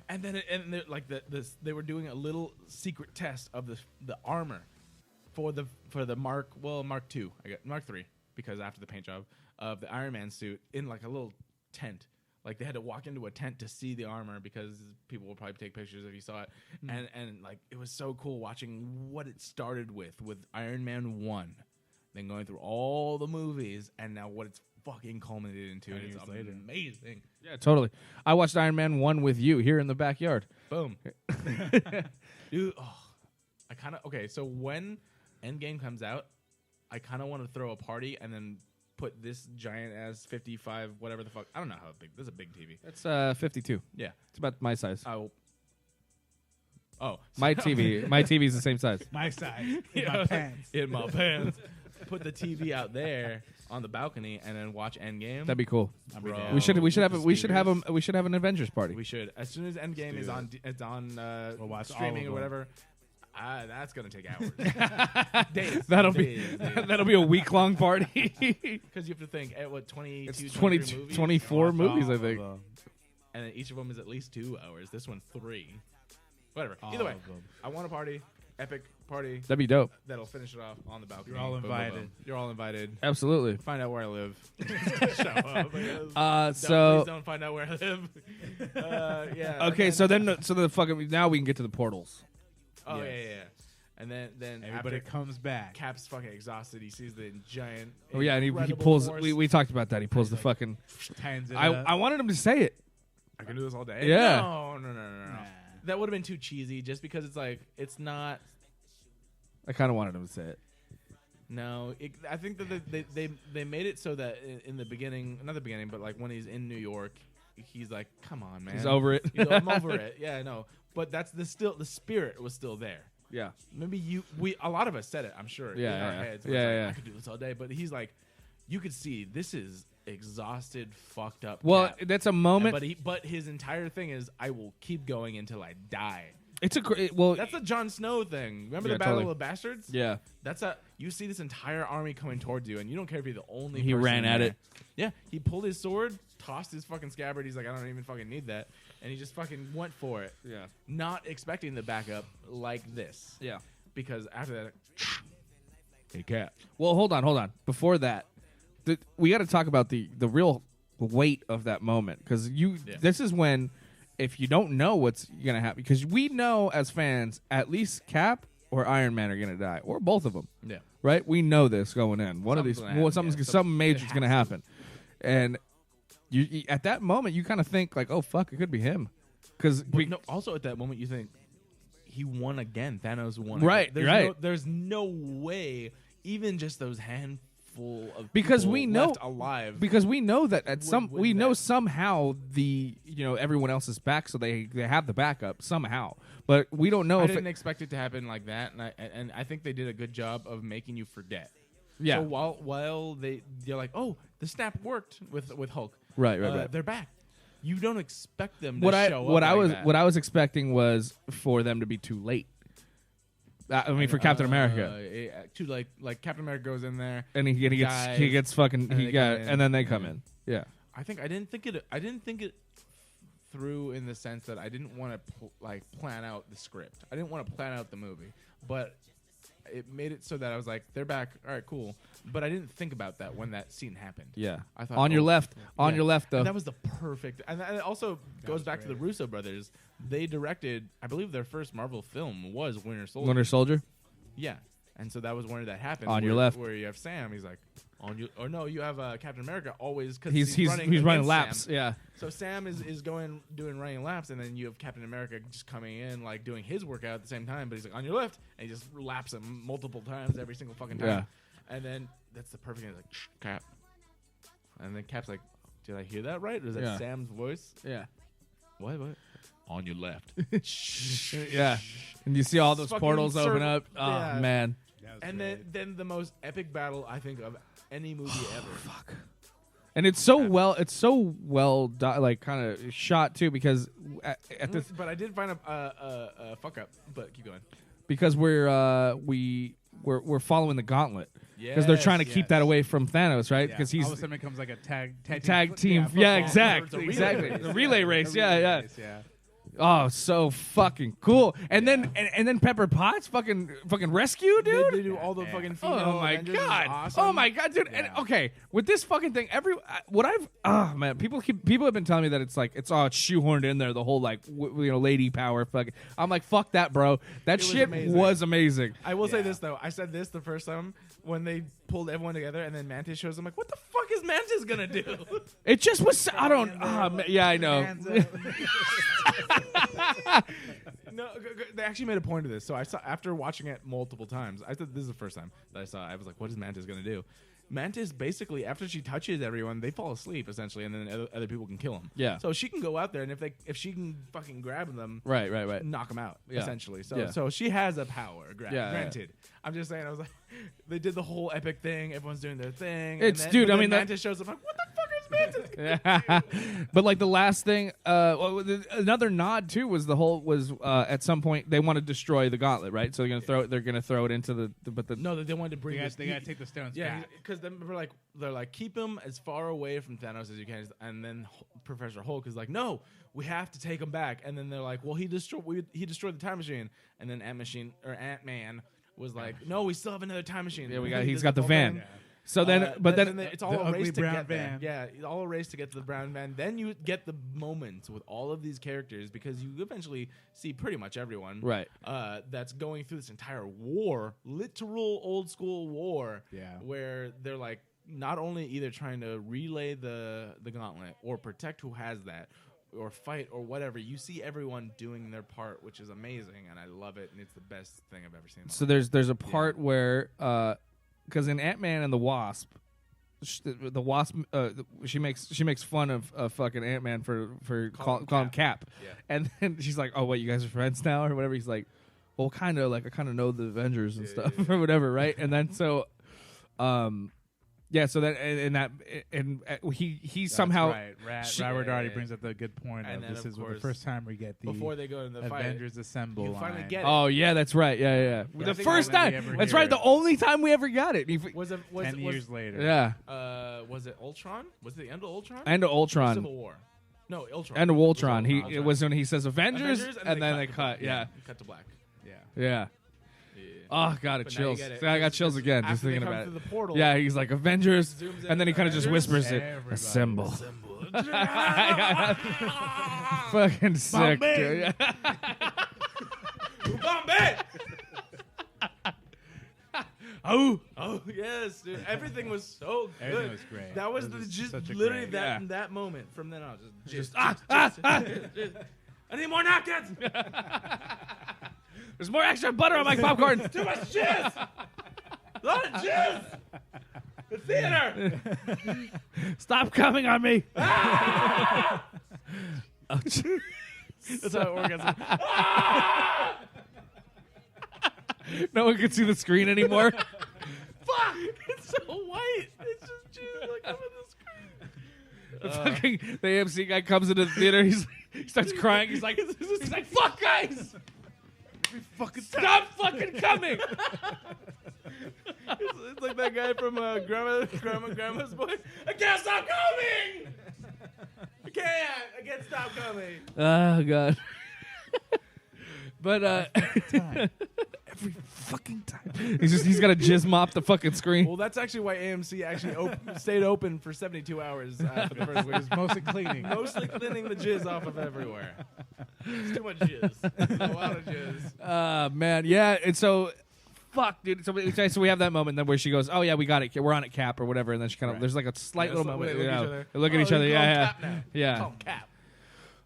And then they were doing a little secret test of the armor for the Mark II, I guess Mark III, because after the paint job of the Iron Man suit in like a little tent. Like they had to walk into a tent to see the armor because people will probably take pictures if you saw it, and like it was so cool watching what it started with Iron Man 1, then going through all the movies, and now what it's fucking culminated into. And it's amazing. Yeah, totally. I watched Iron Man 1 with you here in the backyard. Boom, dude. I kind of so when Endgame comes out, I kind of want to throw a party and then put this giant ass 55 whatever the fuck. I don't know how big. This is a big TV. That's 52. Yeah. It's about my size. Oh. My TV. My TV is the same size. My size. Yeah, My pants. in my pants. Put the TV out there on the balcony and then watch Endgame. That'd be cool. Bro. We should have speakers. an Avengers party. We should. As soon as Endgame do is it. on, it's on We'll watch all streaming of or them. whatever. That's gonna take hours. Days. That'll Days. that'll be a week long party. Because you have to think at what 22, It's 23 20, movies? 24 movies, I think. And then each of them is at least 2 hours. This one 3. Whatever. All Either way, of them. I want a party, epic party That'd be dope. that'll finish it off on the balcony. You're all Boom, boom, invited. boom. You're all invited. Absolutely. Find out where I live. Show up. So Please don't find out where I live. Yeah. okay, so the fucking now we can get to the portals. Oh Yes. yeah. And then Everybody after comes back. Cap's fucking exhausted. He sees the giant. Oh yeah, and he incredible pulls. force. We talked about that. He pulls the like- fucking. Ties it I up. wanted him to say it. I can do this all day. Yeah. No. Nah. That would have been too cheesy. Just because it's like it's not. I kind of wanted him to say it. No, I think that they made it so that in the beginning, not the beginning, but like when he's in New York, he's like, "Come on, man, He's over it. I'm over it." Yeah, I know. But that's the spirit was still there. Yeah. Maybe a lot of us said it. I'm sure. Yeah, in our yeah. heads. where Yeah, it's like, yeah. I could do this all day, but he's like, you could see this is exhausted, fucked up. Well, Cap. that's a moment. But his entire thing is, I will keep going until I die. It's a great. Well, That's a Jon Snow thing. Remember Yeah, the Battle totally. of the Bastards? yeah. You see this entire army coming towards you, and you don't care if you're the only. He person ran at there. it. Yeah, he pulled his sword, tossed his fucking scabbard. He's like, I don't even fucking need that, and he just fucking went for it, Yeah. not expecting the backup like this. Yeah. Because after that, hey Cap. Well, hold on. Before that, we got to talk about the real weight of that moment because this is when, if you don't know what's gonna happen, because we know as fans at least Cap or Iron Man are gonna die or both of them, Yeah. right? We know this going in. One of these, Something's gonna happen, yeah. something major is It gonna has happen, and you at that moment you kind of think like, oh fuck, it could be him, because No, also at that moment you think he won again. Thanos won. Right, Again. right. There's no way. Even just those handful of Because people we know- left alive. because we know that Would we know that- somehow everyone else is back, so they have the backup somehow, but we don't know I if didn't expect it to happen like that, and I think they did a good job of making you forget. Yeah. So while they're like, oh, the snap worked with Hulk. Right. They're back. You don't expect them to What show up. what I was expecting was for them to be too late. I mean, for Captain America, to like Captain America goes in there and he gets fucking and then they come in. Yeah. I didn't think it through in the sense that I didn't want to plan out the script. I didn't want to plan out the movie, but it made it so that I was like, they're back. All right, cool. But I didn't think about that when that scene happened. Yeah. I thought on your left though. And that was the perfect. And it also goes back to the Russo brothers. They directed, I believe, their first Marvel film was Winter Soldier. Winter Soldier. Yeah. And so that was when that happened. On your left, where you have Sam. He's like, on you. Or no, you have Captain America always because he's running laps. Sam. Yeah. So Sam is doing running laps, and then you have Captain America just coming in like doing his workout at the same time. But he's like on your left, and he just laps him multiple times every single fucking time. Yeah. And then that's the perfect. He's like Cap, and then Cap's like, did I hear that right? Or is that Sam's voice? Yeah. What? On your left. Yeah. And you see all those Fucking portals open up. Oh yeah. man. And then the most epic battle I think of any movie ever. Fuck. And it's so well done, like kind of shot too, because at this. But I did find a fuck up. But keep going. Because we're following the gauntlet. Because they're trying to keep that away from Thanos, right? Because all he's of a sudden it becomes like a tag team. Yeah, football. exactly. The relay race. Yeah. Yeah. Oh, so fucking cool. And then Pepper Potts fucking rescue, dude. They do all the fucking female Oh my Avengers. god! Is awesome. Oh my god, dude! And, okay, with this fucking thing, people have been telling me that it's shoehorned in there, the whole lady power fucking. I'm like, fuck that, bro. That shit was amazing. I will say this though. I said this the first time when they pulled everyone together, and then Mantis shows. I'm like, what the fuck is Mantis gonna do? It just was. I don't. Yeah, I know. No, they actually made a point of this. So I saw after watching it multiple times. I thought this is the first time that I saw it. I was like, what is Mantis gonna do? Mantis basically, after she touches everyone, they fall asleep essentially, and then other people can kill them. Yeah. So she can go out there, and if she can fucking grab them, right, knock them out essentially. So Yeah. so she has a power. Granted, Yeah. I'm just saying. I was like, they did the whole epic thing. Everyone's doing their thing. It's and then, dude. but I then mean, Mantis shows up. Like, what the fuck is Mantis? But like the last thing, another nod too was at some point they want to destroy the gauntlet, right? So they're gonna throw it into the. No, they wanted to bring. They gotta take the stones back. because they're like keep him as far away from Thanos as you can, and then Professor Hulk is like, no, we have to take him back, and then they're like, well, he destroyed the time machine, and then Ant-Man was like, no, we still have another time machine. Yeah, he's got the van. Yeah. So then, then it's all the a ugly race to brown get van. there. Yeah, all a race to get to the brown van. Then you get the moments with all of these characters because you eventually see pretty much everyone. Right. That's going through this entire war, literal old school war. Yeah. Where they're like not only either trying to relay the gauntlet or protect who has that, or fight or whatever. You see everyone doing their part, which is amazing, and I love it, and it's the best thing I've ever seen. So there's a part where because in Ant-Man and the Wasp, the Wasp she makes fun of fucking Ant-Man for call him Cap. Yeah. And then she's like, oh wait, you guys are friends now or whatever. He's like, well, kind of, like I kind of know the Avengers and stuff or whatever, right? And then so yeah, so that he somehow Robert already brings up the good point. And Of then this of is course, the first time we get the before they go into the Avengers Assemble. you finally line. get it. Oh yeah, that's right. Yeah. The think first only we time. ever That's hear right. it. The only time we ever got it. Was 10 years later. Yeah. Was it Ultron? Was it the end of Ultron? End of Ultron. Civil War. No, Ultron. End of Ultron. It It was when he says Avengers, and then they cut. cut. Yeah. Cut to black. Yeah. Yeah. Oh god, it But now you chills. get it. I got chills again just After they thinking come about it. through the portal, Yeah, he's like Avengers, zooms in and then he kind of just Avengers, whispers it. everybody. Assemble. Fucking sick, dude. Bombay! Oh, Oh yes, dude. Everything was so good. Everything was great. That was, It was just such a literally great- that moment. From then on, just I need more napkins. There's more extra butter on my popcorn. Too much cheese. A lot of cheese. The theater. Stop coming on me. That's how it works. No one can see the screen anymore. Fuck! It's The AMC guy comes into the theater. He starts crying. He's like, fuck, guys! Stop fucking coming! It's like that guy from Grandma's Boys. I can't stop coming! I can't stop coming. Oh, God. But, every fucking time. He's got to jizz mop the fucking screen. Well, that's actually why AMC actually stayed open for 72 hours for the first week. It's mostly cleaning. Mostly cleaning the jizz off of everywhere. It's too much jizz. A lot of jizz. Man. Yeah. And so, fuck, dude. So we have that moment then where she goes, oh, yeah, we got it. We're on it, Cap, or whatever. And then she kind of, there's like a slight little moment. They look at each other. Yeah. Yeah. Call him Cap.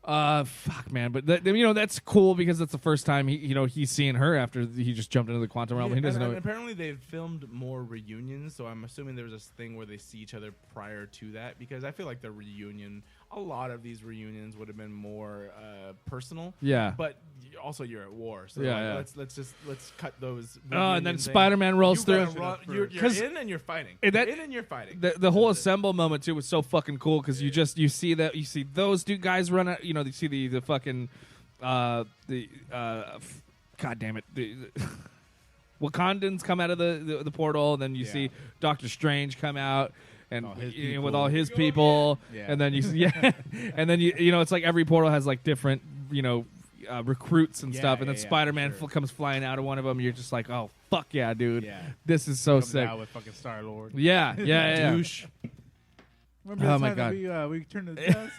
Fuck, man, but that's cool because that's the first time he's seeing her after he just jumped into the quantum realm. Yeah, He doesn't know. And apparently they've filmed more reunions, so I'm assuming there was this thing where they see each other prior to that, because I feel like the reunion, a lot of these reunions would have been more personal. Yeah, but also you're at war, so yeah. Let's cut those. And then Spider-Man rolls through. You're in and you're fighting. The whole assemble moment too was so fucking cool because you see those two guys run out. You see the fucking god damn it, the Wakandans come out of the portal, and then you see Doctor Strange come out. And with all his people, and then and then it's like every portal has like different recruits and stuff, and then Spider-Man comes flying out of one of them. You're just like, oh fuck yeah, dude, this is so sick. Out with fucking Star-Lord. Yeah. Douche. Remember the time that we turned to dust?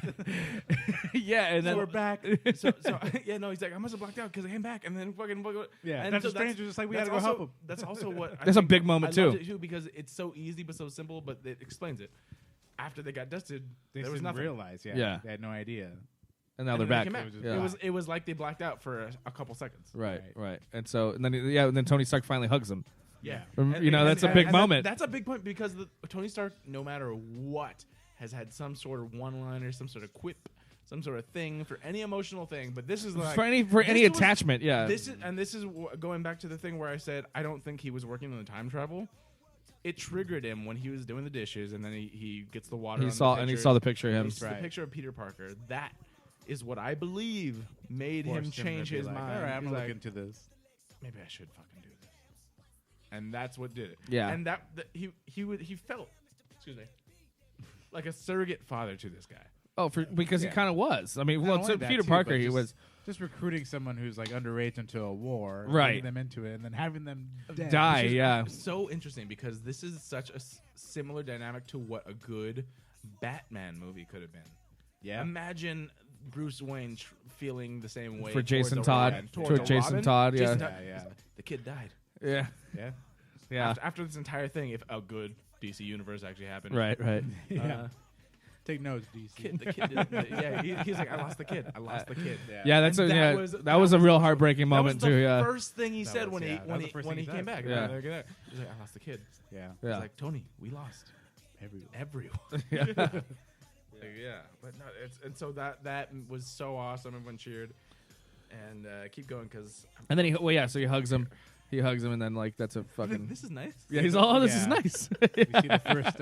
And then we're back. He's like, I must have blacked out because I came back, and then fucking and Doctor Strange was just like, we gotta go help him. That's also what that's a big moment too, because it's so easy but so simple, but it explains it. After they got dusted, there was nothing. Realize, they had no idea, and now they're back. It was like they blacked out for a couple seconds. Right. And then Tony Stark finally hugs him. Yeah, that's a big moment. That's a big point because Tony Stark, no matter what, has had some sort of one-liner, some sort of quip, some sort of thing for any emotional thing. But this is like for any attachment. Yeah. This is going back to the thing where I said I don't think he was working on the time travel. It triggered him when he was doing the dishes, and then he gets the water. He saw the picture of him. The picture of Peter Parker. That is what I believe made him change his mind. All right, I'm gonna look into this. Maybe I should fucking do this. And that's what did it. Yeah. And he felt, excuse me, like a surrogate father to this guy. Oh, because he kind of was. I mean, Peter Parker, he was just recruiting someone who's like underage into a war, right? Getting them into it, and then having them die. Yeah, so interesting because this is such a similar dynamic to what a good Batman movie could have been. Yeah, imagine Bruce Wayne feeling the same way for Jason Todd. Toward Jason Todd, yeah. The kid died. Yeah. After this entire thing, if a good DC universe actually happened, right. Take notes, DC. The kid he's like, I lost the kid. Yeah, that was a real heartbreaking moment too. Yeah, the first thing he said when he came back. Yeah, he's like, I lost the kid. Yeah, he's like, Tony, we lost everyone. But no, and so that was so awesome. Everyone cheered, and keep going because. And then so he hugs him. He hugs him, and then like that's a fucking. This is nice. Yeah, he's all. Oh, this is nice. We see the first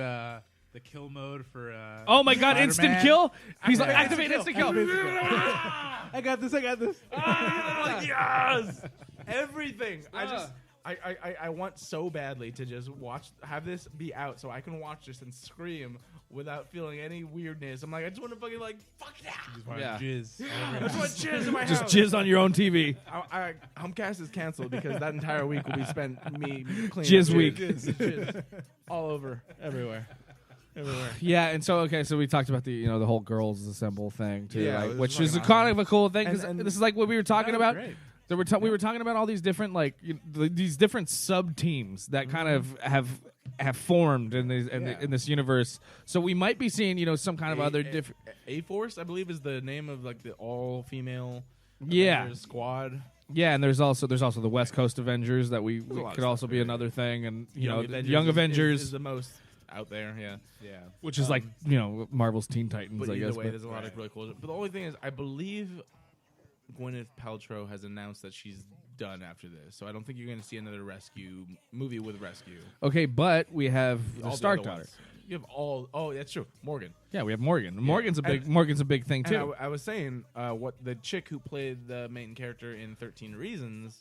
the kill mode for. Oh my God! Spider-Man. Instant kill. He's like activate instant kill. I got this. Like, yes. Everything. I want so badly to just have this be out so I can watch this and scream without feeling any weirdness. I'm like, I just want to fucking like, fuck yeah. Jizz. I just want jizz in my just house. Jizz on your own TV. Humpcast is canceled because that entire week will be spent me cleaning Jizz week. Jizz all over, everywhere. Yeah, and so we talked about the the whole girls assemble thing too, which is awesome. kind of a cool thing because this is like what we were talking about. Great. We were talking about all these different these different sub teams that kind of have formed in this universe. So we might be seeing some kind of other different. A-Force, I believe, is the name of like the all female squad. Yeah, and there's also the West Coast Avengers that we could also be another thing, and Young Avengers is the most out there. Yeah, which is like Marvel's Teen Titans. But I guess. Way, there's a lot of really cool. But the only thing is, I believe Gwyneth Paltrow has announced that she's done after this, so I don't think you're going to see another rescue movie with rescue. Okay, but we have the All Stark other daughter. ones. You have all. Oh, that's true. Morgan. Yeah, we have Morgan. Morgan's a big thing And too. I was saying, what the chick who played the main character in 13 Reasons.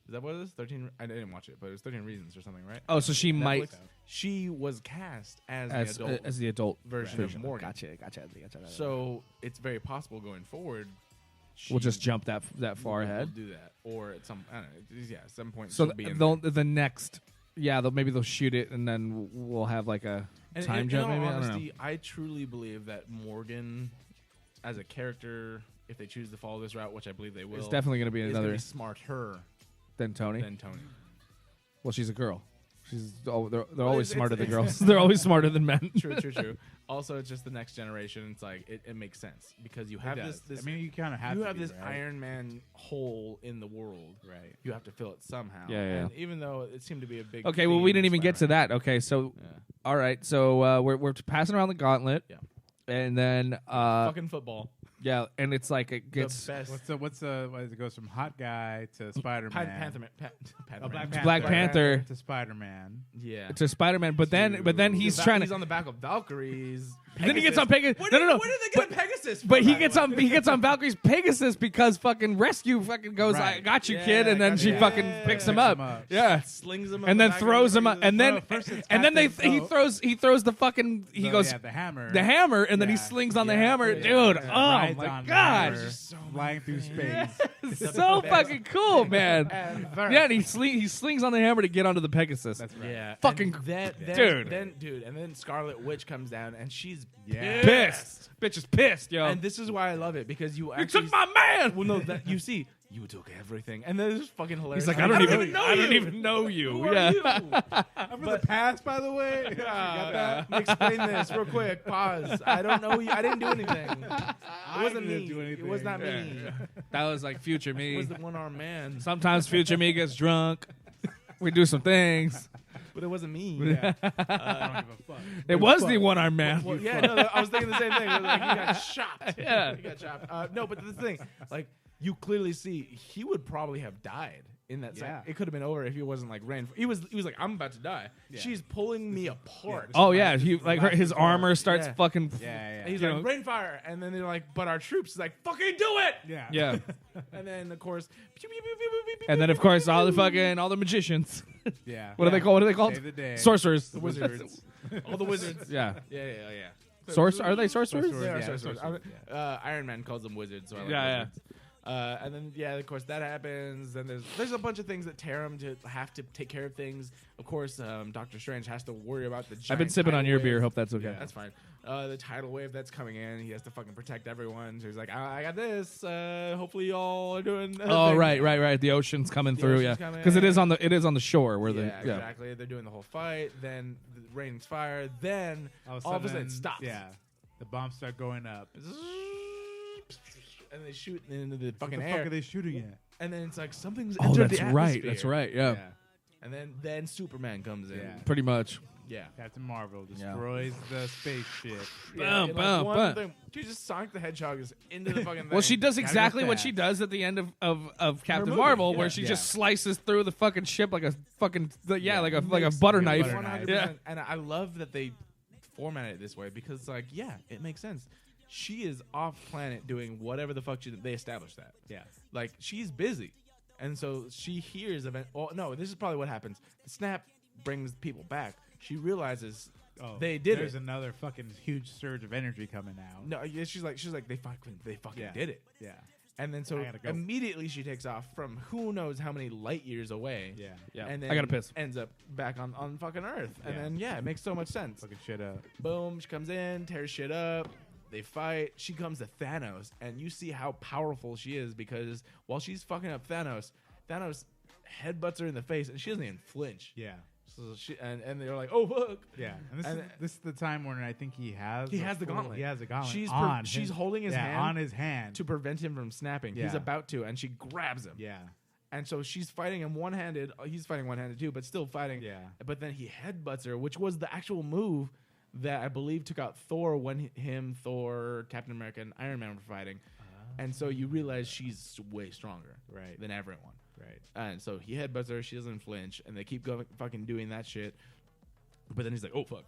Is that what it is? 13. I didn't watch it, but it was 13 Reasons or something, right? Oh, so she might She was cast as the adult version of Morgan. Gotcha. So it's very possible going forward. We'll just jump that far will ahead. Do that, or at some I don't know. Yeah, at some point. So she'll be in there. the next, maybe they'll shoot it and then we'll have like a time jump. In Maybe all honesty, I don't know. I truly believe that Morgan, as a character, if they choose to follow this route, which I believe they will, It's definitely going to be is another gonna be smarter than Tony. than Tony. Well, she's a girl. They're Well, always it's- smarter than it's- girls. They're always smarter than men. True. Also, it's just the next generation. It's like it makes sense because you have this. I mean, you kind of have. You to have be, this right? Iron Man hole in the world. Right. You have to fill it somehow. Yeah. And even though it seemed to be a big. Okay, well, we theme didn't even get to Spider-Man. that. Okay, so Yeah. all right, so we're passing around the gauntlet. Yeah. And then Fucking football. yeah, and it's like it gets The best. What it goes from hot guy to Spider-Man. Black Panther to Spider-Man. Yeah. to Spider-Man, but then he's trying He's to. on the back of Valkyries. Then he gets on Pegasus. Where No, did, no, no. Where did they get a Pegasus? But from, he by gets the on way? he gets on Valkyrie's Pegasus because fucking Rescue fucking goes, I Right. got you, Yeah, kid, and then gotcha. she Yeah, fucking yeah, picks yeah. him Picks up. him up. Yeah. Slings him on And the then back throws of him the up, and then No, first it's and then he Captain throws the fucking he goes the hammer. the hammer, and then he Yeah. slings on the Yeah. hammer, Yeah. dude. Yeah. Oh Rides my on the gosh, hammer, so flying through space. it's so fucking cool, man. Ever. Yeah, and he slings on the hammer to get onto the Pegasus. That's right. Yeah, Fucking dude. dude. And then Scarlet Witch comes down, and she's Yeah. Pissed, bitch is pissed, yo. And this is why I love it because you You actually took my man. Well, no, that you see, you took everything, and then it's fucking hilarious. He's like, I don't even know you. Who are Yeah. you? I'm from the past, by the way. You got that? Explain this real quick. Pause. I don't know you. I didn't do anything. It wasn't didn't me. do It was not me. That was like future It me. was the one-armed man, Sometimes future me gets drunk. We do some things. but it wasn't me. Yeah. I don't give a fuck. It was the one-armed man. Well, yeah, no, I was thinking the same thing. It was like, he got chopped. Yeah. He got chopped. No, but the thing, like, you clearly see he would probably have died in that Yeah. second. It could have been over if he wasn't like ran. He was like, I'm about to die. Yeah. She's pulling me apart. Oh yeah, he like his armor starts Yeah. fucking. Yeah, yeah. And he's You like, know. rain fire. And then they're like, but our troops. He's like, fucking do it. Yeah. Yeah, And then, of course, pew, pew, pew, pew, pew, pew, and then of course all the magicians. Yeah. What are they called? What are they called? Save the day. Sorcerers. the wizards. All the wizards. Yeah. Yeah. Are they sorcerers? Sorcerers. They are Yeah, sorcerers. sorcerers, Iron Man calls them wizards. So I like Yeah, wizards. And then, yeah, of course, that happens. Then there's a bunch of things that tear him to have to take care of things. Of course, Doctor Strange has to worry about the giant I've been sipping on tidal your wave. beer. Hope that's okay. That's fine. The tidal wave that's coming in, he has to fucking protect everyone. So he's like, I got this. Hopefully, y'all are doing. Oh thing." right. The ocean's coming The through. ocean's Yeah, coming. because it is on the shore where Yeah, the exactly. They're doing the whole fight. Then the rain's fire. Then All all of a sudden it stops. Yeah. The bombs start going up. And they shoot into the What fucking the air. fuck are they shooting at? And then it's like something's Oh, entered that's the right. atmosphere. That's right. Yeah, And then Superman comes in. Yeah. pretty much. Yeah. Captain Marvel Yeah. destroys the spaceship. Yeah, Boom, and, boom, one boom. thing- she just Sonic the Hedgehog is into the fucking thing. Well, she does Gotta go exactly what fast. she does at the end of Captain movie, Marvel, yeah. where she Yeah. just slices through the fucking ship like a fucking like a Makes butter knife. 100%. Yeah. And I love that they format it this way because, like, yeah, it makes sense. She is off planet doing whatever the fuck they established that. Yeah. Like, she's busy. And so she hears oh, no, this is probably what happens. The snap brings people back. She realizes they did There's it. another fucking huge surge of energy coming out. No, yeah, she's like they fucking Yeah. did it. Yeah. And then so I gotta go. immediately she takes off from who knows how many light years away. Yeah. Yeah. And then I gotta piss. ends up back on fucking Earth. And Yeah. then it makes so much sense. Fucking shit up. Boom, she comes in, tears shit up. They fight. She comes to Thanos, and you see how powerful she is because while she's fucking up Thanos headbutts her in the face, and she doesn't even flinch. Yeah. So she and they're like, "Oh fuck!" Yeah. And And- this is the time when I think he has He has the gauntlet. He has a gauntlet. She's on she's his- holding his hand on his hand. to prevent him from snapping. He's Yeah. about to, and she grabs him. Yeah. And so she's fighting him one-handed. He's fighting one-handed too, but still fighting. Yeah. But then he headbutts her, which was the actual move that I believe took out Thor when Thor, Captain America, and Iron Man were fighting. And so you realize she's way stronger Right. than everyone. Right. And so he headbutts her. She doesn't flinch, and they keep going, fucking doing that shit. But then he's like, "Oh fuck!"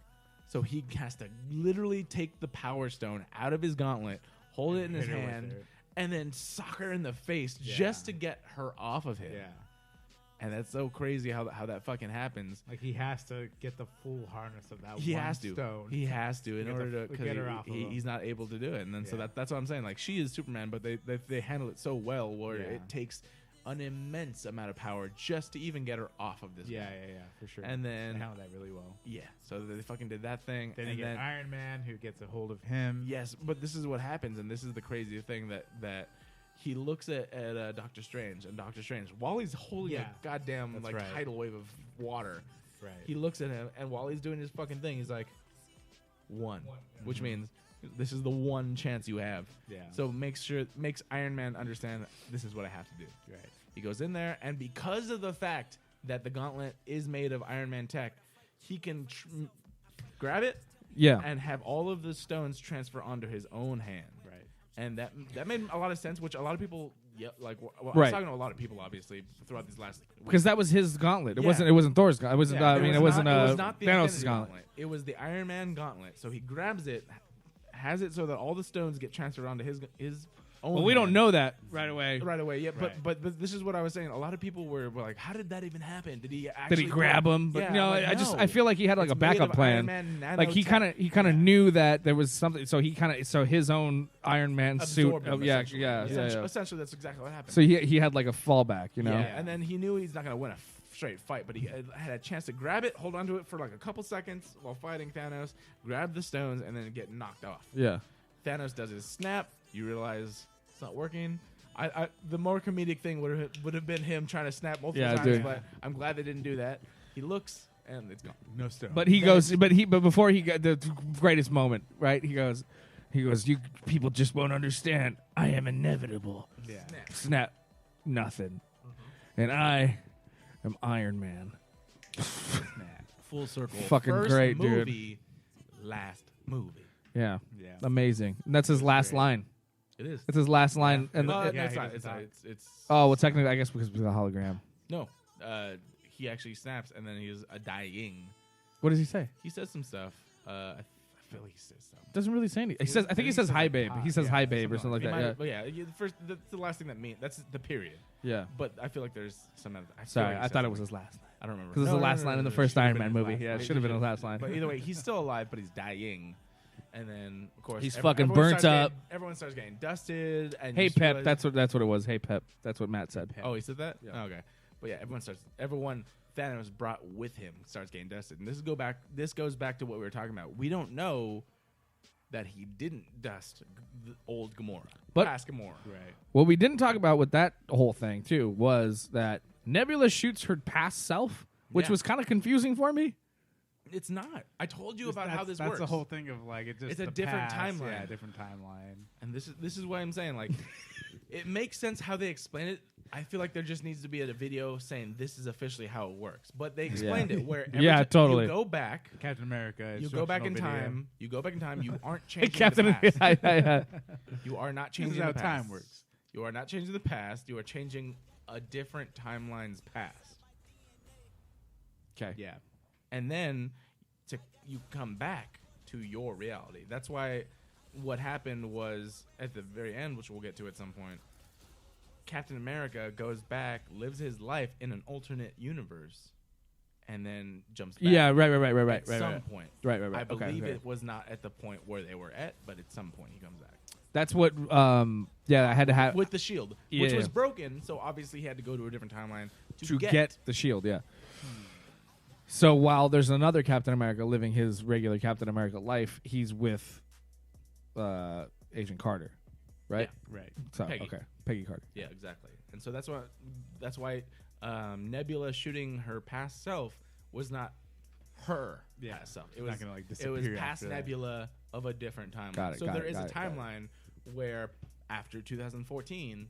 So he has to literally take the Power Stone out of his gauntlet, hold it in his hit her with hand, it. and then sock her in the face Yeah. just to get her off of him. Yeah. And that's so crazy how that fucking happens. Like he has to get the full harness of that He one has to. stone. He has to in Get order the- to because get her off of him. he's not able to do it. And then so Yeah. that's what I'm saying. Like she is Superman, but they handle it so well where Yeah. it takes an immense amount of power just to even get her off of this. Yeah, guy. yeah, for sure. And then they handled that really well. yeah, so they fucking did that thing. Then and you get then Iron Man, who gets a hold of him. yes, but this is what happens, and this is the crazy thing that he looks at Doctor Strange, and Doctor Strange, while he's holding Yeah. a goddamn That's like right. tidal wave of water, Right. he looks at him, and while he's doing his fucking thing, he's like, one, which means this is the one chance you have. Yeah. So makes Iron Man understand this is what I have to do. Right. He goes in there, and because of the fact that the gauntlet is made of Iron Man tech, he can grab it Yeah. and have all of the stones transfer onto his own hand. Right. And that made a lot of sense, which a lot of people, I was Right. talking to a lot of people, obviously, throughout these last weeks. Because that was his gauntlet. It Yeah. wasn't Thor's gauntlet. It wasn't. Yeah, it wasn't it was not the Thanos' Infinity gauntlet. It was the Iron Man gauntlet. So he grabs it, has it so that all the stones get transferred onto his own Well, we don't hand. know that right away. Right away, yeah, Right. but this is what I was saying. A lot of people were like, "How did that even happen? Did he actually grab him? But Yeah, no, I'm like, I feel like he had like It's a made backup of Iron plan. Man Like he nanotech. kind of knew that there was something. So his own Iron Man suit. Absorbed him, Yeah, essentially. yeah, Essentially, yeah. essentially, that's exactly what happened. So he had like a fallback, you know. Yeah, and then he knew he's not going to win a straight fight, but he had a chance to grab it, hold onto it for like a couple seconds while fighting Thanos, grab the stones, and then get knocked off. Yeah. Thanos does his snap. You realize it's not working. The more comedic thing would have been him trying to snap multiple Yeah, times, dude. but I'm glad they didn't do that. He looks and it's gone. No stone. But he goes. But before he got the greatest moment, right? He goes. You people just won't understand. I am inevitable. yeah. Snap. Nothing. And I am Iron Man. Full circle. Fucking First great, dude. movie, last movie. Yeah. Yeah. Amazing. And that's his last great. line. It is. That's his last line. And No, Yeah, it's he not. doesn't It's not. die. It's oh well, technically, I guess because of the hologram. no. He actually snaps, and then he's dying. What does he say? He says some stuff. I feel like he says something. Doesn't really say anything. He says. I think he says hi, babe. He says hi, babe, or something like He that. might- Yeah. But yeah, that's the last thing that means. That's the period. Yeah. But I feel like there's some other. Sorry, I thought it was his last line. I don't remember. Because it's No, the no, last no, line no, in the no, first it should've Iron been Man his movie. last Yeah, line. it should have been his last line. But either way, he's still alive, but he's dying. And then, of course, He's fucking everyone burnt starts up. everyone starts getting dusted. And Hey you just Pep, realize- that's what it was. Hey Pep, that's what Matt said. Oh, he said that? Yeah. Oh, okay. But yeah, everyone Thanos brought with him starts getting dusted. And this goes back to what we were talking about. We don't know that he didn't dust the old Gamora. But- past Gamora. Right. What we didn't talk about with that whole thing too was that Nebula shoots her past self, which Yeah. was kind of confusing for me. It's not. I told you Just about how this that's works. the whole thing of like It's a the different past, timeline. Yeah, different timeline. And this is what I'm saying. Like, it makes sense how they explain it. I feel like there just needs to be a video saying this is officially how it works. But they explained it where every Yeah, time totally. you go back, Captain America. you go back in instructional video. time. You go back in time. You aren't changing Captain, the past. yeah. You are not This changing is how the past. time works. You are not changing the past. You are changing a different timeline's past. Okay. Yeah. And then you come back to your reality. That's why what happened was at the very end, which we'll get to at some point, Captain America goes back, lives his life in an alternate universe, and then jumps back. Yeah, right. At Right. some point. Right. I Okay, believe okay. it was not at the point where they were at, but at some point he comes back. That's what. Yeah, I had to have With the shield, Yeah. which was broken, so obviously he had to go to a different timeline to get the shield. Yeah. So while there's another Captain America living his regular Captain America life, he's with Agent Carter, right? Right. So Peggy. okay, Peggy Carter. Yeah, exactly. And so that's why Nebula shooting her past self was not her Yeah. past self. It It's was not gonna, like, it was disappear past after that. Nebula of a different timeline. Got it, So got there it, is got a it, got it. timeline where after 2014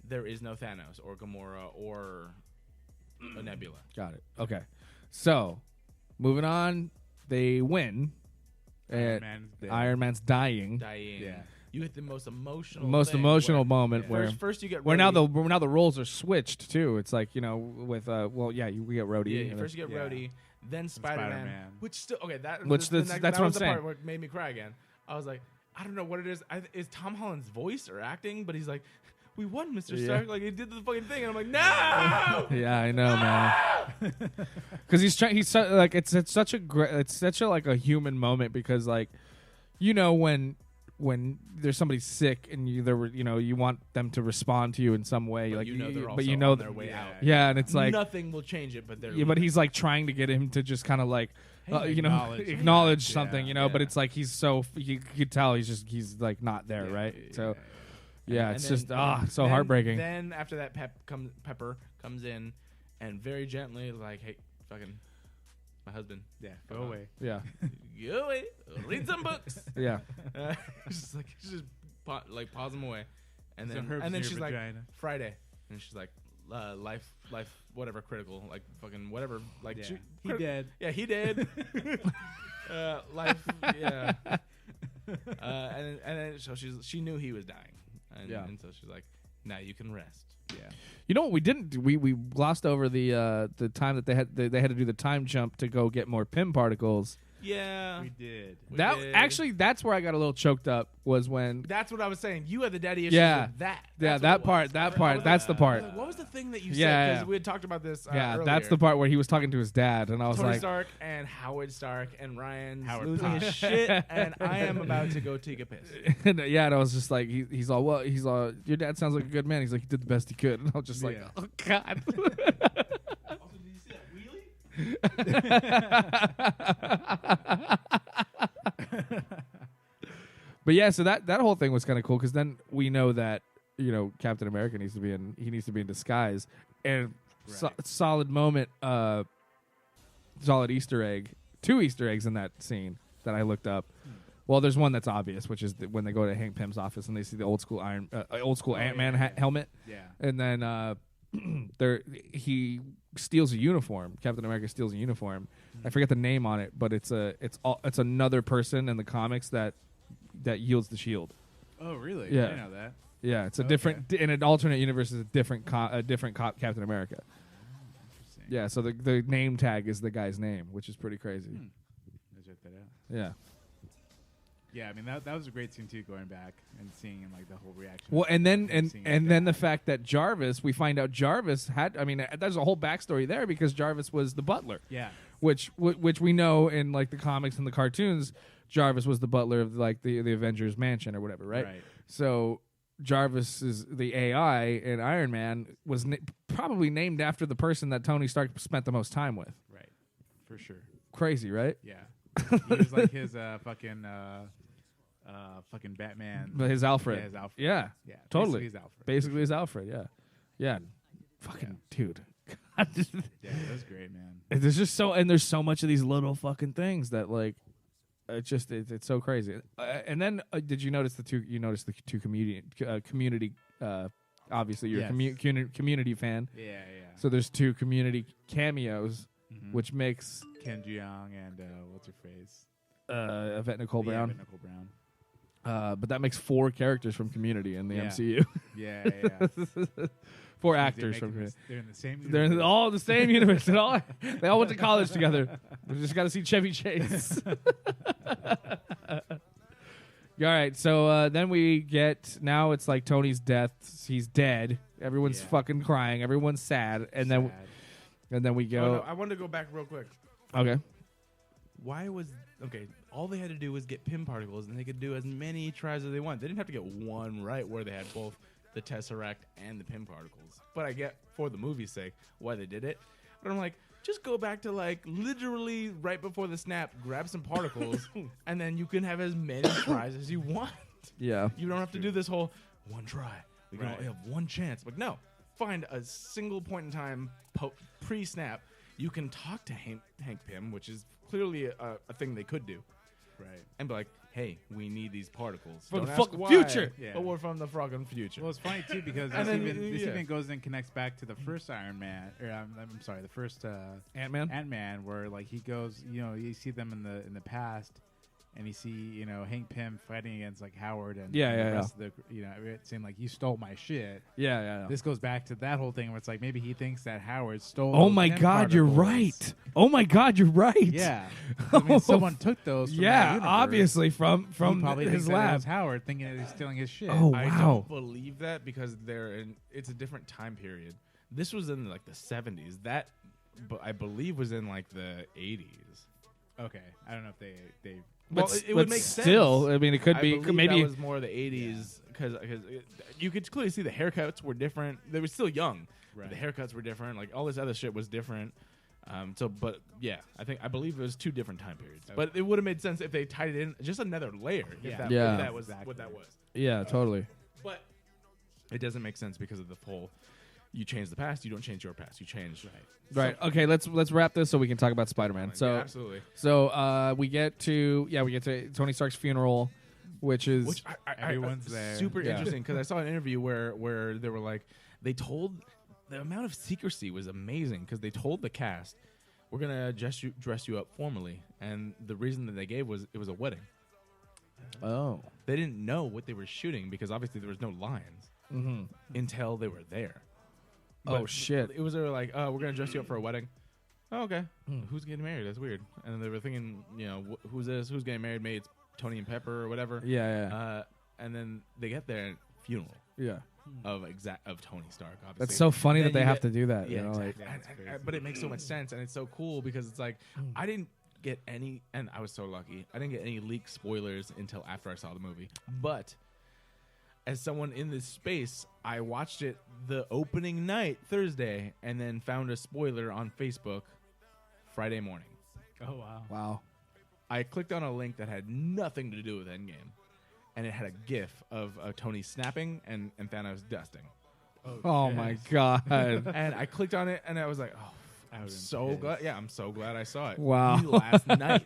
there is no Thanos or Gamora or a Nebula. Got it. Okay. So moving on, they win. Iron And Man's dead. Iron Man's dying. Dying. Yeah. You hit the most emotional thing Emotional where moment where first you get where now Rhodey. the roles are switched too. It's like with we get Rhodey. Yeah, and first you get Yeah. Rhodey, then Spider-Man, Spider-Man. which still okay. That Which the that's next- what that I'm was the saying. part where it made me cry again. I was like, I don't know what it is. Is Tom Holland's voice or acting? But he's like, we won, Mr. Yeah. Stark. Like he did the fucking thing, and I'm like, no. Yeah, I know, man. Because he's trying. He's like it's such a it's such a like a human moment because like, you know when there's somebody sick and you want them to respond to you in some way, But like you know they're also but you know on their way out. Yeah, and it's like Nothing will change it, but they're yeah, but he's like trying to get him to just kind of like acknowledge something, but it's like he's so you could tell he's like not there, right? So yeah, And it's then- just so then- heartbreaking. Then after that, Pepper comes in and very gently like, hey, fucking my husband, Yeah, Come go on. away. Yeah, go away, read some books. yeah. She's just pause him away, and Some then herbs and then in your she's like vagina. Friday, and she's like life whatever critical like fucking whatever like Yeah. He dead. yeah he did life yeah and then so she knew he was dying and so she's like now you can rest. Yeah. You know what we didn't do? We glossed over the time that they had to do the time jump to go get more PIM particles. Yeah, We did. we That did. actually, that's where I got a little choked up. Was when That's what I was saying. You had the daddy issues Yeah. with that. yeah, That's what that it part, was. that I part, was that's like, the part. what was the thing that you Yeah, said? Because yeah. we had talked about this. Yeah, earlier. that's the part where he was talking to his dad, and I was Tony like, Stark and Howard Stark and Ryan's Howard losing Potts. his shit, and I am about to go take a piss. and I was just like, he's all, your dad sounds like a good man. He's like, he did the best he could, and I was just like, Yeah. oh god. Also, did you see that wheelie? But yeah, so that whole thing was kind of cool because then we know that Captain America needs to be in disguise, and solid moment, solid Easter egg, 2 Easter eggs in that scene that I looked up. Well, there's one that's obvious, which is when they go to Hank Pym's office and they see the old school Ant-Man helmet, Yeah. and then he steals a uniform. Captain America steals a uniform. I forget the name on it, but it's another person in the comics that yields the shield. Oh, really? Yeah. I didn't know that. Yeah, it's a Okay. different in an alternate universe. Is a different Captain America. Interesting. Yeah, so the name tag is the guy's name, which is pretty crazy. Let's check that out. Yeah. Yeah, I mean that was a great scene too, going back and seeing like the whole reaction. Well, and then Seeing his and then the dad. fact that we find out Jarvis had. I mean, there's a whole backstory there because Jarvis was the butler. Yeah. Which we know in like the comics and the cartoons, Jarvis was the butler of like the Avengers mansion or whatever, right? Right. So Jarvis is the AI in Iron Man was probably named after the person that Tony Stark spent the most time with. Right. For sure. Crazy, right? Yeah. He was like his fucking Batman. But his Alfred. Yeah, his Alfred. Yeah, Yeah. totally. Basically his Alfred. Basically his Alfred. Yeah, yeah. Fucking dude. Yeah, that was great, man. There's just there's so much of these little fucking things that like, it's so crazy. And then did you notice the two community? Obviously, you're Yes. a community fan. Yeah, yeah. So there's 2 community cameos, which makes Ken Jeong and what's her face? Yvette Nicole Yeah, Brown. Yvette Nicole Brown. But that makes 4 characters from Community in the Yeah. MCU. Yeah, yeah. 4 They're actors from making Community. They're in the same. They're in universe. all the same universe. They all went to college together. We just got to see Chevy Chase. All right, so then we get now it's like Tony's death. He's dead. Everyone's Yeah. fucking crying. Everyone's sad, and then we Oh, go. no, I wanted to go back real quick. Okay. Why was all they had to do was get PIM particles, and they could do as many tries as they want. They didn't have to get one right where they had both the Tesseract and the PIM particles. But I get, for the movie's sake, why they did it. But I'm like, just go back to like literally right before the snap, grab some particles, and then you can have as many tries as you want. Yeah. You don't have to do this whole one try. We can Right. only have one chance. Like, no, find a single point in time pre-snap. You can talk to Hank Pym, which is clearly a thing they could do, Right. and be like, "Hey, we need these particles For the Don't ask fucking why, future." Yeah. but we're from the fucking future." Well, it's funny too because And this, then, this yeah. even goes and connects back to the first Iron Man. Or I'm sorry, the first Ant-Man. Ant-Man, where like he goes, you see them in the past, and you see Hank Pym fighting against like Howard and Yeah, and yeah, the rest of the it saying like you stole my shit. Yeah. This goes back to that whole thing where it's like maybe he thinks that Howard stole. Oh those my Pym God, you're particles. right. Oh my God, you're right. Yeah, I mean, someone took those. From that Yeah, universe. obviously from He probably his thinks that it lab. was Howard thinking that he's stealing his shit. Oh, I wow. don't believe that because it's a different time period. This was in like the 70s. That I believe was in like the 80s. Okay, I don't know if they. Well, But it would make still, sense. I mean, it could I be believe maybe. that was more the 80s because you could clearly see the haircuts were different. They were still young. But Right. the haircuts were different. Like all this other shit was different. But yeah, I believe it was two different time periods. Okay. But it would have made sense if they tied it in just another layer. Yeah. If that, Yeah. if that was Exactly. what that was. Yeah, totally. But it doesn't make sense because of the whole. You change the past. You don't change your past. You change. Right. Okay. Let's wrap this so we can talk about Spider-Man. So yeah, absolutely. So we get to Tony Stark's funeral, which is Which Everyone's there. Super Yeah. interesting because I saw an interview where they were like they told the amount of secrecy was amazing because they told the cast we're gonna dress you up formally, and the reason that they gave was it was a wedding. They didn't know what they were shooting because obviously there was no lines until they were there. Oh, But shit. It was they were like, oh, we're gonna dress you up for a wedding. Oh, okay. Who's getting married? That's weird. And then they were thinking, who's this? Who's getting married? Maybe it's Tony and Pepper or whatever. yeah. And then they get there and funeral Yeah. of Tony Stark. Obviously, That's so funny Then that they you have get- to do that. Yeah, you know, like, exactly. that's crazy. But it makes so much sense, and it's so cool because it's like I didn't get any, and I was so lucky. I didn't get any leaked spoilers until after I saw the movie. But as someone in this space, I watched it the opening night Thursday, and then found a spoiler on Facebook Friday morning. Oh wow. wow. I clicked on a link that had nothing to do with Endgame, and it had a GIF of Tony snapping and Thanos dusting. Oh my God. And I clicked on it, and I was like, "Oh, I'm would've been so pissed. glad! Yeah, I'm so glad I saw it." Wow. Last night.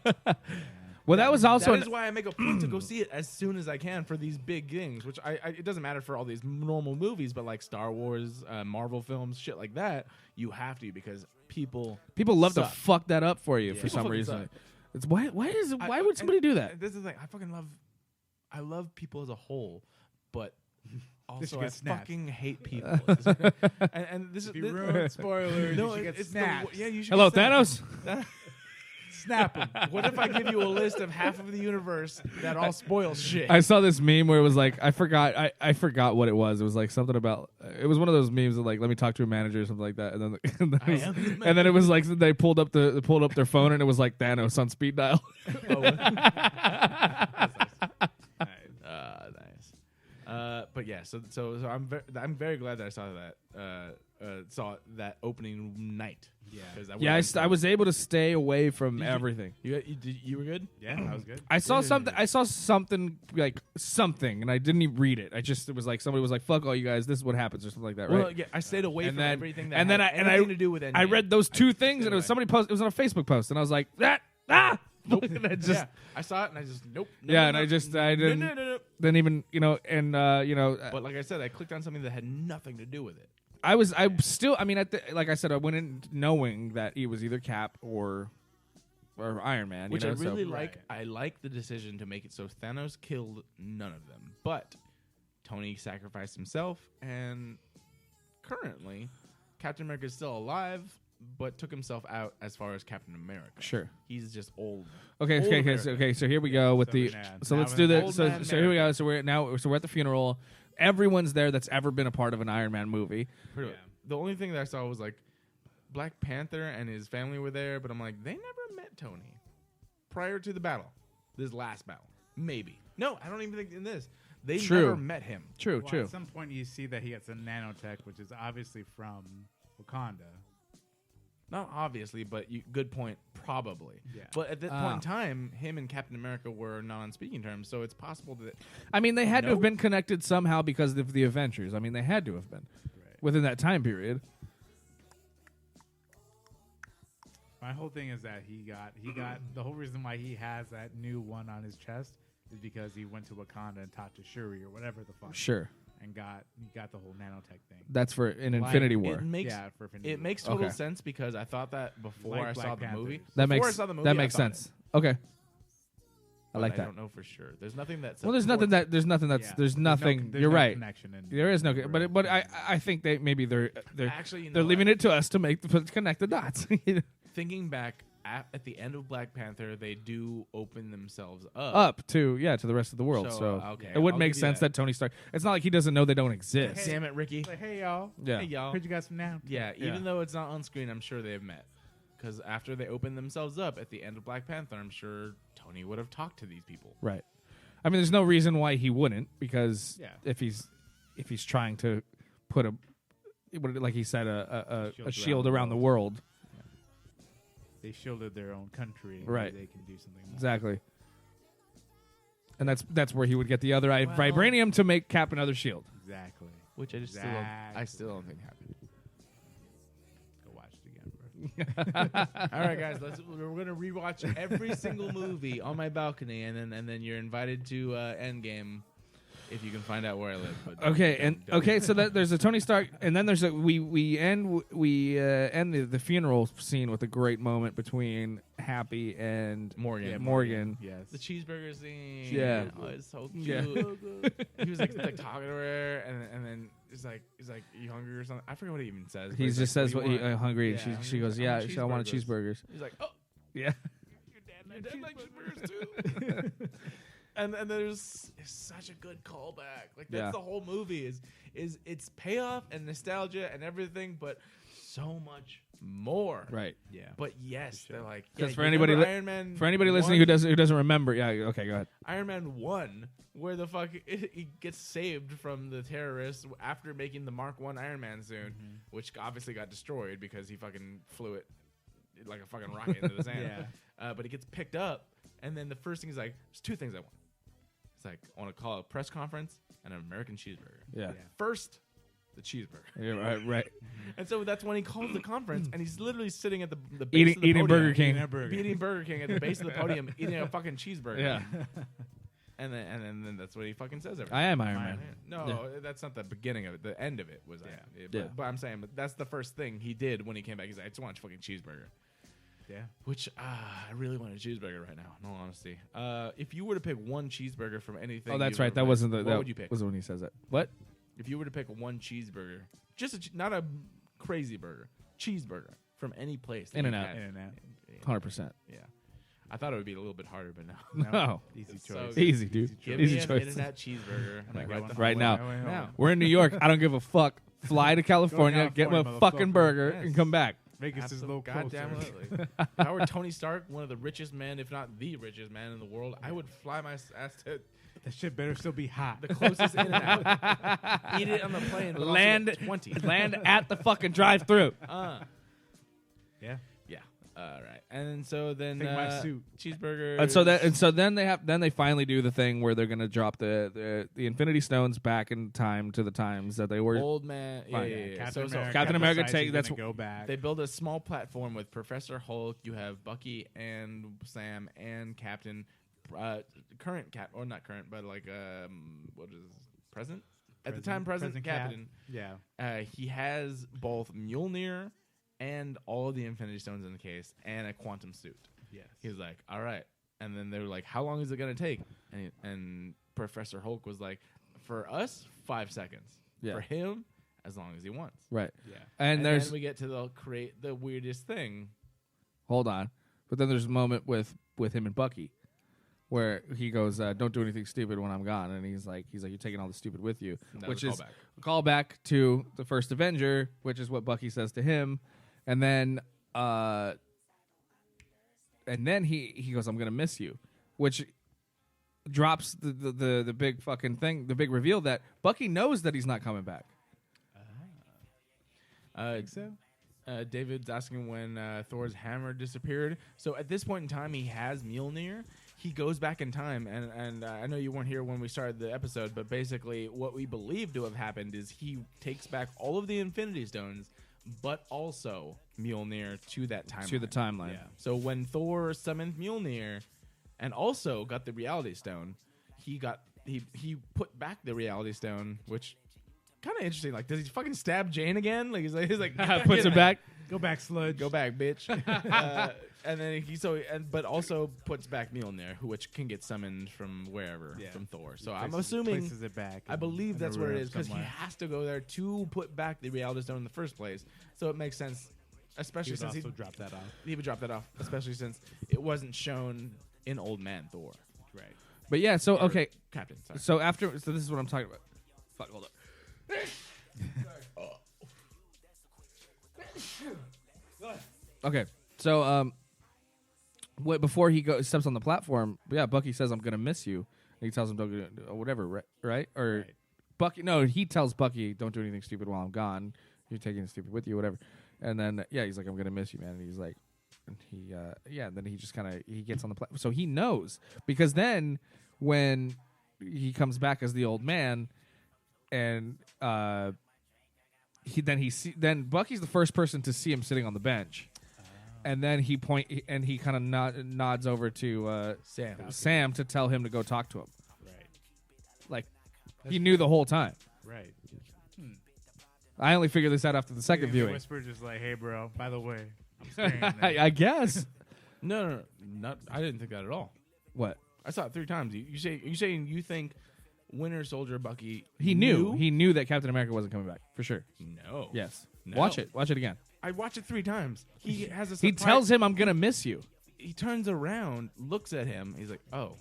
Well, that was also That is why I make a point to go see it as soon as I can for these big things. Which it doesn't matter for all these normal movies, but like Star Wars, Marvel films, shit like that, you have to because people love suck. to fuck that up for you Yeah. for People some fucking reason. suck. It's why I- would somebody and do that? This is like I love people as a whole, but also get I snapped. fucking hate people. and this is If you ruin spoilers, no, you should get it's snapped. yeah, you should. Hello, get snapped. Thanos. Snap him. What if I give you a list of half of the universe that all spoils shit? I saw this meme where it was like I forgot what it was. It was like something about it was one of those memes that like let me talk to a manager or something like that. And then and then it was like they pulled up their phone and it was like Thanos on speed dial. Nice. But yeah, so I'm very glad that I saw that opening night. Yeah. 'Cause Yeah, I was able to stay away from everything. You were good. Yeah, that was good. I saw something. I saw something like something, and I didn't even read it. It was like somebody was like, "Fuck all you guys, this is what happens," or something like that, right? Well, yeah, I stayed away And from then- everything that and then had I- and I- anything to do with I Endgame. read those two I things, stayed and it was away. somebody post. It was on a Facebook post, and I was like, Nope. And I just yeah, I saw it and I just nope. I no. didn't No. didn't even But like I said, I clicked on something that had nothing to do with it. I still I mean like I said I went in knowing that he was either Cap or Iron Man, Which you know, I really so. like. I like the decision to make it so Thanos killed none of them, but Tony sacrificed himself, and currently Captain America is still alive, but took himself out as far as Captain America. Sure. He's just old. Okay, Old okay, America. so here we go with So the. now- So now let's in do the. old So man here we go. America. So we're at the funeral. Everyone's there that's ever been a part of an Iron Man movie. Pretty much. The only thing that I saw was like Black Panther and his family were there, but I'm like, they never met Tony prior to the battle. This last battle, maybe. No, I don't even think in this. They True. never met him. True, Well, true. At some point, you see that he gets a nanotech, which is obviously from Wakanda. Not obviously, but good point, probably. Yeah. But at that point in time, him and Captain America were not on speaking terms, so it's possible that I mean, they had to have No. been connected somehow because of the Avengers. I mean, they had to have been within that time period. My whole thing is that he got the whole reason why he has that new one on his chest is because he went to Wakanda and talked to Shuri or whatever the fuck. Sure, And he got the whole nanotech thing. that's for an Like, Infinity War. it makes Yeah, for Infinity it War. makes total Okay. sense because I thought that before Like I saw Black the Panther. movie. That Before makes I saw the movie, that I makes thought sense. Okay. I like I that. don't know for sure. There's nothing that. Well, there's nothing supports- there's nothing that's Yeah. there's nothing. There's you're no right. Connection in There is no, the but real- but I think they maybe they're Actually, you know they're leaving what? it to us to connect the dots. Thinking back at the end of Black Panther, they do open themselves up. Up to the rest of the world. So, okay, it wouldn't I'll make give you sense that Tony Stark. It's not like he doesn't know they don't exist. Damn it, Ricky. Like, hey y'all, Yeah. Hey, y'all. heard you got some now. Yeah, Yeah. even though it's not on screen, I'm sure they've met. Because after they opened themselves up at the end of Black Panther, I'm sure Tony would have talked to these people. Right. I mean, there's no reason why he wouldn't, because Yeah. if he's trying to put like he said, a shield around the world. They shielded their own country. Right. They can do something more. Exactly. And that's where he would get the other Well- vibranium to make Cap another shield. Exactly. Which I still don't think happened. Go watch it again, bro. All right, guys, we're gonna rewatch every single movie on my balcony, and then you're invited to Endgame if you can find out where I live. But So there's a Tony Stark, and then there's we end the funeral scene with a great moment between Happy and Morgan. Yeah, Morgan. Yes. The cheeseburger scene. Yeah. Oh, it's so cute. Yeah. He was like talking to her, and then he's like, you hungry or something? I forget what he even says. He just says what what do you want? hungry, Yeah, and she I goes, want I want a cheeseburgers." cheeseburgers. He's like, oh, Yeah. your dad likes cheeseburgers too. and there's such a good callback. Like that's Yeah. the whole movie is it's payoff and nostalgia and everything, but so much more. Right. Yeah. But yes, they're like Because yeah, for you anybody remember Iron Man for anybody 1? listening who doesn't remember, okay, go ahead. Iron Man 1, where the fuck he gets saved from the terrorists after making the Mark 1 Iron Man suit, which obviously got destroyed because he fucking flew it like a fucking rocket into the sand. Yeah. But he gets picked up, and then the first thing he's like, there's two things I want. It's like, I want to call a press conference and an American cheeseburger. Yeah. First, the cheeseburger. Yeah, right. And so that's when he calls the conference, and he's literally sitting at the base of the Eating podium. Burger King. Eating Burger King at the base of the podium, eating a fucking cheeseburger. Yeah. And then that's what he fucking says. I am Iron Man. No, that's not the beginning of it. The end of it was Iron Man. Yeah. But I'm saying, but that's the first thing he did when he came back. He's like, I just want a fucking cheeseburger. Yeah. Which I really want a cheeseburger right now. In all honesty, if you were to pick one cheeseburger from anything, Oh, that's you've right. ever That made, wasn't what that would you pick? wasn't when he says that. What? If you were to pick one cheeseburger, just not a crazy burger, cheeseburger from any place. that you've In-N-Out. had. In-N-Out. 100%. Yeah, I thought it would be a little bit harder, but no. No. Easy So choice. good. Easy, dude. Give Easy me an choice. In-N-Out cheeseburger I'm gonna get one. Right now. now. We're in New York. I don't give a fuck. Fly to California, get my California, fucking motherfucker. burger, Yes. and come back. Vegas is a little closer. Goddamn. If I were Tony Stark, one of the richest men, if not the richest man in the world, I would fly my ass to That shit better still be hot. the closest In-N-Out. Eat it on the plane. but also Land get 20. land at the fucking drive-through. Yeah. Yeah. All right. And so then Take my suit. cheeseburger. And so then they finally do the thing where they're gonna drop the Infinity Stones back in time to the times that they were. old man. Yeah, Fine. yeah, yeah. Captain So America. Captain America decides take- he's that's gonna go back. they build a small platform with Professor Hulk. You have Bucky and Sam and Captain, current Cap or not current, but like what is present at the time present Cap. Captain. Yeah. He has both Mjolnir and all of the Infinity Stones in the case and a quantum suit. Yes. He's like, all right. And then they were like, how long is it going to take? And Professor Hulk was like, for us, 5 seconds. Yeah. For him, as long as he wants. Right. Yeah. And there's then we get to create the weirdest thing. hold on, but then there's a moment with him and Bucky, where he goes, "Don't do anything stupid when I'm gone," and he's like, "You're taking all the stupid with you," And that which was is a a callback to the first Avenger, which is what Bucky says to him, and then he goes, "I'm gonna miss you," which drops the big fucking thing, the big reveal that Bucky knows that he's not coming back. So? David's asking when Thor's hammer disappeared. So at this point in time, he has Mjolnir. He goes back in time, and I know you weren't here when we started the episode, but basically what we believe to have happened is he takes back all of the Infinity Stones, but also Mjolnir to that timeline. To the timeline. Yeah. So when Thor summoned Mjolnir and also got the Reality Stone, he put back the Reality Stone, which kind of interesting. Like, does he fucking stab Jane again? Like he's like "Get back Puts in it there. back. Go back, Sludge. Go back, bitch. And then but also puts back Mjolnir, which can get summoned from wherever, from Thor. So I'm assuming places it back. I believe that's what it is because he somewhere. has to go there to put back the Reality Stone in the first place. So it makes sense, especially He would since also drop that off. he would drop that off, especially since it wasn't shown in Old Man Thor. Right. But yeah, so Or okay, Captain. Sorry. so this is what I'm talking about. Fuck, hold up. Okay, so before he steps on the platform, yeah, Bucky says, "I'm gonna miss you." And he tells him, "Don't do whatever," right? Or Right. Bucky? No, he tells Bucky, "Don't do anything stupid while I'm gone. You're taking it stupid with you, whatever." And then he's like, "I'm gonna miss you, man." And he's like, and then he just kind of he gets on the platform, so he knows because then when he comes back as the old man, and then Bucky's the first person to see him sitting on the bench. And then he kind of nods over to Sam to tell him to go talk to him. Right. Like he knew the whole time. Right. I only figured this out after the second viewing. Whisper just like, "Hey, bro. By the way, I'm staying." I guess. No, not. I didn't think that at all. What? I saw it 3 times. You saying you think Winter Soldier Bucky? He knew that Captain America wasn't coming back for sure. No. Yes. No. Watch it again. I watched it 3 times. He has a. He surprise- tells him, "I'm gonna miss you." He turns around, looks at him. He's like, "Oh,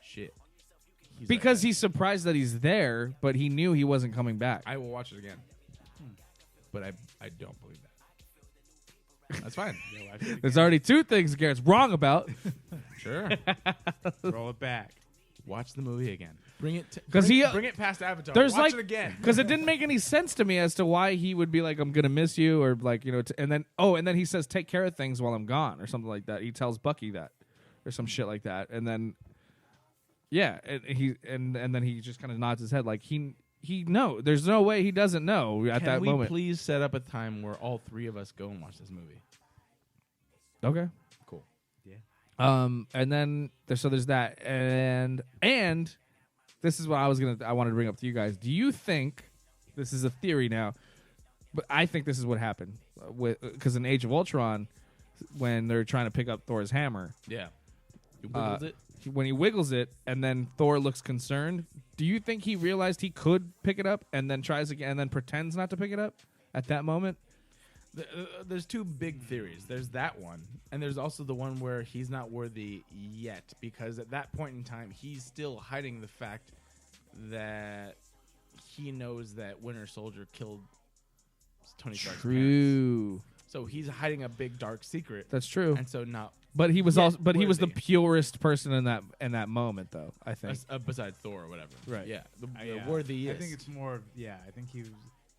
shit." He's Because like, he's surprised that he's there, but he knew he wasn't coming back. I will watch it again. But I don't believe that. That's fine. There's already 2 things Garrett's wrong about. Sure. Roll it back. Watch the movie again. Bring it. Because bring it past Avatar. There's Watch like it again. because it didn't make any sense to me as to why he would be like, "I'm gonna miss you," or like and then he says, "Take care of things while I'm gone," or something like that. He tells Bucky that, or some shit like that, and then and then he just kind of nods his head like he there's no way he doesn't know at that Can we moment. please set up a time where all 3 of us go and watch this movie? Okay. Cool. And then there's that, and this is what I wanted to bring up to you guys. Do you think this is a theory now? But I think this is what happened because in Age of Ultron, when they're trying to pick up Thor's hammer, Yeah. You wiggled it. when he wiggles it, and then Thor looks concerned. Do you think he realized he could pick it up and then tries again and then pretends not to pick it up at that moment? There's 2 big theories. There's that one, and there's also the one where he's not worthy yet, because at that point in time, he's still hiding the fact that he knows that Winter Soldier killed Tony Stark's parents. True. So he's hiding a big dark secret, That's true. and so not But he was yet also he was the worthy. purest person in that moment, though. I think. besides Thor or whatever. Right. Yeah. The Yeah. worthy. I think it's more. Yeah, I think he was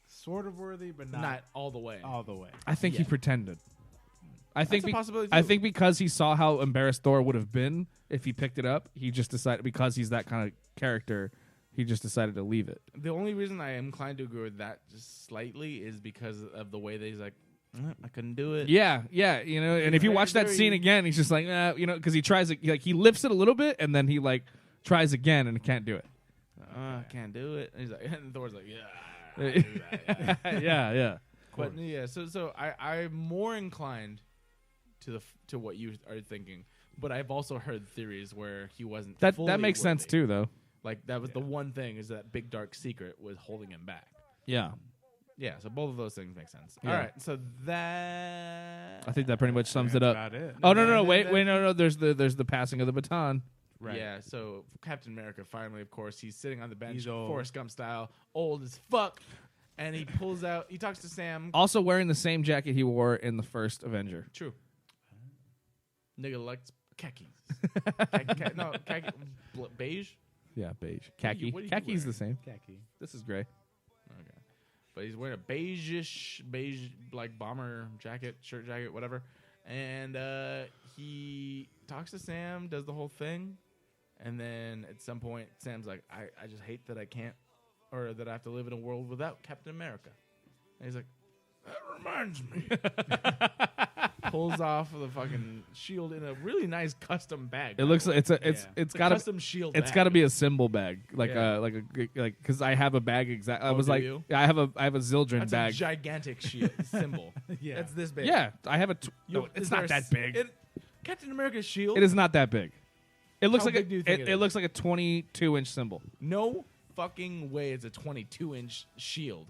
sort of worthy, but not all the way. all the way. I think he Yeah. pretended. I think a possibility, I too. think because he saw how embarrassed Thor would have been if he picked it up, he just decided because he's that kind of character, he just decided to leave it. The only reason I am inclined to agree with that just slightly is because of the way that he's like, I couldn't do it. Yeah, and if you watch that scene again, he's just like, because he tries it, he lifts it a little bit and then he like tries again and can't do it. I can't do it. And he's like, and Thor's like, yeah. I do that, yeah. yeah. But yeah, so I'm more inclined to what you are thinking, but I've also heard theories where he wasn't. That fully makes sense worthy. too, though. Like that was the one thing is that big dark secret was holding him back. Yeah, Yeah, so both of those things make sense. Yeah. All right, so that I think that pretty much sums it That's up. about it. Oh no, then- wait, no. There's the passing of the baton. Right. Yeah, so Captain America finally, of course, he's sitting on the bench, He's old. Forrest Gump style, old as fuck, and he pulls out. He talks to Sam. Also wearing the same jacket he wore in the first Avenger. True. Nigga likes khakis. Khaki, beige. Yeah, beige. Khaki. what are you Khaki's wearing? the same. Khaki. This is gray. Okay. But he's wearing a beige like bomber jacket, shirt jacket, whatever. And he talks to Sam, does the whole thing, and then at some point Sam's like, I just hate that I can't, or that I have to live in a world without Captain America. And he's like, that reminds me. pulls off the fucking shield in a really nice custom bag. It looks like it's It's a got to custom shield. it's bag. got to be a symbol bag, like Yeah. because I have a bag exact. I Oh, was do like, you? I have a Zildjian That's bag. a gigantic shield symbol. Yeah. That's this big. Yeah, I have a. You- It's is not there that big. Captain America's shield. It is not that big. It looks How like big do you think it it is? looks like a 22-inch symbol. No fucking way. It's a 22-inch shield.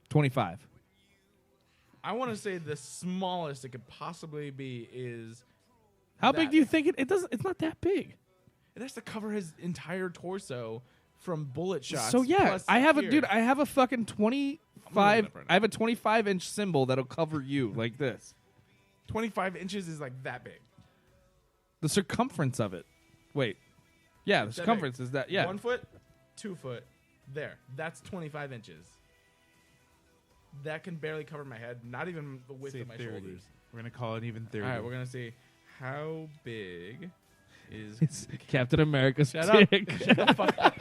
25. I want to say the smallest it could possibly be is. How big that- do you think it doesn't? It's not that big. It has to cover his entire torso from bullet shots. So yeah, plus I have here. dude. I have a fucking it 25. up right now. I have a 25-inch symbol that'll cover you like this. 25 inches is like that big. The circumference of it. Wait. Yeah, the That circumference big. is that. Yeah. 1 foot, 2 foot. There. That's 25 inches. That can barely cover my head. Not even the width Say of my 30. shoulders. We're gonna call it even 30. All right, we're gonna see how big is It's Captain America's Shut up. dick. Shut the fuck up.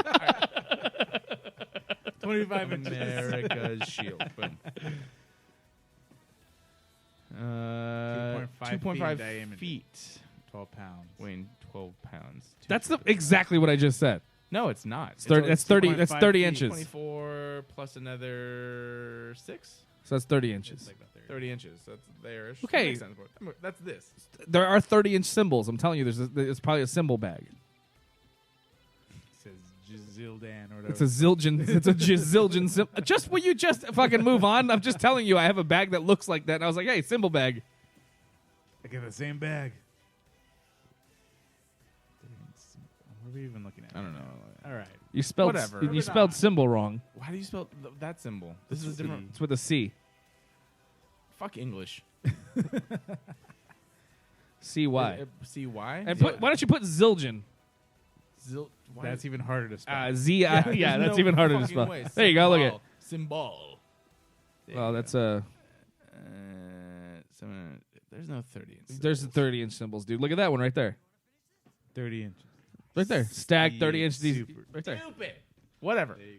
25 inches. America's shield. Boom. 2.5 2.5 diameter. feet. 12 pounds. Weighing 12 pounds. That's exactly what I just said. No, it's not. It's 30, that's 30. That's 2.5 30 feet. inches. 24 plus another 6. So that's 30 inches. 30 inches. That's there. Okay. That's this. There are 30-inch symbols. I'm telling you, there's probably a symbol bag. It says Zildan or whatever. It's a Zildjian. It's a Zildjian symbol. Just will you just fucking move on? I'm just telling you, I have a bag that looks like that, and I was like, hey, symbol bag. I get the same bag. What are we even looking at? I don't know. All right. You spelled Whatever. You spelled symbol wrong. How do you spell that symbol? This is a different. It's with a C. Fuck English. C-Y. C-Y? And why don't you put Zildjian? Why That's even harder to spell. Z-I. there's Yeah, that's no even harder to fucking spell. way. There you go. Look at. Symbol. Well, that's There's no 30 inches. There's the 30-inch symbols, dude. Look at that one right there. 30 inches. Right there. Stacked 30-inch. These Super. right there. Stupid. Whatever. There you go.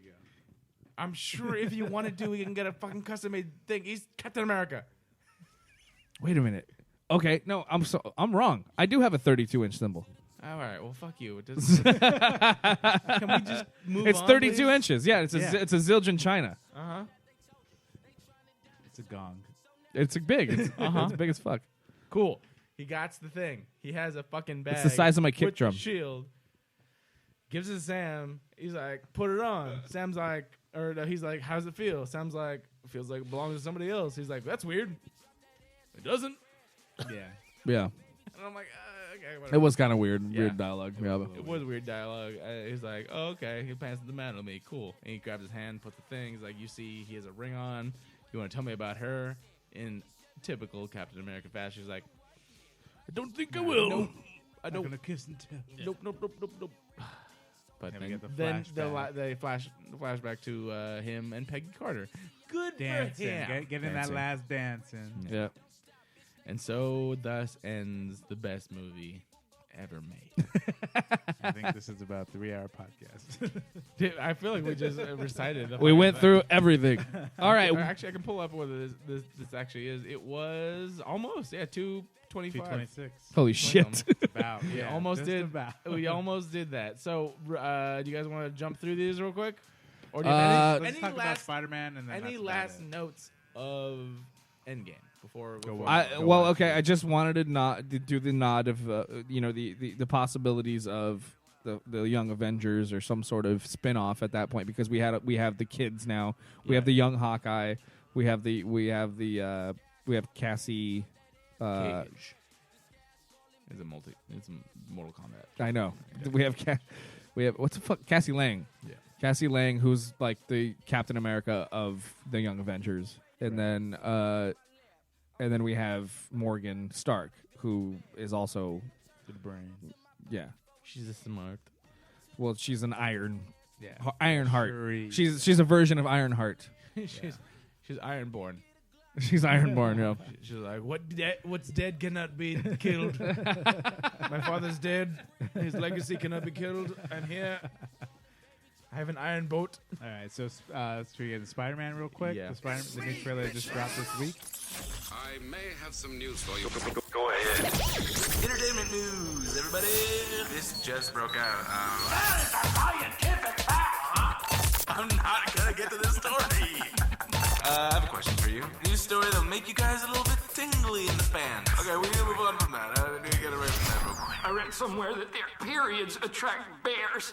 I'm sure if you wanted to, we can get a fucking custom-made thing. He's Captain America. Wait a minute. Okay, no, I'm wrong. I do have a 32-inch symbol. All right. Well, fuck you. It doesn't. Can we just move It's on, 32 please? inches. Yeah, it's a Yeah. it's a Zildjian China. Uh-huh. It's a gong. It's big. It's big as fuck. Cool. He got the thing. He has a fucking bag. the size of my kick with the drum. shield. Gives it to Sam. He's like, put it on. Sam's like, he's like, how's it feel? Sam's like, feels like it belongs to somebody else. He's like, that's weird. It doesn't. Yeah. Yeah, And I'm like, okay, whatever. it was kind of weird. Yeah. Weird dialogue. Yeah, but- It was weird dialogue. He's like, oh, okay. He passes the mantle to me. Cool. And he grabs his hand, puts the thing. He's like, you see, he has a ring on. You want to tell me about her? In typical Captain America fashion, he's like, I don't think I will. Nope. I I'm don't. gonna kiss and tell. Nope. But Then we then, get the flashback. they flashback to him and Peggy Carter. Good Dancing. for him. Get in that Dancing. last dancing. yeah. And so thus ends the best movie ever made. I think this is about a 3-hour podcast. Dude, I feel like we just recited. The We fucking went thing. through everything. All right. Or actually, I can pull up what this actually is. It was almost 225. 226. Holy shit. About. We Yeah, almost just did. About. We almost did that. So, do you guys want to jump through these real quick, or do you Uh, have Let's any talk about last Spider-Man and then any that's about last it. notes of Endgame before? Go before on. we- Well, okay. I just wanted to do the nod of the possibilities of the Young Avengers or some sort of spin-off at that point, because we have the kids now. We have the young Hawkeye. We have Cassie. Cage. It's Mortal Kombat. I know. We have what's the fuck? Cassie Lang. Yeah. Cassie Lang, who's like the Captain America of the Young Avengers, and then we have Morgan Stark, who is also Good brain. yeah. She's a smart. Well, she's an Iron Yeah. Ironheart. Shuri. She's a version of Ironheart. she's Ironborn. She's Ironborn. Yeah. She's like, what's dead cannot be killed. My father's dead. His legacy cannot be killed. And here, I have an iron boat. All right, so let's try the Spider-Man real quick. Yeah. The new trailer just dropped this week. I may have some news for you. Go ahead. Entertainment news, everybody. This just broke out. That is a scientific fact, huh? I'm not gonna get to this story. I have a question for you. News story that'll make you guys a little bit tingly in the fans. Okay, we need to move on from that. I need to get away from that real quick. I read somewhere that their periods attract bears.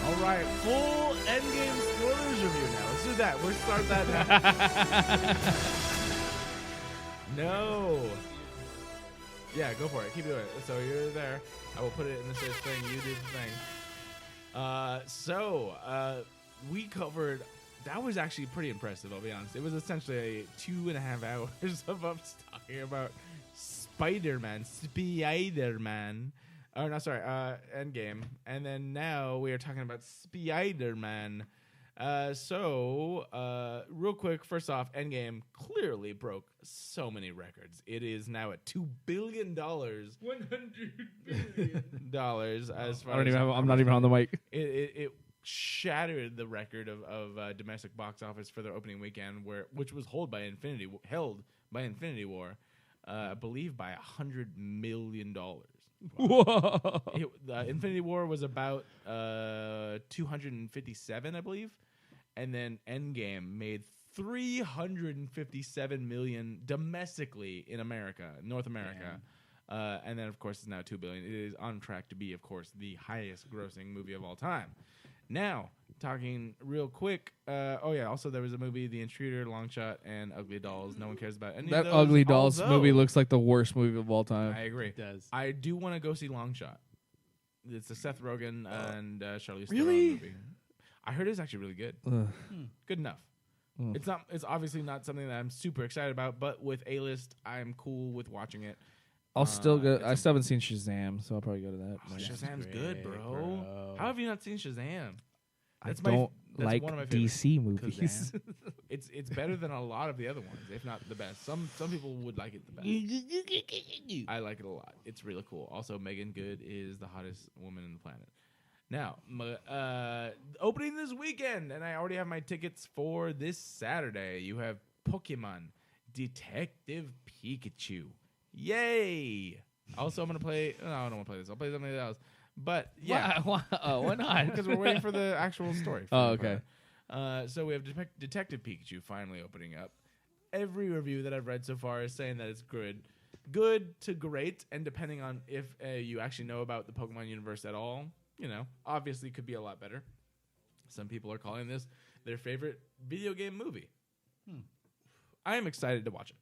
All right, full Endgame spoilers review now. Let's do that. We'll start that now. No. Yeah, go for it. Keep doing it. So you're there. I will put it in the same thing. You do the thing. We covered. That was actually pretty impressive, I'll be honest. It was essentially 2.5 hours of us talking about Spider-Man. Oh, no, sorry. Endgame. And then now we are talking about Spider-Man. Real quick, first off, Endgame clearly broke so many records. It is now at $2 billion. $100 billion. As far I'm not even on the mic. It shattered the record of domestic box office for their opening weekend, which was held by Infinity War, I believe by $100 million. Whoa. Infinity War was about 257, I believe, and then Endgame made 357 million domestically in North America. And then, of course, it's now $2 billion. It is on track to be, of course, the highest-grossing movie of all time. Now, talking real quick. Also there was a movie, The Intruder, Long Shot, and Ugly Dolls. No one cares about any That of those. Ugly Dolls although, movie looks like the worst movie of all time. I agree. It does. I do want to go see Long Shot. It's a Seth Rogen and Charlize Really? Theron movie. I heard it's actually really good. Ugh. Good enough. It's not. It's obviously not something that I'm super excited about, but with A-list, I'm cool with watching it. I'll still go. I still haven't seen Shazam, so I'll probably go to that. Shazam's great, good, bro. How have you not seen Shazam? I don't like one of my favorites. DC movies. It's better than a lot of the other ones, if not the best. Some people would like it the best. I like it a lot. It's really cool. Also, Megan Good is the hottest woman on the planet. Now, opening this weekend, and I already have my tickets for this Saturday. You have Pokemon Detective Pikachu. Yay! Also, I'm going to play... No, I don't want to play this. I'll play something else. But, yeah. Why not? Because we're waiting for the actual story. Okay. So we have Detective Pikachu finally opening up. Every review that I've read so far is saying that it's good to great, and depending on if you actually know about the Pokemon universe at all, obviously could be a lot better. Some people are calling this their favorite video game movie. I am excited to watch it.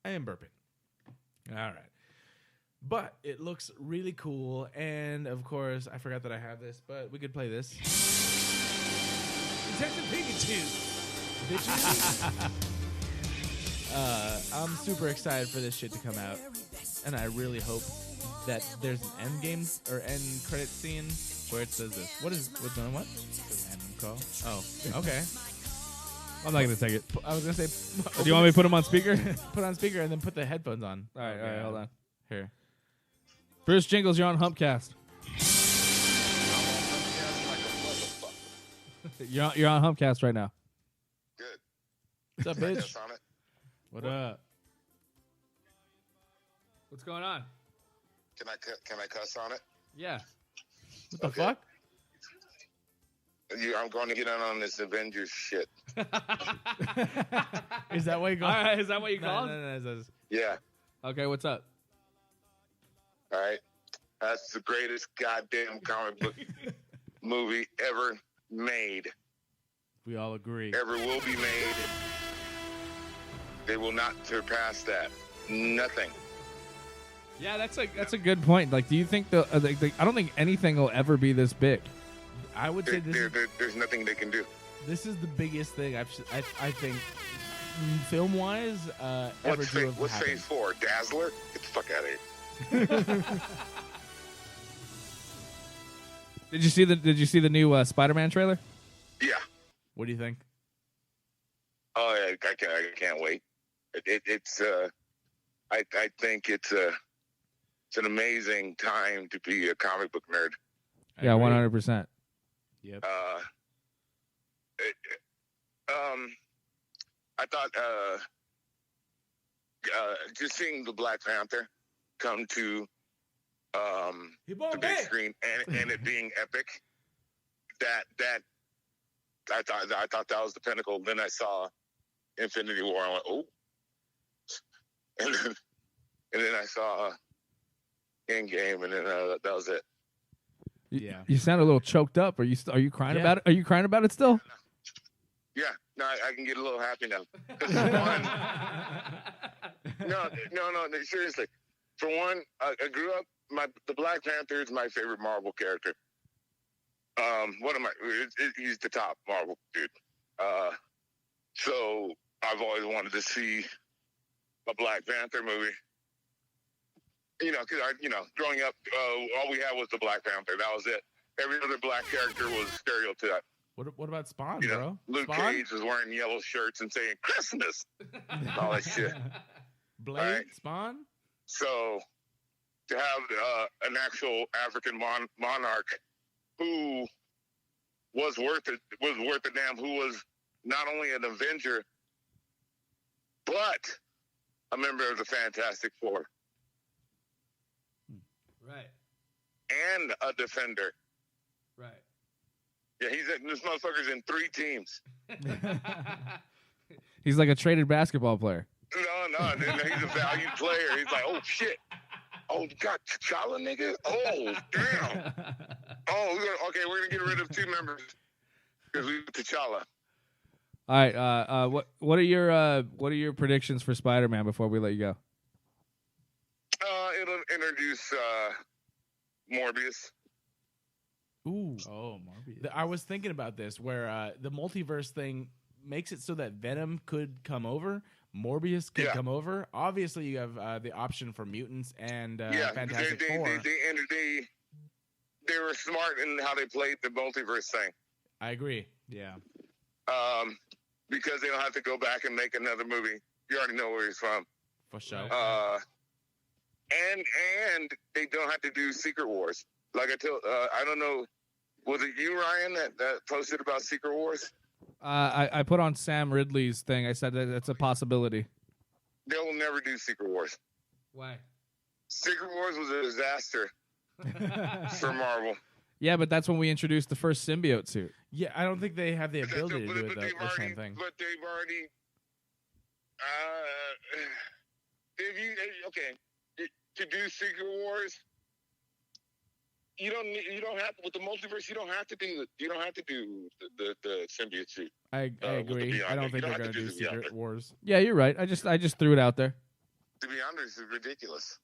I am burping. All right. But it looks really cool, and of course, I forgot that I have this, but we could play this. Detective Pikachu! Bitches! I'm super excited for this shit to come out, and I really hope that there's an end game or end credit scene where it says this. What's going on? What? Random call. Oh, okay. I'm not gonna take it. I was gonna say. Do you want me to put them on speaker? Put on speaker and then put the headphones on. All right, hold on. Here. Bruce Jingles, you're on Humpcast. You're on Humpcast right now. Good. What's up, Can I bitch? cuss on it? What up? What's going on? Can I cuss on it? Yeah. What the Okay. fuck? I'm going to get in on this Avengers shit. Is that what you All called? right, is that what you called? No. Yeah. Okay, what's up? All right. That's the greatest goddamn comic book movie ever made. We all agree. Ever will be made. They will not surpass that. Nothing. Yeah, that's a good point. Like, do you think I don't think anything will ever be this big. I would say There's nothing they can do. this is the biggest thing I think film-wise ever What's, to have what's happened. phase 4? Dazzler? Get the fuck out of here. Did you see the new Spider-Man trailer? Yeah. What do you think? Oh, yeah, I can't wait. I think it's it's an amazing time to be a comic book nerd. Yeah, 100%. Yep. I thought just seeing the Black Panther come to the big screen and it being epic, that I thought that was the pinnacle. Then I saw Infinity War. I went, oh, and then I saw Endgame, and then that was it. Yeah. You sound a little choked up. Are you crying about it? Are you crying about it still? Yeah, no, I can get a little happy now. No, seriously. For one, I grew up. The Black Panther is my favorite Marvel character. He's the top Marvel dude. So I've always wanted to see a Black Panther movie. Because growing up, all we had was the Black Panther. That was it. Every other black character was stereotyped. What about Spawn, bro? Luke Spawn? Cage was wearing yellow shirts and saying Christmas, and all that shit. Blade, right. Spawn. So to have an actual African monarch who was worth a damn, who was not only an Avenger but a member of the Fantastic Four. Right. And a defender. Right. Yeah, this motherfucker's in 3 teams. He's like a traded basketball player. No, he's a valued player. He's like, oh shit. Oh, you got T'Challa, nigga? Oh, damn. Oh, we're gonna get rid of 2 members because we T'Challa. All right. What are your predictions for Spider-Man before we let you go? It'll introduce Morbius. Ooh. Oh, Morbius. I was thinking about this, where the multiverse thing makes it so that Venom could come over, Morbius could come over. Obviously, you have the option for mutants and Fantastic Four. They were smart in how they played the multiverse thing. I agree. Yeah. Because they don't have to go back and make another movie. You already know where he's from. For sure. And they don't have to do Secret Wars. Like I don't know, was it you, Ryan, that posted about Secret Wars? I put on Sam Ridley's thing. I said that it's a possibility. They will never do Secret Wars. Why? Secret Wars was a disaster for Marvel. Yeah, but that's when we introduced the first symbiote suit. Yeah, I don't think they have the ability to do the same thing. But they've already. To do Secret Wars, you don't have with the multiverse. You don't have to do the symbiote suit. I agree. I don't think they're going to do Secret Wars. Yeah, you're right. I just threw it out there. To be honest, it's ridiculous.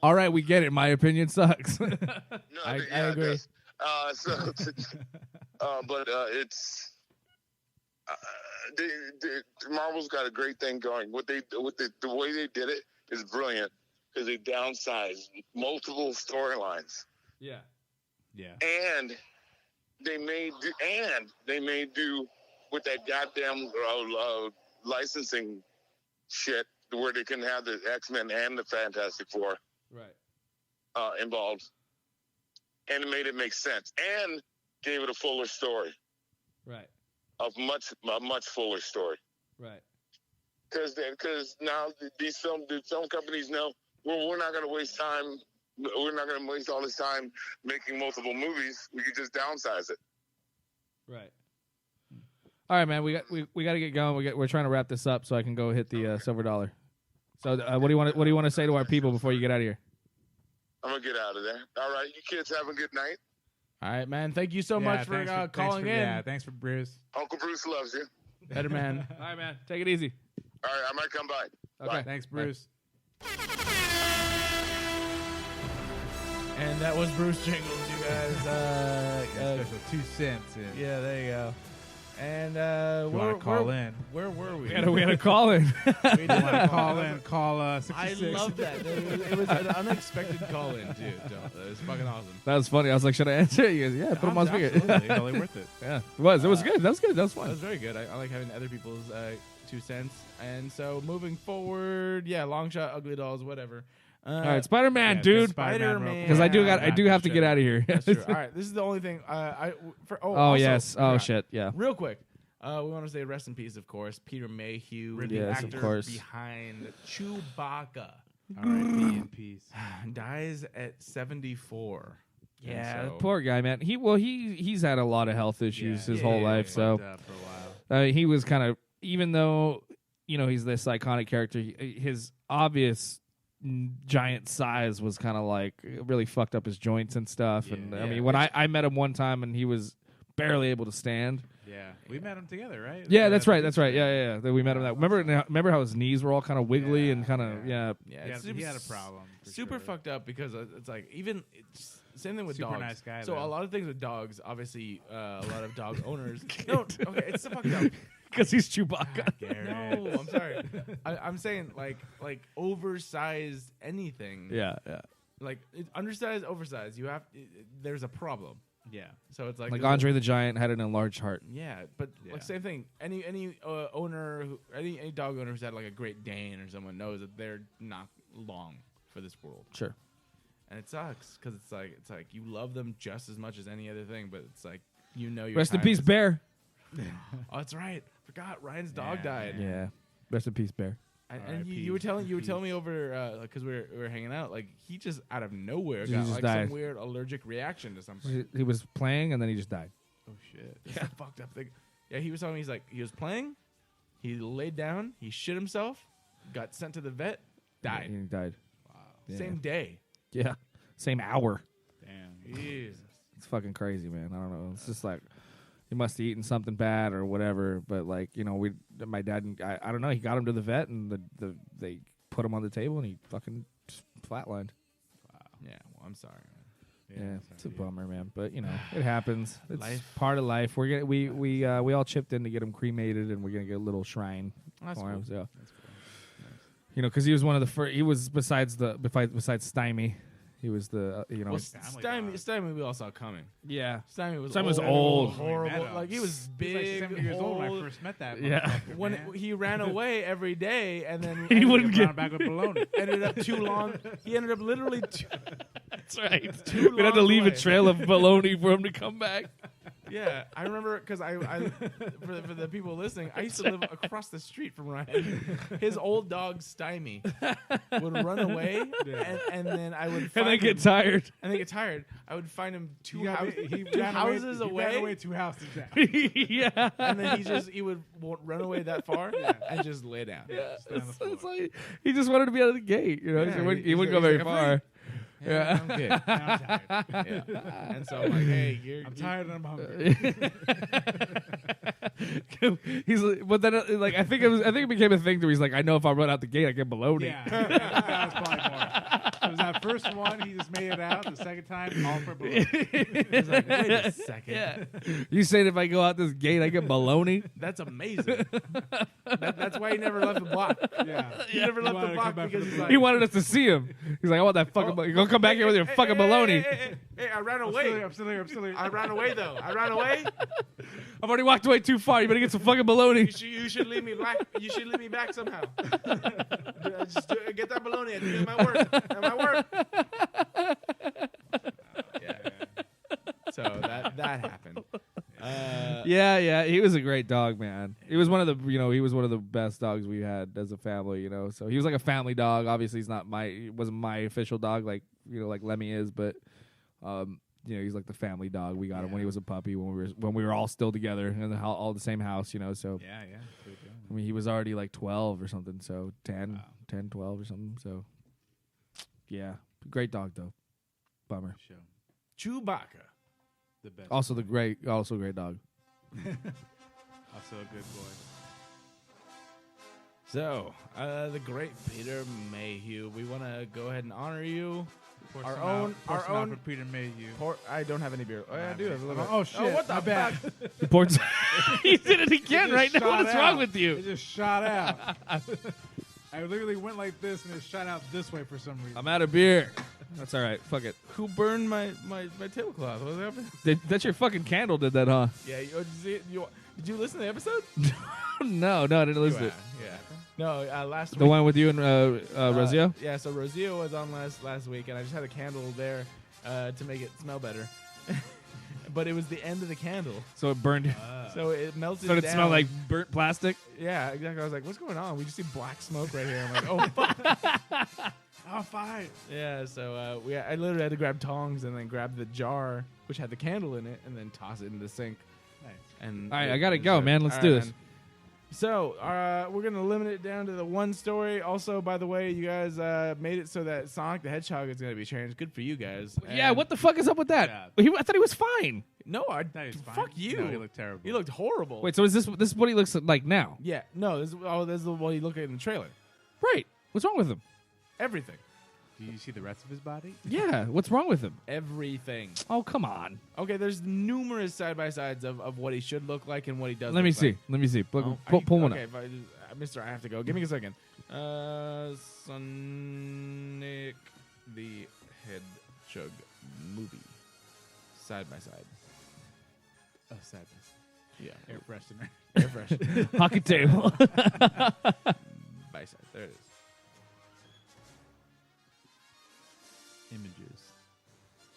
All right, we get it. My opinion sucks. No, I agree. But it's Marvel's got a great thing going. The way they did it is brilliant because they downsized multiple storylines. Yeah. And they made do with that goddamn licensing shit where they can have the X-Men and the Fantastic Four involved. And it made it make sense. And gave it a fuller story. Right. A much fuller story. Right. Because now the film companies know we're not going to waste time. We're not going to waste all this time making multiple movies. We could just downsize it. Right. All right, man. We got to get going. We're trying to wrap this up so I can go hit the silver dollar. So what do you want to say to our people before you get out of here? I'm gonna get out of there. All right, you kids have a good night. All right, man. Thank you so much for calling in. Yeah, thanks for Bruce. Uncle Bruce loves you. Better man. All right, man. Take it easy. All right, I might come by. Okay. Bye. Thanks, Bruce. And that was Bruce Jingles, you guys. Special 2 cents. Yeah, there you go. And want to call in? Where were we? We had a call in. We did Want to call in? Call 66. I love that. It was an unexpected call in, too. It was fucking awesome. That was funny. I was like, should I answer? You guys, yeah, put them on speaker. Absolutely. Totally worth it. Yeah, it was. It was good. That was good. That was That fun. was very good. I like having other people's 2 cents. And so moving forward, long shot, ugly dolls, whatever. All right, Spider-Man, dude. Spider-Man. Because I do have to get out of here. That's true. All right, this is the only thing. Yes. Oh shit. Yeah. Real quick, we want to say rest in peace, of course, Peter Mayhew, the Yes, of actor course. behind Chewbacca, R.I.P. in peace. dies at 74. Yeah, And so- poor guy, man. He's had a lot of health issues his whole life. So Fucked up for a while. he was kind of, even though he's this iconic character, his obvious giant size was kind of like really fucked up his joints and stuff. And I mean, when I met him one time and he was barely able to stand. Yeah, we met him together, right? Yeah, that's right. That's right. Yeah. That we met him. Remember how his knees were all kind of wiggly and kind of Yeah, Yeah, it's he had a problem. For super sure. fucked up because it's like it's same thing with Super dogs. nice guy, so though. a lot of things with dogs, obviously, a lot of dog owners. No, okay, it's so fucked up. because he's Chewbacca. No, I'm sorry. I'm saying like oversized anything. Yeah. Like undersized, oversized. You have there's a problem. Yeah. So it's like Like there's Andre the Giant had an enlarged heart. Yeah, but Yeah. like same thing. Any owner, any dog owner who's had like a Great Dane or someone knows that they're not long for this world, Sure. and it sucks because it's like you love them just as much as any other thing, but it's like your Rest in time peace, is- Bear. Oh, that's right. Forgot Ryan's dog Yeah, died. Yeah. Rest in peace, Bear. And R.I.P. you were telling me over because we were hanging out, like he just out of nowhere He got just like died. some weird allergic reaction to something. He was playing and then he just died. Oh shit. It's a fucked up thing. Yeah, he was telling me he was playing, he laid down, he shit himself, got sent to the vet, died. He died. Yeah. Same day. Yeah. Same hour. Damn. Jesus. It's fucking crazy, man. I don't know. It's just like he must have eaten something bad or whatever. But like, my dad and I don't know. He got him to the vet and they put him on the table and he fucking just flatlined. Yeah, well, I'm sorry. Yeah, it's a bummer, man. But it happens. It's Life. part of life. We're gonna we all chipped in to get him cremated, and we're gonna get a little shrine That's for him. cool. So, because he was one of the first. He was besides Stymie. He was the Well, Stymie we all saw coming. yeah. Stymie was Stymie was old, old. horrible. Met him. Like he was He was like big, 70 years old when I old. first met that. Yeah. motherfucker, When man. he ran away every day, and then He wouldn't Brought get. him back with baloney. ended up too long. He ended up literally. That's right. Too We'd have to long leave away. a trail of baloney for him to come back. Yeah, I remember because I for the people listening, I used to live across the street from Ryan. His old dog Stymie would run away, and then I would And find then get him, tired. and then get tired. I would find him He two got- houses he two ran houses He ran away, away 2 houses down. Yeah. and then he would run away that far and just lay down. Yeah, Stay on the floor. it's like he just wanted to be out of the gate, Yeah, he wouldn't go very like, far. Yeah, I'm good. Now I'm tired. Yeah. And so I'm like, hey, I'm tired and I'm hungry. He's like, but then like I think it became a thing where he's like, I know if I run out the gate, I get baloney. Yeah, that was probably more. It was that first one, he just made it out. The second time, all for baloney. He's like, wait a second. Yeah. You saying if I go out this gate, I get baloney? That's amazing. That's why he never left the block. Yeah, He never left wanted the to block come back because for he's the like, He wanted us to see him. He's like, I want that fucking. You're gonna come back here with your fucking baloney. Hey, I ran I'm away. still here. I ran away though. I ran away. I've already walked away too far. You better get some fucking baloney. You should leave me back. You should leave me back somehow. Just get that baloney. I do my work. At my work. Yeah. So that happened. Yeah. He was a great dog, man. He was one of the best dogs we had as a family. So he was like a family dog. Obviously, he wasn't my official dog, like Lemmy is, but he's like the family dog. We got him when he was a puppy, when we were all still together in all the same house. So Yeah. I mean, he was already like 12 or something. So 10, 12 or something. So yeah, great dog though. Bummer. Show. Chewbacca. The best. Also great dog. Also a good boy. So, the great Peter Mayhew. We want to go ahead and honor you. Pour Our some own- out, pour our some out own- for Peter Mayhew. I don't have any beer. Oh, yeah, I do have a little bit. Oh shit! Oh, what the my bad. fuck? He poured some- he did it again It right just now. shot What's wrong out. with you? It just shot out. I literally went like this and it shot out this way for some reason. I'm out of beer. That's all right. Fuck it. Who burned my tablecloth? What happened? That's your fucking candle did that, huh? Yeah, Did you listen to the episode? no, I didn't listen to it. Yeah. No, last week. The one with you and Rosio? Yeah, so Rosio was on last week, and I just had a candle there to make it smell better. But it was the end of the candle. So it burned. So it melted So down. it smelled like burnt plastic? Yeah, exactly. I was like, what's going on? We just see black smoke right here. I'm like, oh, fuck. Oh, fine. Yeah, so I literally had to grab tongs and then grab the jar, which had the candle in it, and then toss it into the sink. Nice. And All right, I got to go, man. Let's All do right, this. man. So we're going to limit it down to the one story. Also, by the way, you guys made it so that Sonic the Hedgehog is going to be changed. Good for you guys. Yeah, And what the fuck is up with that? Yeah. I thought he was fine. No, No, he's fine. fuck you. No, he looked terrible. He looked horrible. Wait, so is this what he looks like now? Yeah, no, this is the one you look at in the trailer. Right. What's wrong with him? Everything. Do you see the rest of his body? Yeah, what's wrong with him? Everything. Oh, come on. Okay, there's numerous side-by-sides of what he should look like and what he does Let me look see. like. Let me see. Oh, Pull one okay, up. if I Mister, I have to go. Give me a second. Sonic the Hedgehog movie. Side by side. Oh, sadness. Yeah. Air freshener. Air fresh. Hockey table. By side. There it is. Images.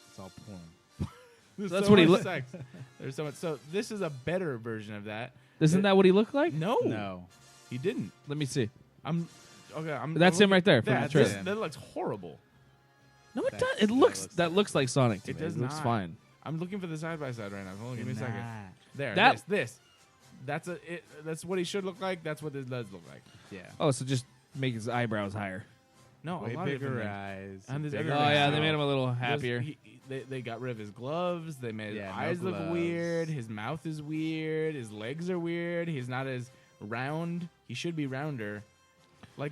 It's all porn. There's That's so what he much look- sex. There's so much. So this is a better version of that. Isn't that what he looked like? No. No. He didn't. Let me see. I'm That's him right there from Yeah, the trailer. that looks horrible. No, it That- does. It that looks. looks- That looks like Sonic to It me. does It looks not. fine. I'm looking for the side by side right now. Hold on, give me a second. Nah. There. That- This. That's what he should look like. That's what this does look like. Yeah. Oh, so just make his eyebrows higher. No, Way a lot of bigger different eyes. And there's bigger other Oh things yeah, too. they made him a little Those- happier. They got rid of his gloves. They made his Yeah, no eyes look gloves. weird. His mouth is weird. His legs are weird. He's not as round. He should be rounder. Like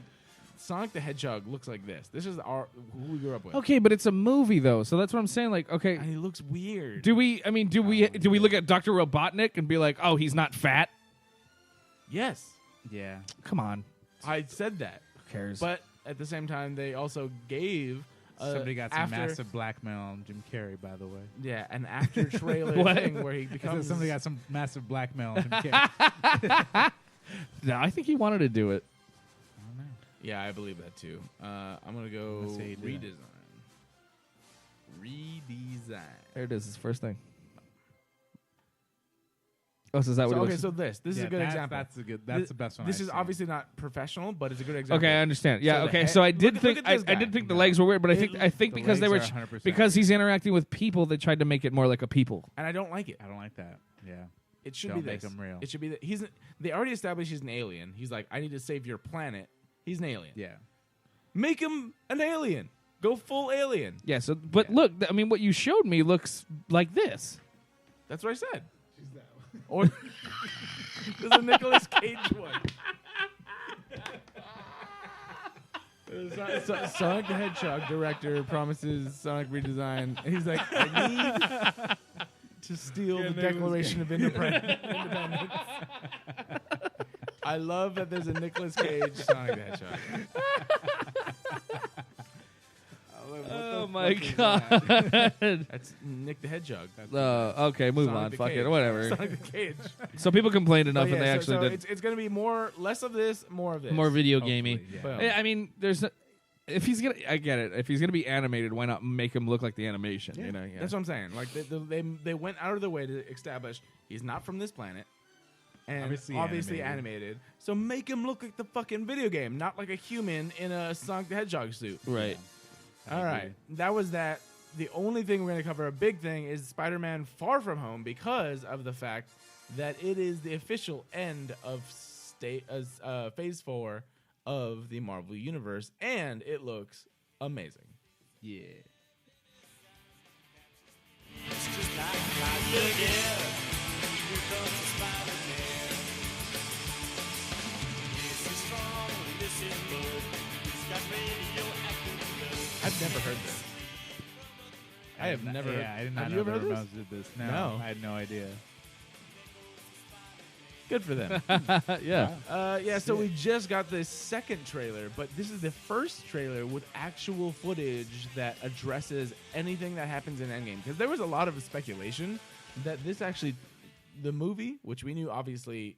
Sonic the Hedgehog looks like this. This is who we grew up with. Okay, but it's a movie though, so that's what I'm saying. Like, okay, And he looks weird. do we look at Dr. Robotnik and be like, oh, he's not fat? Yes, Yeah. Come on, I said that. who cares? But at the same time, they also gave Somebody got some after, massive blackmail on Jim Carrey, by the way. Yeah, an after trailer What? thing where he I said becomes. somebody got some massive blackmail on Jim Carrey. no, I think he wanted to do it. I don't know. Yeah, I believe that too. I'm gonna go Let's say he did. redesign. There it is. His first thing. Oh, so is that what? So, it okay, looks? so this is a good example. That's the best one. This I've is seen. obviously not professional, but it's a good example. Okay, I understand. Yeah. So the okay. head- So I did look think at this I guy. did think the No. legs were weird, but I think The because they were legs are 100% because he's interacting with people, they tried to make it more like a people. And I don't like it. I don't like that. Yeah. It should Don't be make this. him real. It should be that they already established he's an alien. He's like, I need to save your planet. He's an alien. Yeah. Make him an alien. Go full alien. Yeah. So, but Yeah. look, I mean, what you showed me looks like this. That's what I said. Or there's a Nicolas Cage one. Sonic the Hedgehog director promises Sonic redesign. And he's like, I need to steal the Declaration of Independence. I love that there's a Nicolas Cage Sonic the Hedgehog. Oh my god. That's Nick the Hedgehog. Okay, move Sonic on. the Fuck Cage. it. Whatever. Sonic the Cage. So people complained enough, But and they yeah, actually so did it's going to be less of this, more of this. more video Hopefully, gamey. yeah. Boom. I mean, if he's gonna, I get it. If he's gonna be animated, why not make him look like the animation? You know, yeah. That's what I'm saying. Like they went out of their way to establish he's not from this planet, and Obviously obviously animated. animated. So make him look like the fucking video game, not like a human in a Sonic the Hedgehog suit. right. All right, that was that. The only thing we're going to cover, a big thing, is Spider-Man Far From Home because of the fact that it is the official end of Phase 4 of the Marvel Universe, and it looks amazing. Yeah. I've never heard this. I have never heard. Yeah, I did not Have know you ever the heard this? Ramones did this. No. I had no idea. Good for them. Yeah. Yeah, so we just got the second trailer, but this is the first trailer with actual footage that addresses anything that happens in Endgame. Because there was a lot of speculation that this actually the movie, which we knew obviously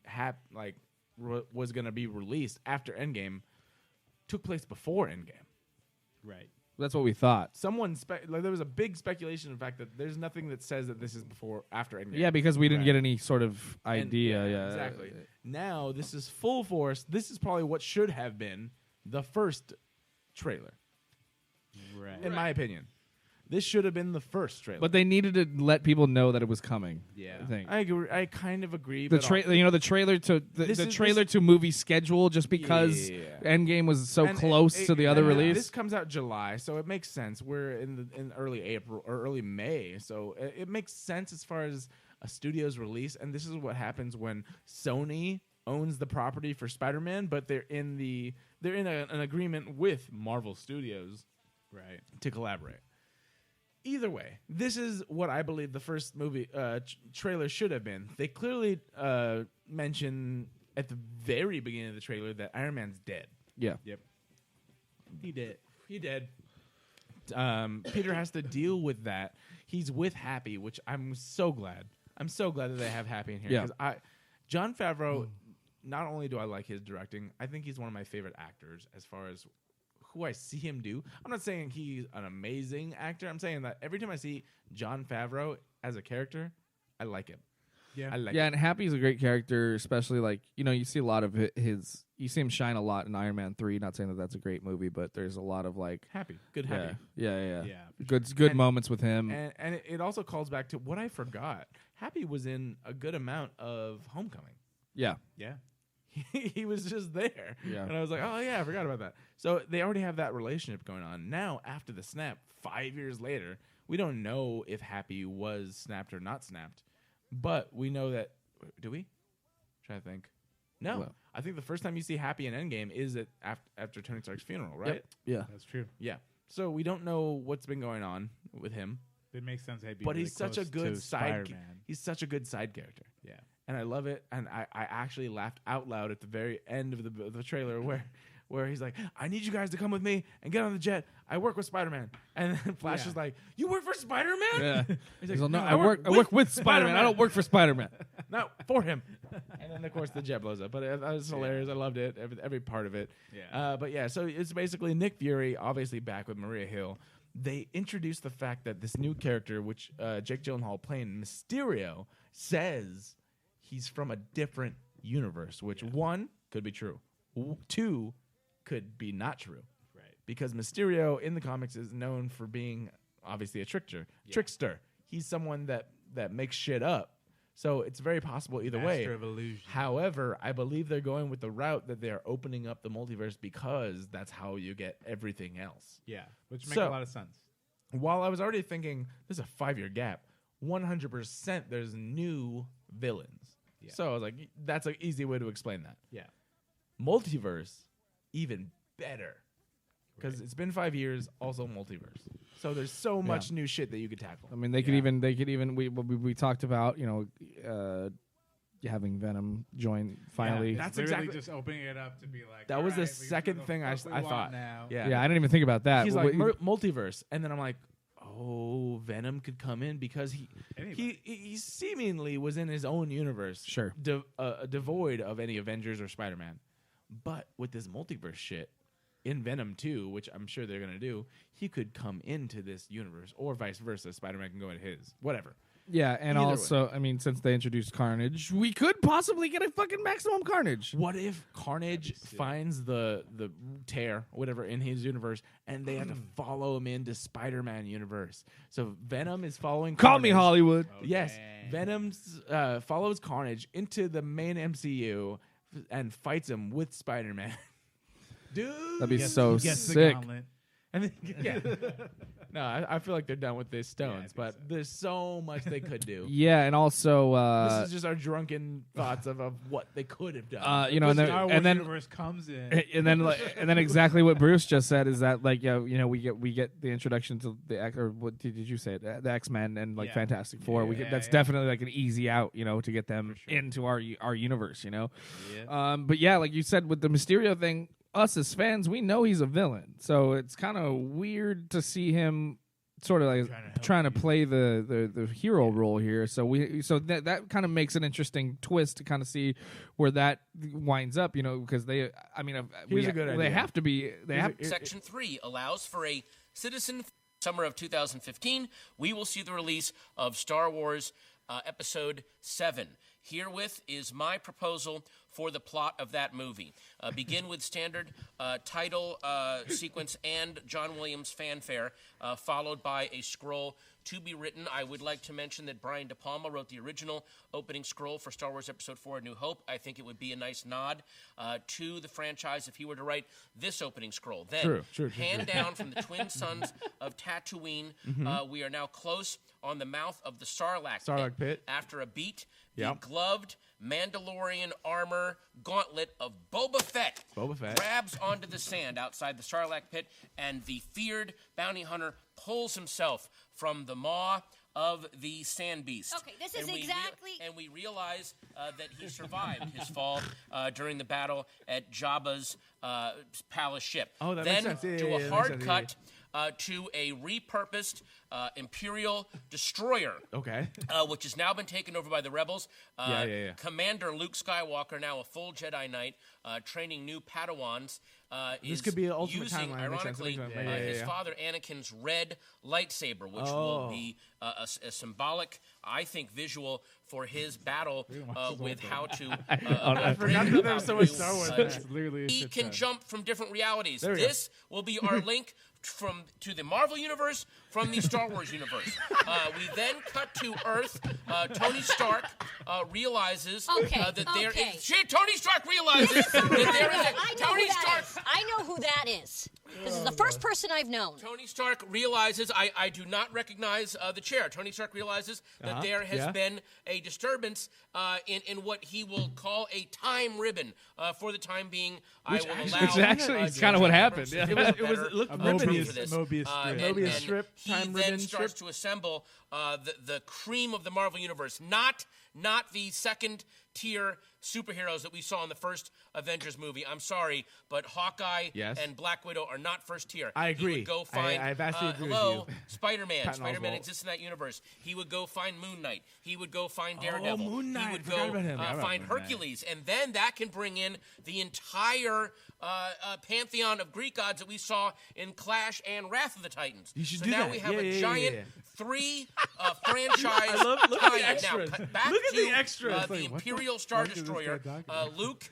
was going to be released after Endgame, took place before Endgame. Right. That's what we thought. There was a big speculation of the fact that there's nothing that says that this is after Endgame. Yeah, because we didn't Right. get any sort of idea. And- yeah, exactly. Now this is full force. This is probably what should have been the first trailer, Right. in my opinion. This should have been the first trailer. But they needed to let people know that it was coming. Yeah. I think. I agree. I kind of agree. The but the trailer to This is- trailer to movie schedule, just because Yeah. Endgame was so And close to the other release. This comes out July, so it makes sense. We're in early April or early May, so it makes sense as far as a studio's release. And this is what happens when Sony owns the property for Spider-Man, but they're in an agreement with Marvel Studios, Right. to collaborate. Either way, this is what I believe the first movie trailer should have been. They clearly mention at the very beginning of the trailer that Iron Man's dead. yeah. Yep. He did. Peter has to deal with that. He's with Happy, which I'm so glad. I'm so glad that they have Happy in here. Yeah. Because Jon Favreau, not only do I like his directing, I think he's one of my favorite actors as far as who I see him do. I'm not saying he's an amazing actor. I'm saying that every time I see Jon Favreau as a character, I like him. Yeah. I like Yeah, him. and Happy's a great character, especially you see a lot of his. You see him shine a lot in Iron Man 3. Not saying that that's a great movie, but there's a lot of Happy. Good Happy. Yeah. Yeah. Good And- moments with him. And it also calls back to what I forgot. Happy was in a good amount of Homecoming. yeah. Yeah. He was just there. Yeah. And I was like, oh, yeah, I forgot about that. So they already have that relationship going on. Now, after the snap, 5 years later, we don't know if Happy was snapped or not snapped. But we know that. Do we? Trying to think. No. Well. I think the first time you see Happy in Endgame is after Tony Stark's funeral, right? Yep. Yeah. That's true. Yeah. So we don't know what's been going on with him. It makes sense. He'd be But really he's such a close good to side. Spider-Man. He's such a good side character. Yeah. And I love it. And I actually laughed out loud at the very end of the trailer where he's like, I need you guys to come with me and get on the jet. I work with Spider-Man. And then Flash is like, you work for Spider-Man? Yeah. He's He's like, like, no, I work with Spider-Man. I don't work for Spider-Man. No, for him. And then, of course, the jet blows up. But it was hilarious. I loved it, every part of it. Yeah. But yeah, so it's basically Nick Fury, obviously back with Maria Hill. They introduced the fact that this new character, which Jake Gyllenhaal playing Mysterio, says he's from a different universe, which one, could be true. Two, could be not true. Right. Because Mysterio in the comics is known for being obviously a trickster. He's someone that makes shit up. So it's very possible either way. Master of illusion. However, I believe they're going with the route that they are opening up the multiverse because that's how you get everything else. Yeah. Which makes So- a lot of sense. While I was already thinking there's a 5-year gap, 100% there's new villains. Yeah. So I was like, that's an easy way to explain that. Yeah. Multiverse, even better. Because it's been 5 years, also multiverse. So there's so much new shit that you could tackle. I mean, they could even we talked about having Venom join finally. Yeah, That's it's literally exactly- just opening it up to be like. That was the "Alright, we can do second the thing I fuck we want thought. Now. Yeah. Yeah, I didn't even think about that. He's Wait, like multiverse, and then I'm like, oh, Venom could come in because he seemingly was in his own universe, Sure. devoid of any Avengers or Spider-Man. But with this multiverse shit in Venom 2, which I'm sure they're gonna do, he could come into this universe, or vice versa. Spider-Man can go into his, whatever. yeah, and Either also, I mean, since they introduced Carnage, we could possibly get a fucking maximum Carnage. What if Carnage finds the tear, whatever, in his universe, and they have to follow him into Spider-Man universe? So Venom is following. Call Carnage. me Hollywood. Yes, dang. Venom follows Carnage into the main MCU and fights him with Spider-Man. Dude, That'd be Gets- so gets the sick. gauntlet. and then, yeah. No, I feel like they're done with the stones, I think but so. there's so much they could do. Yeah, and also, This is just our drunken thoughts of what they could have done. and then, Star Wars and then universe comes in. and then exactly what Bruce just said is that we get the introduction to the X, or what did you say, the X-Men and Yeah. Fantastic Four. Yeah, That's yeah. definitely like an easy out, to get them For sure. into our universe, Yeah. But yeah, like you said with the Mysterio thing, us as fans, we know he's a villain, so it's kind of weird to see him sort of like trying to play the hero role here. So that kind of makes an interesting twist to kind of see where that winds up. Because they have to be. Section 3 allows for a citizen. Summer of 2015, we will see the release of Star Wars Episode 7. Herewith is my proposal for the plot of that movie. Begin with standard title sequence and John Williams fanfare, followed by a scroll to be written. I would like to mention that Brian De Palma wrote the original opening scroll for Star Wars Episode 4, A New Hope. I think it would be a nice nod to the franchise if he were to write this opening scroll. Then, hand down from the twin sons of Tatooine, we are now close on the mouth of the Sarlacc pit. After a beat, the gloved Mandalorian armor gauntlet of Boba Fett grabs onto the sand outside the Sarlacc pit, and the feared bounty hunter pulls himself from the maw of the sand beast. Okay, this is exactly... And we realize that he survived his fall during the battle at Jabba's palace ship. Oh, that then makes sense. Do a hard cut to a repurposed Imperial destroyer. Okay. Which has now been taken over by the rebels. Yeah. Commander Luke Skywalker, now a full Jedi Knight, training new Padawans. This could be an ultimate using, timeline. ironically, his father Anakin's red lightsaber, which will be a symbolic, I think, visual for his battle with how to. I forgot that there was so much Star Wars. He can jump from different realities. This will be our link to the Marvel universe from the Star Wars universe. We then cut to Earth. Tony Stark realizes that there is. Tony Stark realizes that there is a Tony Stark. I know who that is. This is the first person I've known. Tony Stark realizes, I do not recognize the chair. Tony Stark realizes that there has been a disturbance in what he will call a time ribbon. For the time being, I will allow... Which actually is kind of what happened. Yeah. It looked Mobius strip. He then starts to assemble the cream of the Marvel Universe, not the second-tier superheroes that we saw in the first Avengers movie. I'm sorry, but Hawkeye and Black Widow are not first tier. I agree. He would go find, I vastly agree with you. Spider-Man. Spider-Man exists in that universe. He would go find Moon Knight. He would go find Daredevil. Moon Knight. He would go find Hercules. And then that can bring in the entire pantheon of Greek gods that we saw in Clash and Wrath of the Titans. You should so do now that. we have a giant three franchise. Look at the extras. Now, back Look at to the extras. the Imperial Star Destroyer. Luke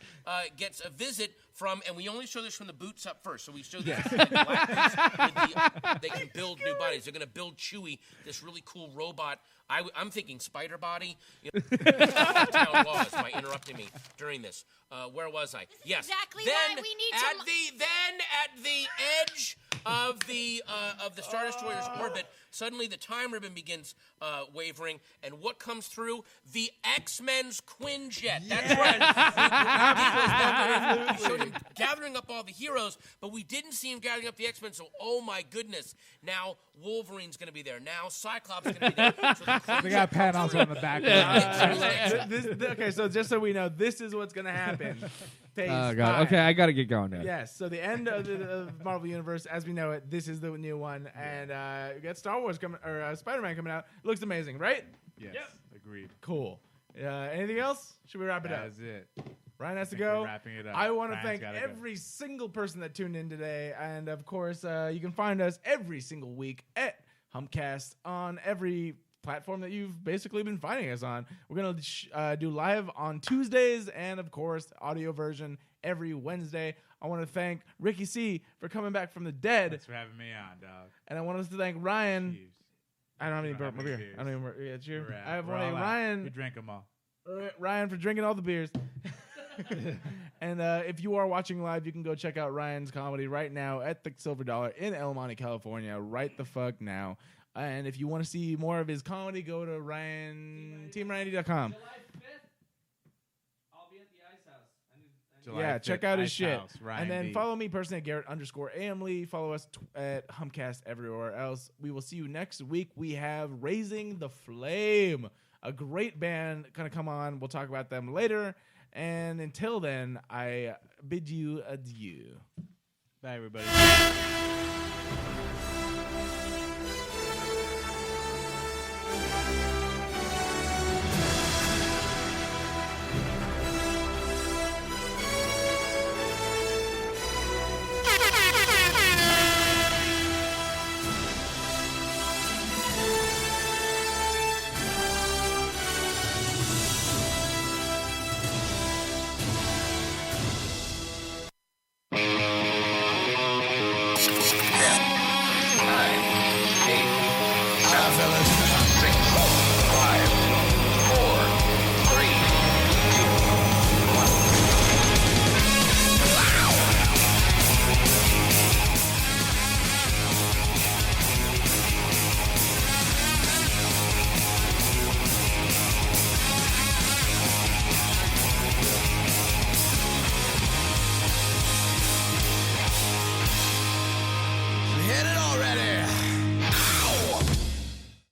gets a visit from, and we only show this from the boots up first. So we show this from the black boots. They can build new bodies. They're going to build Chewie, this really cool robot. I'm thinking spider body. Town laws by interrupting me during this. Where was I? Yes. Exactly then why we need at the edge of the Star Destroyer's orbit, suddenly the time ribbon begins wavering, and what comes through? The X-Men's Quinjet. That's right. We showed him gathering up all the heroes, but we didn't see him gathering up the X-Men. So, oh my goodness! Now Wolverine's going to be there. Now Cyclops is going to be there. So they got Panos on the back. Okay, so just so we know, this is what's going to happen. Oh God! Okay, I got to get going now. Yes. So the end of the Marvel Universe, as we know it, this is the new one, and we got Star Wars coming, or Spider-Man coming out. Looks amazing, right? Yes. Agreed. Cool. Anything else? Should we wrap it up? That's it. Ryan has to go. Wrapping it up. I want to thank every single person that tuned in today, and of course, you can find us every single week at Humpcast on every platform that you've basically been finding us on. We're going to do live on Tuesdays and, of course, audio version every Wednesday. I want to thank Ricky C. for coming back from the dead. Thanks for having me on, dog. And I want us to thank Ryan. Jeez. I don't have any beer. I don't even. Yeah, it's your. I have one. Ryan. You drank them all. Ryan for drinking all the beers. And if you are watching live, you can go check out Ryan's comedy right now at the Silver Dollar in El Monte, California. Right the fuck now. And if you want to see more of his comedy, go to TeamRyanD.com. July 5th, I'll be at the Ice House. Yeah, check out his shit. House, and then follow me personally at Garrett_AMLee. Follow us at Humpcast everywhere else. We will see you next week. We have Raising the Flame, a great band going to come on. We'll talk about them later. And until then, I bid you adieu. Bye, everybody.